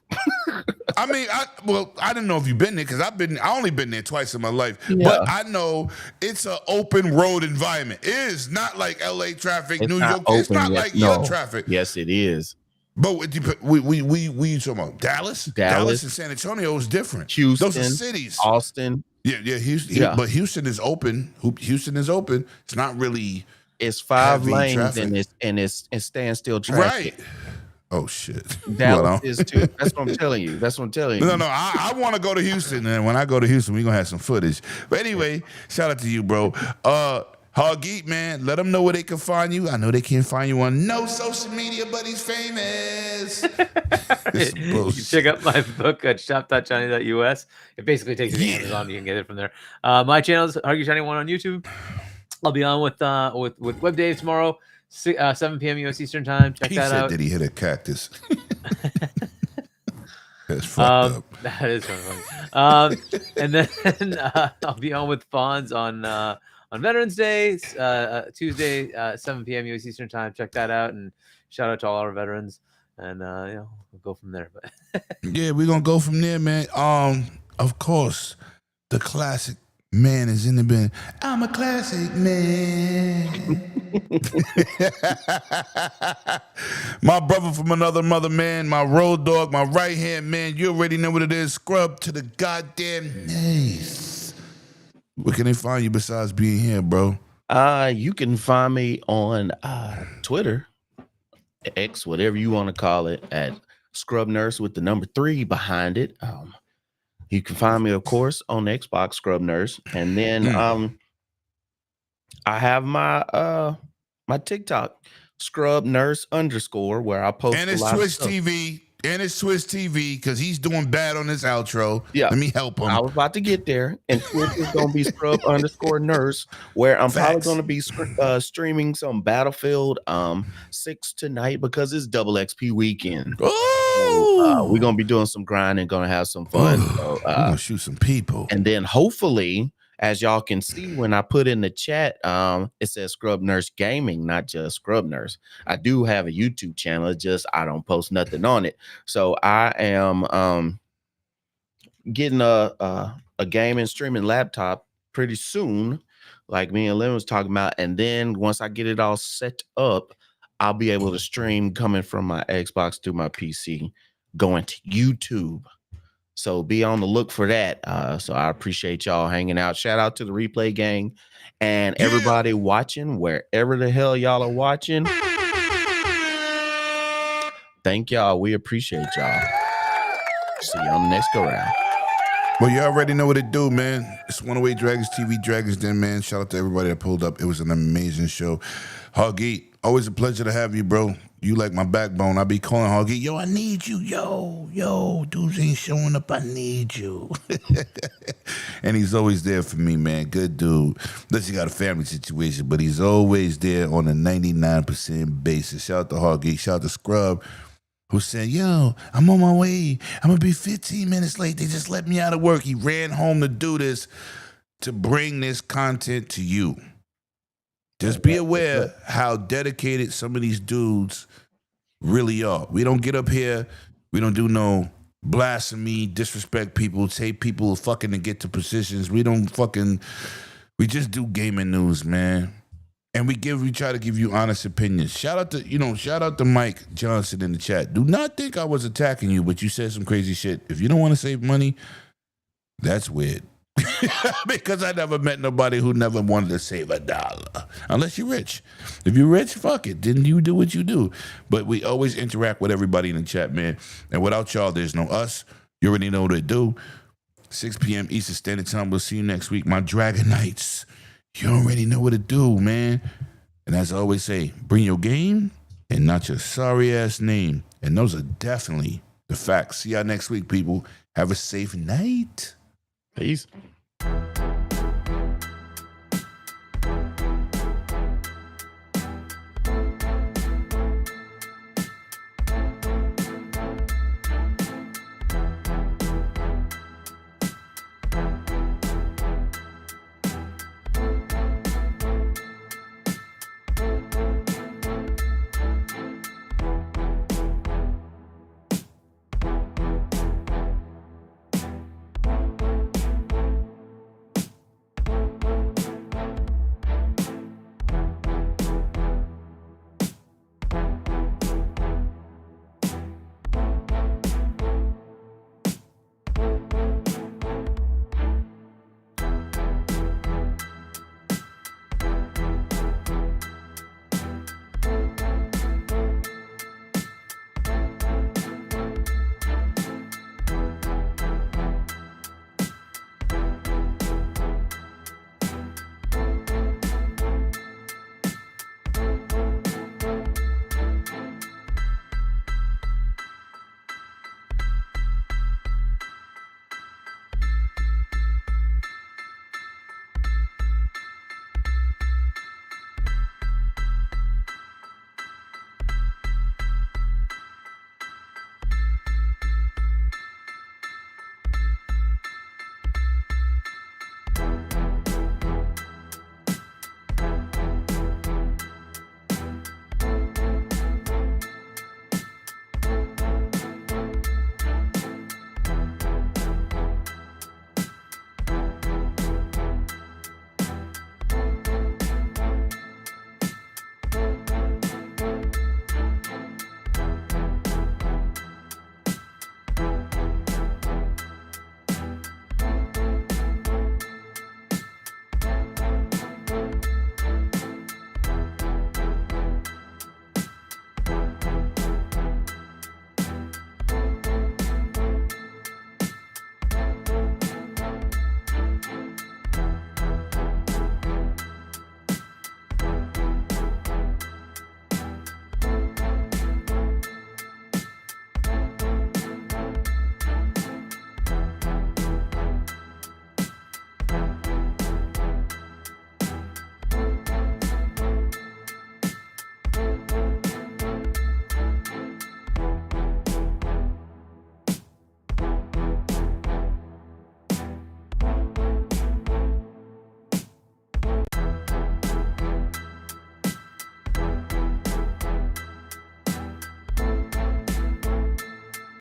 S2: I mean, I didn't know if you've been there because I only been there twice in my life.
S4: Yeah.
S2: But I know it's an open road environment. It is not like LA traffic, New York. It's not like your traffic.
S4: Yes, it is.
S2: But we you talking about Dallas and San Antonio is different.
S4: Houston,
S2: those are cities.
S4: Austin.
S2: Yeah, Houston. But Houston is open. Houston is open. It's not really.
S4: It's 5 lanes
S2: traffic.
S4: and it's standstill traffic.
S2: Right. Oh shit.
S4: Dallas is too. That's what I'm telling you.
S2: No. I want to go to Houston, and when I go to Houston, we're gonna have some footage. But anyway, shout out to you, bro. Hoggy, man, let them know where they can find you. I know they can't find you on no social media, but he's famous.
S3: You can check out my book at shop.johnny.us. It basically takes you to Amazon. You can get it from there. My channel is Huggy Shiny 1 on YouTube. I'll be on with Web Dave tomorrow, 7 p.m. U.S. Eastern Time. Check that out.
S2: Did he hit a cactus? That's fucked up.
S3: That is funny. And then I'll be on with Fonz on Veterans Day, Tuesday, 7 p.m. U.S. Eastern Time. Check that out, and shout out to all our veterans. And we'll go from there. But
S2: yeah, we're gonna go from there, man. Of course, the classic man is in the bin. I'm a classic man. My brother from another mother, man. My road dog, my right hand man. You already know what it is. Scrub to the goddamn nice. Where can they find you besides being here, bro?
S4: You can find me on Twitter, X, whatever you want to call it, at Scrub Nurse with the number 3 behind it. You can find me, of course, on Xbox, Scrub Nurse, and then I have my my TikTok, Scrub Nurse _ where I post
S2: and it's
S4: a lot
S2: Twitch
S4: of stuff.
S2: TV. And it's Twitch TV because he's doing bad on this outro.
S4: Yeah.
S2: Let me help him.
S4: I was about to get there. And Twitch is going to be Scrub _ Nurse, where I'm probably going to be streaming some Battlefield 6 tonight because it's double XP weekend.
S2: Oh,
S4: we're going to be doing some grinding, going to have some fun.
S2: So, we're going to shoot some people.
S4: And then hopefully, as y'all can see when I put in the chat, it says Scrub Nurse Gaming, not just Scrub Nurse. I do have a YouTube channel. It's just I don't post nothing on it. So I am getting a gaming streaming laptop pretty soon, like me and Lynn was talking about. And then once I get it all set up, I'll be able to stream coming from my Xbox to my PC, going to YouTube. So be on the look for that. So I appreciate y'all hanging out. Shout out to the replay gang and everybody watching wherever the hell y'all are watching. Thank y'all. We appreciate y'all. See you on the next go round.
S2: Well, you already know what it do, man. It's 108 Dragons TV, Dragons Den, man. Shout out to everybody that pulled up. It was an amazing show. Huggy, always a pleasure to have you, bro. You like my backbone. I be calling Huggy, yo, I need you, yo, dudes ain't showing up, I need you. And he's always there for me, man. Good dude. Unless you got a family situation, but he's always there on a 99% basis. Shout out to Huggy. Shout out to Scrub, who said, yo, I'm on my way. I'm going to be 15 minutes late. They just let me out of work. He ran home to do this, to bring this content to you. Just be aware how dedicated some of these dudes really are. We don't get up here. We don't do no blasphemy, disrespect people, say people fucking to get to positions. We just do gaming news, man. And we try to give you honest opinions. Shout out to Mike Johnson in the chat. Do not think I was attacking you, but you said some crazy shit. If you don't want to save money, that's weird. Because I never met nobody who never wanted to save $1. Unless you're rich. If you're rich, fuck it. Then you do what you do. But we always interact with everybody in the chat, man. And without y'all, there's no us. You already know what to do. 6 p.m. Eastern Standard Time. We'll see you next week. My Dragon Knights. You already know what to do, man. And as I always say, bring your game and not your sorry-ass name. And those are definitely the facts. See y'all next week, people. Have a safe night.
S4: Peace.